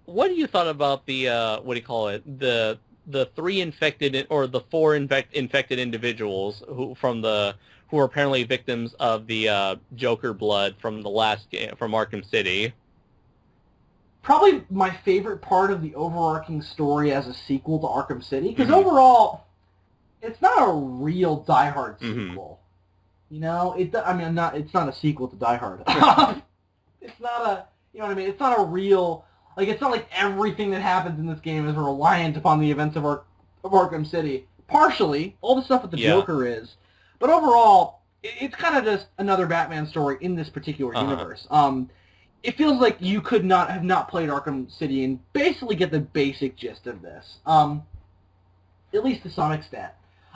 [SPEAKER 1] what do you thought about the, what do you call it? The three infected, or the four infected individuals who are apparently victims of the Joker blood from the last game, from Arkham City.
[SPEAKER 2] Probably my favorite part of the overarching story as a sequel to Arkham City, because overall, it's not a real Die Hard sequel. You know, it's not a sequel to Die Hard. It's not a, you know what I mean? It's not a real, like, it's not like everything that happens in this game is reliant upon the events of Arkham City. Partially, all the stuff with the Joker is, but overall, it's kind of just another Batman story in this particular universe. It feels like you could not have not played Arkham City and basically get the basic gist of this, at least to some extent.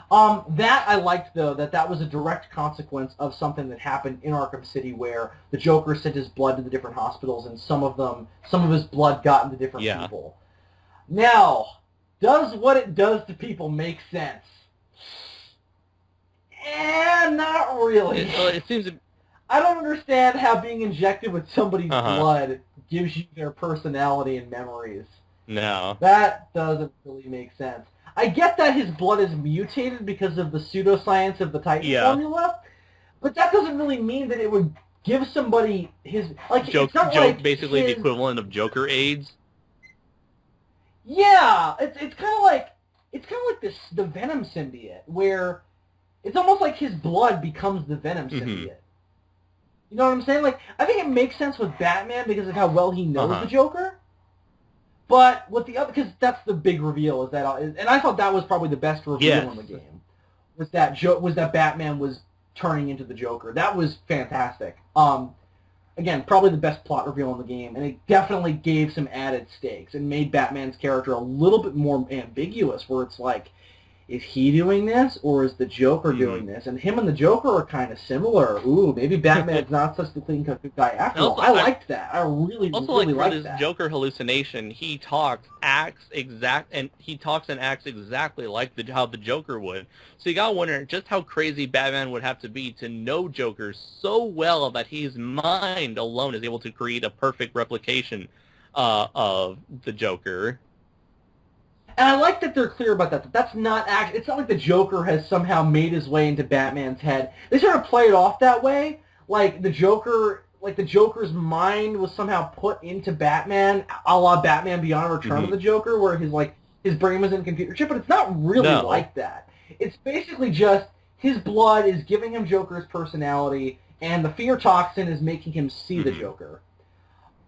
[SPEAKER 2] That I liked, though, that was a direct consequence of something that happened in Arkham City, where the Joker sent his blood to the different hospitals, and some of his blood got into different people. Now, does what it does to people make sense? Not really.
[SPEAKER 1] It seems.
[SPEAKER 2] I don't understand how being injected with somebody's blood gives you their personality and memories.
[SPEAKER 1] No.
[SPEAKER 2] That doesn't really make sense. I get that his blood is mutated because of the pseudoscience of the Titan formula, but that doesn't really mean that it would give somebody his, like, it's not like
[SPEAKER 1] basically the equivalent of Joker AIDS.
[SPEAKER 2] Yeah, it's kind of like the Venom symbiote, where it's almost like his blood becomes the Venom symbiote. You know what I'm saying? Like, I think it makes sense with Batman because of how well he knows the Joker. But with the other, because that's the big reveal, is that, and I thought that was probably the best reveal in the game, was that Batman was turning into the Joker. That was fantastic. Again, probably the best plot reveal in the game, and it definitely gave some added stakes and made Batman's character a little bit more ambiguous, where it's like, is he doing this, or is the Joker doing this? And him and the Joker are kind of similar. Ooh, maybe Batman's not such the clean-cut good guy after all. I liked that. I really liked that. Also, like, for this
[SPEAKER 1] Joker hallucination, he talks, acts and acts exactly like how the Joker would. So you gotta wonder just how crazy Batman would have to be to know Joker so well that his mind alone is able to create a perfect replication of the Joker.
[SPEAKER 2] And I like that they're clear about that. That's not it's not like the Joker has somehow made his way into Batman's head. They sort of play it off that way, like the Joker's mind was somehow put into Batman, a la Batman Beyond Return of the Joker, where his brain was in a computer chip. But it's not really like that. It's basically just his blood is giving him Joker's personality, and the fear toxin is making him see the Joker.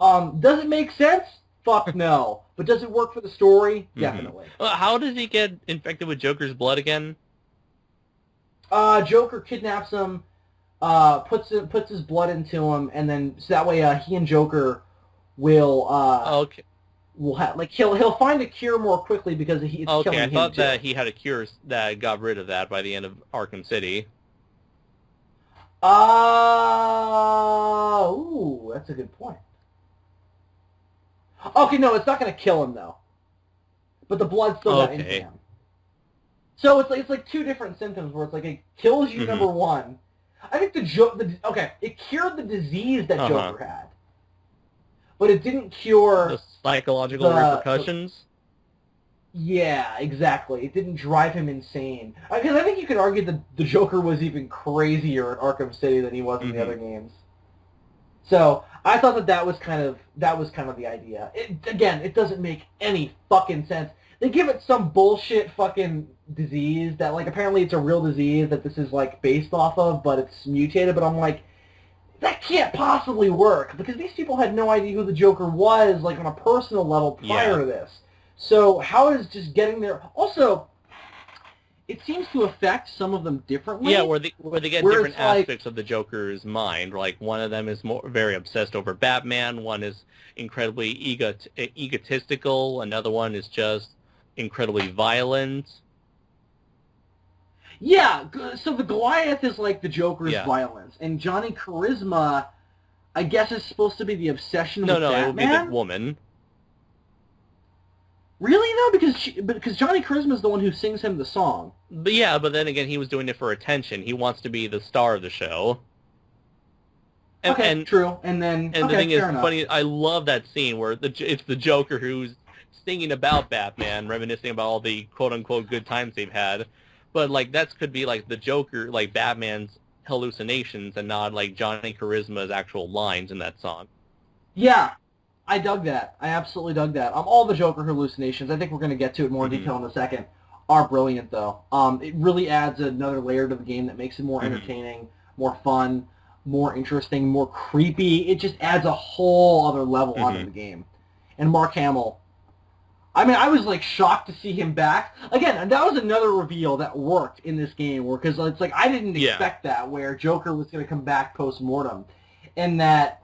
[SPEAKER 2] Does it make sense? Fuck no. But does it work for the story? Definitely.
[SPEAKER 1] How does he get infected with Joker's blood again?
[SPEAKER 2] Joker kidnaps him, puts his blood into him, and then so that way he and Joker will he'll find a cure more quickly because it's killing him.
[SPEAKER 1] I thought that he had a cure that got rid of that by the end of Arkham City.
[SPEAKER 2] Ooh, that's a good point. Okay, no, it's not going to kill him, though. But the blood still got into him. So it's like two different symptoms where it's like it kills you, number one. I think it cured the disease that Joker had. But it didn't cure...
[SPEAKER 1] the psychological repercussions?
[SPEAKER 2] Yeah, exactly. It didn't drive him insane. Because I think you could argue that the Joker was even crazier in Arkham City than he was in the other games. So I thought that was kind of the idea. It doesn't make any fucking sense. They give it some bullshit fucking disease that, like, apparently it's a real disease that this is, like, based off of, but it's mutated. But I'm like, that can't possibly work because these people had no idea who the Joker was, like, on a personal level prior to this. So how is just getting there? Also, it seems to affect some of them differently.
[SPEAKER 1] Yeah, where they get different aspects of the Joker's mind. Like, one of them is very obsessed over Batman. One is incredibly egotistical. Another one is just incredibly violent.
[SPEAKER 2] Yeah, so the Goliath is like the Joker's
[SPEAKER 1] Yeah.
[SPEAKER 2] violence, and Johnny Charisma, I guess, is supposed to be the obsession
[SPEAKER 1] No,
[SPEAKER 2] with
[SPEAKER 1] no, it would be the
[SPEAKER 2] Batman.
[SPEAKER 1] woman.
[SPEAKER 2] Really though, because Johnny Charisma is the one who sings him the song.
[SPEAKER 1] But yeah, but then again, he was doing it for attention. He wants to be the star of the show.
[SPEAKER 2] Okay, true. And then
[SPEAKER 1] the thing is
[SPEAKER 2] enough.
[SPEAKER 1] funny. I love that scene where it's the Joker who's singing about Batman, reminiscing about all the quote unquote good times they've had. But like that could be like the Joker, like Batman's hallucinations, and not like Johnny Charisma's actual lines in that song.
[SPEAKER 2] Yeah, I dug that. I absolutely dug that. All the Joker hallucinations, I think we're going to get to it more in detail in a second, are brilliant, though. It really adds another layer to the game that makes it more entertaining, more fun, more interesting, more creepy. It just adds a whole other level onto the game. And Mark Hamill, I mean, I was, like, shocked to see him back. Again, and that was another reveal that worked in this game, because it's like, I didn't expect that, where Joker was going to come back post-mortem, and that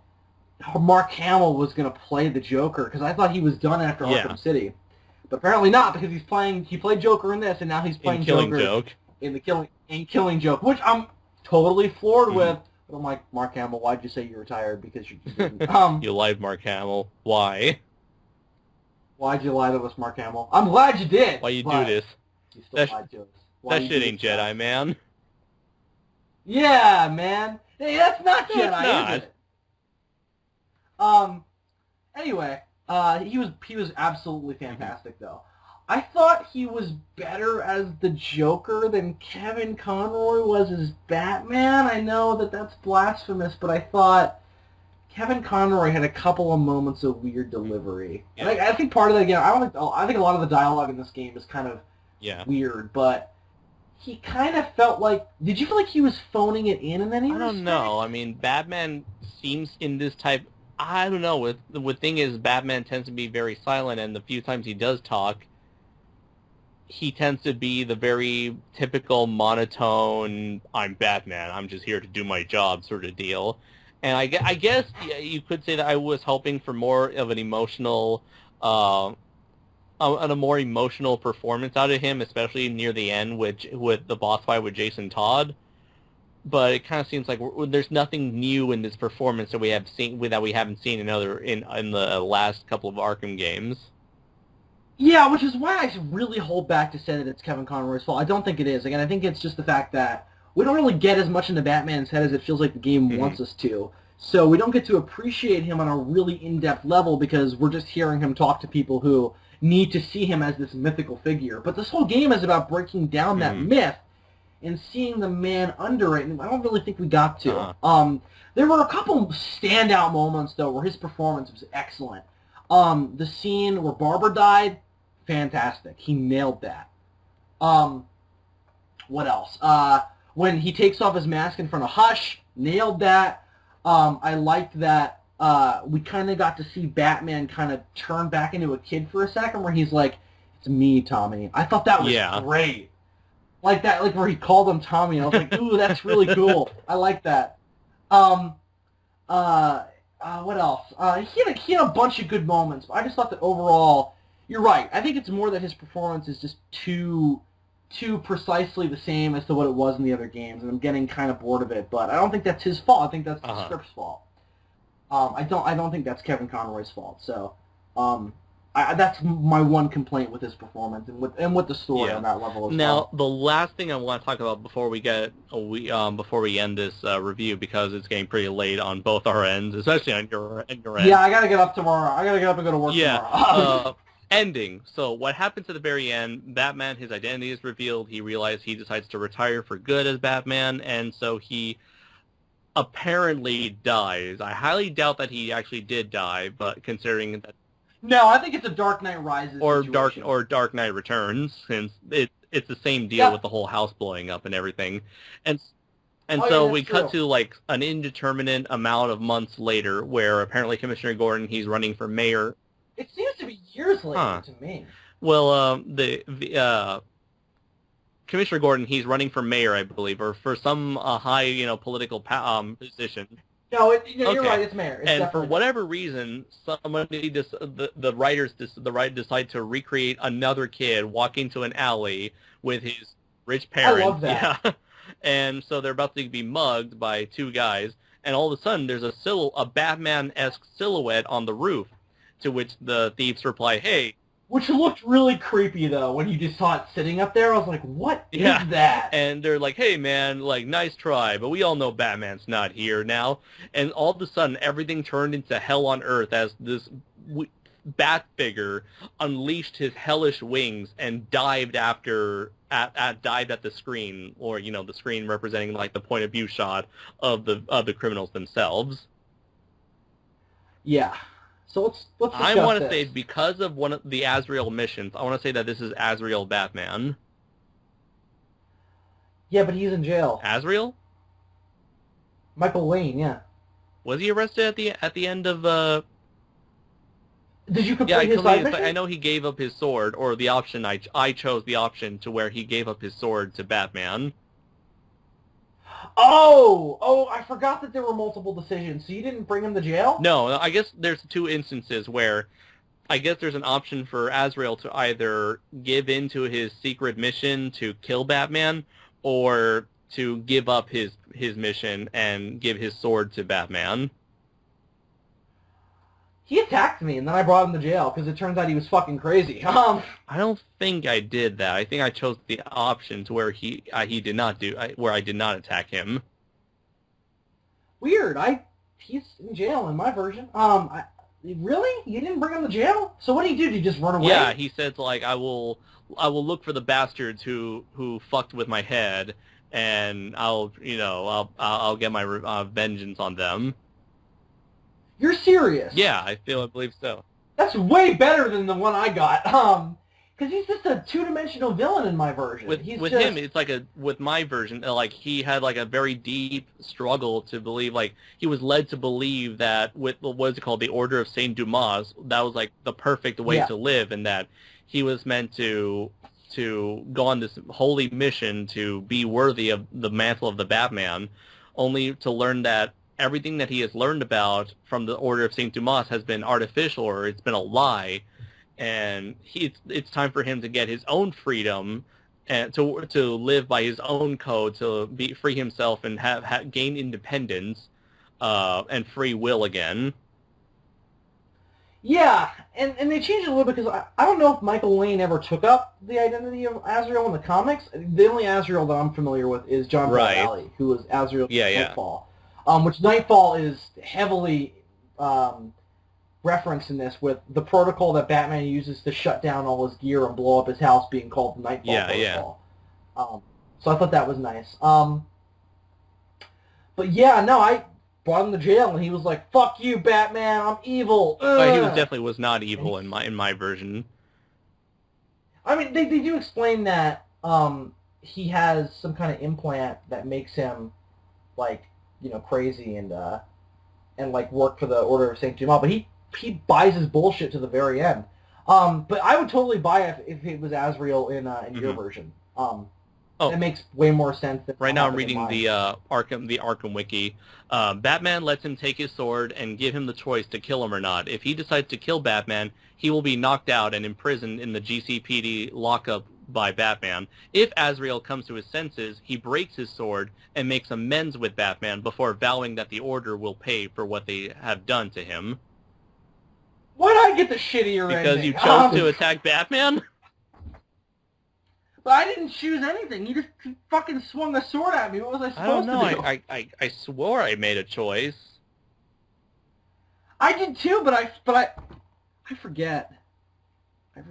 [SPEAKER 2] Mark Hamill was going to play the Joker, because I thought he was done after Arkham City. But apparently not, because he played Joker in this, and now he's playing Joker in the Killing Joke, which I'm totally floored with. But I'm like, Mark Hamill, why'd you say you retired? Because you didn't.
[SPEAKER 1] You lied, Mark Hamill. Why?
[SPEAKER 2] Why'd you lie to us, Mark Hamill? I'm glad you did.
[SPEAKER 1] Why you do this?
[SPEAKER 2] You still lied to us.
[SPEAKER 1] That shit ain't Jedi, man.
[SPEAKER 2] Yeah, man. Hey, that's not Jedi, is it? Anyway, he was absolutely fantastic, though. I thought he was better as the Joker than Kevin Conroy was as Batman. I know that that's blasphemous, but I thought Kevin Conroy had a couple of moments of weird delivery. Yeah. And I think part of that, again, I think a lot of the dialogue in this game is kind of weird, but he kind of felt like... Did you feel like he was phoning it in any
[SPEAKER 1] I don't know. I mean, Batman seems in this type... I don't know. The thing is, Batman tends to be very silent, and the few times he does talk, he tends to be the very typical monotone, I'm Batman, I'm just here to do my job sort of deal. And I guess you could say that I was hoping for more of an emotional, a more emotional performance out of him, especially near the end with the boss fight with Jason Todd. But it kind of seems like there's nothing new in this performance that we haven't seen in the last couple of Arkham games.
[SPEAKER 2] Yeah, which is why I really hold back to say that it's Kevin Conroy's fault. I don't think it is. Again, I think it's just the fact that we don't really get as much into Batman's head as it feels like the game wants us to. So we don't get to appreciate him on a really in-depth level because we're just hearing him talk to people who need to see him as this mythical figure. But this whole game is about breaking down that myth and seeing the man under it, and I don't really think we got to. There were a couple standout moments, though, where his performance was excellent. The scene where Barbara died, fantastic. He nailed that. What else? When he takes off his mask in front of Hush, nailed that. I liked that we kind of got to see Batman kind of turn back into a kid for a second, where he's like, "It's me, Tommy." I thought that was great. Like that, like where he called him Tommy, and I was like, "Ooh, that's really cool." I like that. What else? He had a bunch of good moments, but I just thought that overall, you're right. I think it's more that his performance is just too precisely the same as to what it was in the other games, and I'm getting kind of bored of it. But I don't think that's his fault. I think that's the script's fault. I don't think that's Kevin Conroy's fault. So, that's my one complaint with his performance and with the story on that level.
[SPEAKER 1] Now, the last thing I want to talk about before we end this review, because it's getting pretty late on both our ends, especially on your end.
[SPEAKER 2] Yeah, I gotta get up tomorrow. I gotta get up and go to work tomorrow.
[SPEAKER 1] Ending. So what happens at the very end? Batman, his identity is revealed. He realizes he decides to retire for good as Batman, and so he apparently dies. I highly doubt that he actually did die, but considering that.
[SPEAKER 2] No, I think it's a Dark Knight Rises situation.
[SPEAKER 1] Dark Knight Returns, since it's the same deal with the whole house blowing up and everything, and so we cut to like an indeterminate amount of months later, where apparently Commissioner Gordon, he's running for mayor.
[SPEAKER 2] It seems to be years later to me.
[SPEAKER 1] Well, the Commissioner Gordon, he's running for mayor, I believe, or for some high political position.
[SPEAKER 2] No, you're right. It's mayor.
[SPEAKER 1] And for whatever reason, the writers decide to recreate another kid walking to an alley with his rich parents.
[SPEAKER 2] I love that.
[SPEAKER 1] Yeah. And so they're about to be mugged by two guys, and all of a sudden there's a Batman-esque silhouette on the roof, to which the thieves reply, "Hey."
[SPEAKER 2] Which looked really creepy, though, when you just saw it sitting up there. I was like, what is
[SPEAKER 1] Yeah.
[SPEAKER 2] that?
[SPEAKER 1] And they're like, "Hey, man, like, nice try, but we all know Batman's not here now." And all of a sudden, everything turned into hell on earth as this bat figure unleashed his hellish wings and dived at the screen, or the screen representing like the point of view shot of the criminals themselves.
[SPEAKER 2] Yeah. So let's discuss
[SPEAKER 1] I want to
[SPEAKER 2] this.
[SPEAKER 1] say, because of one of the Azrael missions, I want to say that this is Azrael Batman.
[SPEAKER 2] Yeah, but he's in jail.
[SPEAKER 1] Azrael?
[SPEAKER 2] Michael Lane, yeah.
[SPEAKER 1] Was he arrested at the end of
[SPEAKER 2] Did you complete his side mission?
[SPEAKER 1] I know he gave up his sword, or the option, I chose the option to where he gave up his sword to Batman.
[SPEAKER 2] Oh, I forgot that there were multiple decisions. So you didn't bring him to jail?
[SPEAKER 1] No, I guess there's two instances where I guess there's an option for Azrael to either give in to his secret mission to kill Batman, or to give up his mission and give his sword to Batman.
[SPEAKER 2] He attacked me, and then I brought him to jail, because it turns out he was fucking crazy.
[SPEAKER 1] I don't think I did that. I think I chose the option to where he did not where I did not attack him.
[SPEAKER 2] Weird. He's in jail in my version. Really? You didn't bring him to jail? So what did he do? Did he just run away?
[SPEAKER 1] Yeah, he said like, I will look for the bastards who fucked with my head, and I'll get my vengeance on them.
[SPEAKER 2] You're serious?
[SPEAKER 1] Yeah, I believe so.
[SPEAKER 2] That's way better than the one I got. Because he's just a two-dimensional villain in my version.
[SPEAKER 1] With him, it's like with my version, like he had like a very deep struggle to believe, like he was led to believe that with what is it called, the Order of Saint Dumas, that was like the perfect way to live, and that he was meant to go on this holy mission to be worthy of the mantle of the Batman, only to learn that everything that he has learned about from the Order of Saint Dumas has been artificial, or it's been a lie, and it's time for him to get his own freedom and to live by his own code, to free himself and gain independence and free will again.
[SPEAKER 2] Yeah, and they changed it a little bit, because I don't know if Michael Lane ever took up the identity of Azrael in the comics. The only Azrael that I'm familiar with is John Valley, who was Azrael in Nightfall. Which Nightfall is heavily referenced in this, with the protocol that Batman uses to shut down all his gear and blow up his house being called the Nightfall protocol. So I thought that was nice. But yeah, no, I brought him to jail, and he was like, "Fuck you, Batman! I'm evil."
[SPEAKER 1] He definitely was not evil in my version.
[SPEAKER 2] I mean, they do explain that he has some kind of implant that makes him like, crazy and like work for the Order of Saint Dumas, but he buys his bullshit to the very end. But I would totally buy it if it was Azrael in your version. It makes way more sense than
[SPEAKER 1] right now. I'm reading the Arkham wiki. Batman lets him take his sword and give him the choice to kill him or not. If he decides to kill Batman, he will be knocked out and imprisoned in the GCPD lockup by Batman. If Azrael comes to his senses, he breaks his sword and makes amends with Batman before vowing that the Order will pay for what they have done to him.
[SPEAKER 2] Why did I get the shittier ending?
[SPEAKER 1] Because you chose to attack Batman?
[SPEAKER 2] But I didn't choose anything. He fucking swung a sword at me. What was I supposed to do?
[SPEAKER 1] I don't know. I swore I made a choice.
[SPEAKER 2] I did too, but I forget. I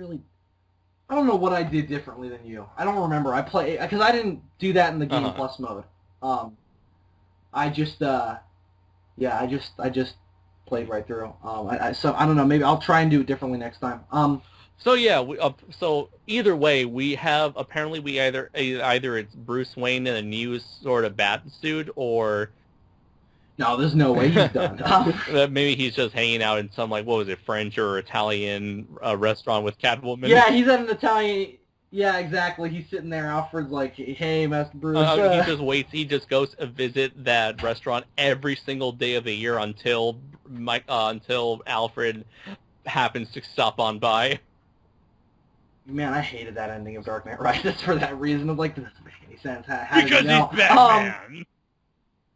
[SPEAKER 2] don't know what I did differently than you. I don't remember. Because I didn't do that in the Game Plus mode. I just played right through. So I don't know. Maybe I'll try and do it differently next time.
[SPEAKER 1] So yeah, so either way, apparently either it's Bruce Wayne in a new sort of bat suit, or
[SPEAKER 2] no, there's no way he's done.
[SPEAKER 1] Maybe he's just hanging out in some, like, what was it, French or Italian restaurant with Catwoman.
[SPEAKER 2] Yeah, he's at an Italian. Yeah, exactly. He's sitting there. Alfred's like, "Hey, Master Bruce."
[SPEAKER 1] He just waits. He just goes to visit that restaurant every single day of the year until Alfred happens to stop on by.
[SPEAKER 2] Man, I hated that ending of Dark Knight Rises for that reason. I'm like, this doesn't make any sense. How did
[SPEAKER 1] Because
[SPEAKER 2] you know?
[SPEAKER 1] he's Batman.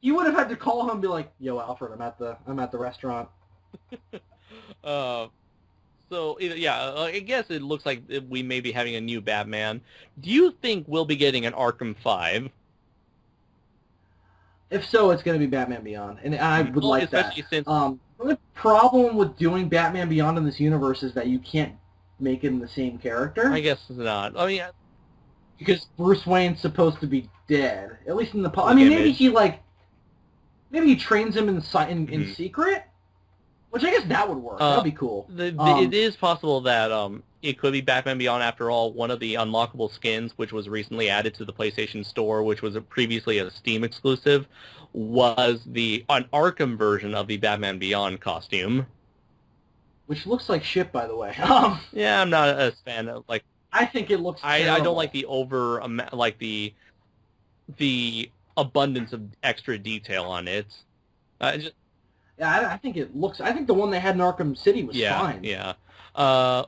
[SPEAKER 2] You would have had to call him and be like, "Yo, Alfred, I'm at the restaurant."
[SPEAKER 1] So yeah, I guess it looks like we may be having a new Batman. Do you think we'll be getting an Arkham 5?
[SPEAKER 2] If so, it's going to be Batman Beyond, and I would
[SPEAKER 1] Well,
[SPEAKER 2] like that.
[SPEAKER 1] especially since
[SPEAKER 2] The problem with doing Batman Beyond in this universe is that you can't make him the same character.
[SPEAKER 1] I guess not. I mean,
[SPEAKER 2] because Bruce Wayne's supposed to be dead, at least in the. I mean, maybe he trains him in secret, which I guess that would work. That'd be cool.
[SPEAKER 1] It is possible that it could be Batman Beyond after all. One of the unlockable skins, which was recently added to the PlayStation Store, which was previously a Steam exclusive, was an Arkham version of the Batman Beyond costume.
[SPEAKER 2] Which looks like shit, by the way.
[SPEAKER 1] Yeah, I'm not a fan of
[SPEAKER 2] I think it looks.
[SPEAKER 1] I don't like the the abundance of extra detail on it.
[SPEAKER 2] I think it looks. I think the one they had in Arkham City was fine.
[SPEAKER 1] Yeah.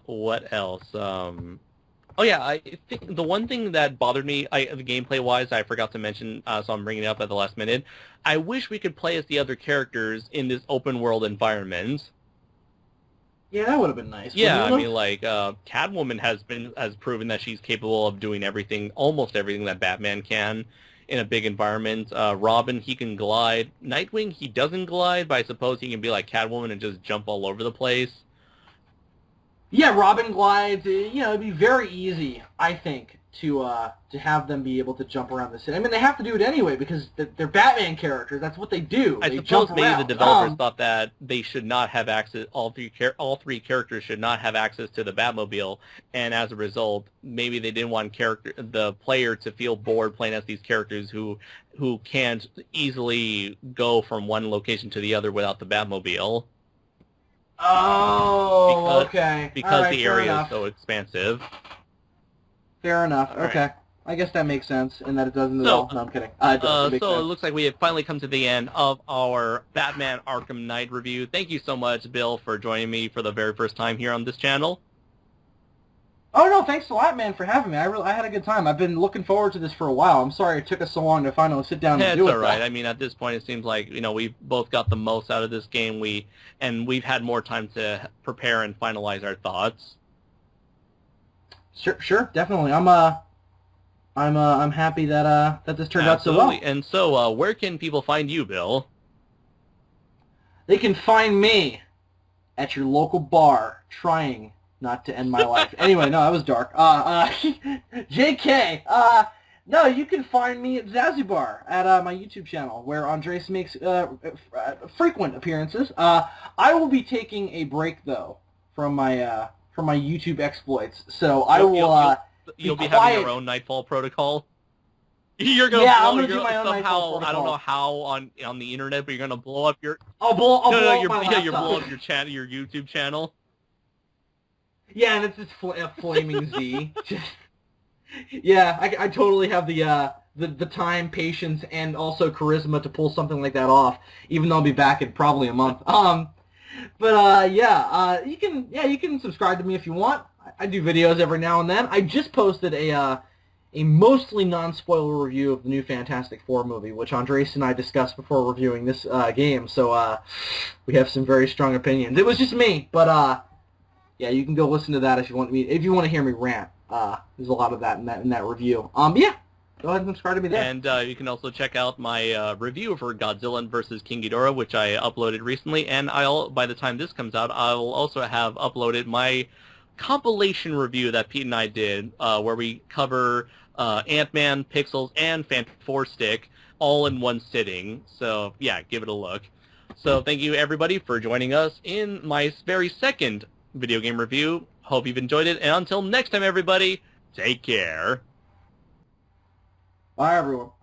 [SPEAKER 1] What else? Oh yeah, I think the one thing that bothered me, the gameplay-wise, I forgot to mention, so I'm bringing it up at the last minute. I wish we could play as the other characters in this open-world environment.
[SPEAKER 2] Yeah, that would have been nice.
[SPEAKER 1] Yeah, I mean, Catwoman has proven that she's capable of doing almost everything that Batman can in a big environment. Robin, he can glide. Nightwing, he doesn't glide, but I suppose he can be like Catwoman and just jump all over the place.
[SPEAKER 2] Yeah, Robin glides. It'd be very easy, I think, to have them be able to jump around the city. I mean, they have to do it anyway because they're Batman characters. That's what they do.
[SPEAKER 1] I suppose maybe the developers thought that they should not have access. All three characters should not have access to the Batmobile, and as a result, maybe they didn't want the player to feel bored playing as these characters who can't easily go from one location to the other without the Batmobile.
[SPEAKER 2] Oh, okay.
[SPEAKER 1] Because the area is so expansive.
[SPEAKER 2] Fair enough. Okay. I guess that makes sense, in that it doesn't at all. No, I'm kidding. It
[SPEAKER 1] looks like we have finally come to the end of our Batman Arkham Knight review. Thank you so much, Bill, for joining me for the very first time here on this channel.
[SPEAKER 2] Oh, no, thanks a lot, man, for having me. I had a good time. I've been looking forward to this for a while. I'm sorry it took us so long to finally sit down and do it.
[SPEAKER 1] It's all right. I mean, at this point, it seems like, we've both got the most out of this game. We've had more time to prepare and finalize our thoughts.
[SPEAKER 2] Sure, definitely. I'm happy that this turned out so well.
[SPEAKER 1] And so, where can people find you, Bill?
[SPEAKER 2] They can find me at your local bar, trying not to end my life. Anyway, no, that was dark. JK. No, you can find me at Zazubaar at my YouTube channel, where Andres makes frequent appearances. I will be taking a break though from my YouTube exploits, so I will.
[SPEAKER 1] You'll be having your own Nightfall protocol. You're gonna
[SPEAKER 2] I'm gonna do my own Nightfall protocol.
[SPEAKER 1] I don't know how on the internet, but you're gonna blow up your.
[SPEAKER 2] I'll blow up my laptop.
[SPEAKER 1] You're blow up your YouTube channel.
[SPEAKER 2] Yeah, and it's just a flaming Z. Yeah, I totally have the time, patience, and also charisma to pull something like that off. Even though I'll be back in probably a month. You can subscribe to me if you want. I do videos every now and then. I just posted a mostly non-spoiler review of the new Fantastic Four movie, which Andres and I discussed before reviewing this game. So we have some very strong opinions. It was just me, but yeah, you can go listen to that if you want to hear me rant. There's a lot of that in that review. Yeah, go ahead and subscribe to me there.
[SPEAKER 1] And you can also check out my review for Godzilla vs. King Ghidorah, which I uploaded recently. And by the time this comes out, I will also have uploaded my compilation review that Pete and I did, where we cover Ant-Man, Pixels, and Phantom 4 Stick all in one sitting. So yeah, give it a look. So thank you everybody for joining us in my very second video game review. Hope you've enjoyed it, and until next time, everybody, take care.
[SPEAKER 2] Bye, everyone.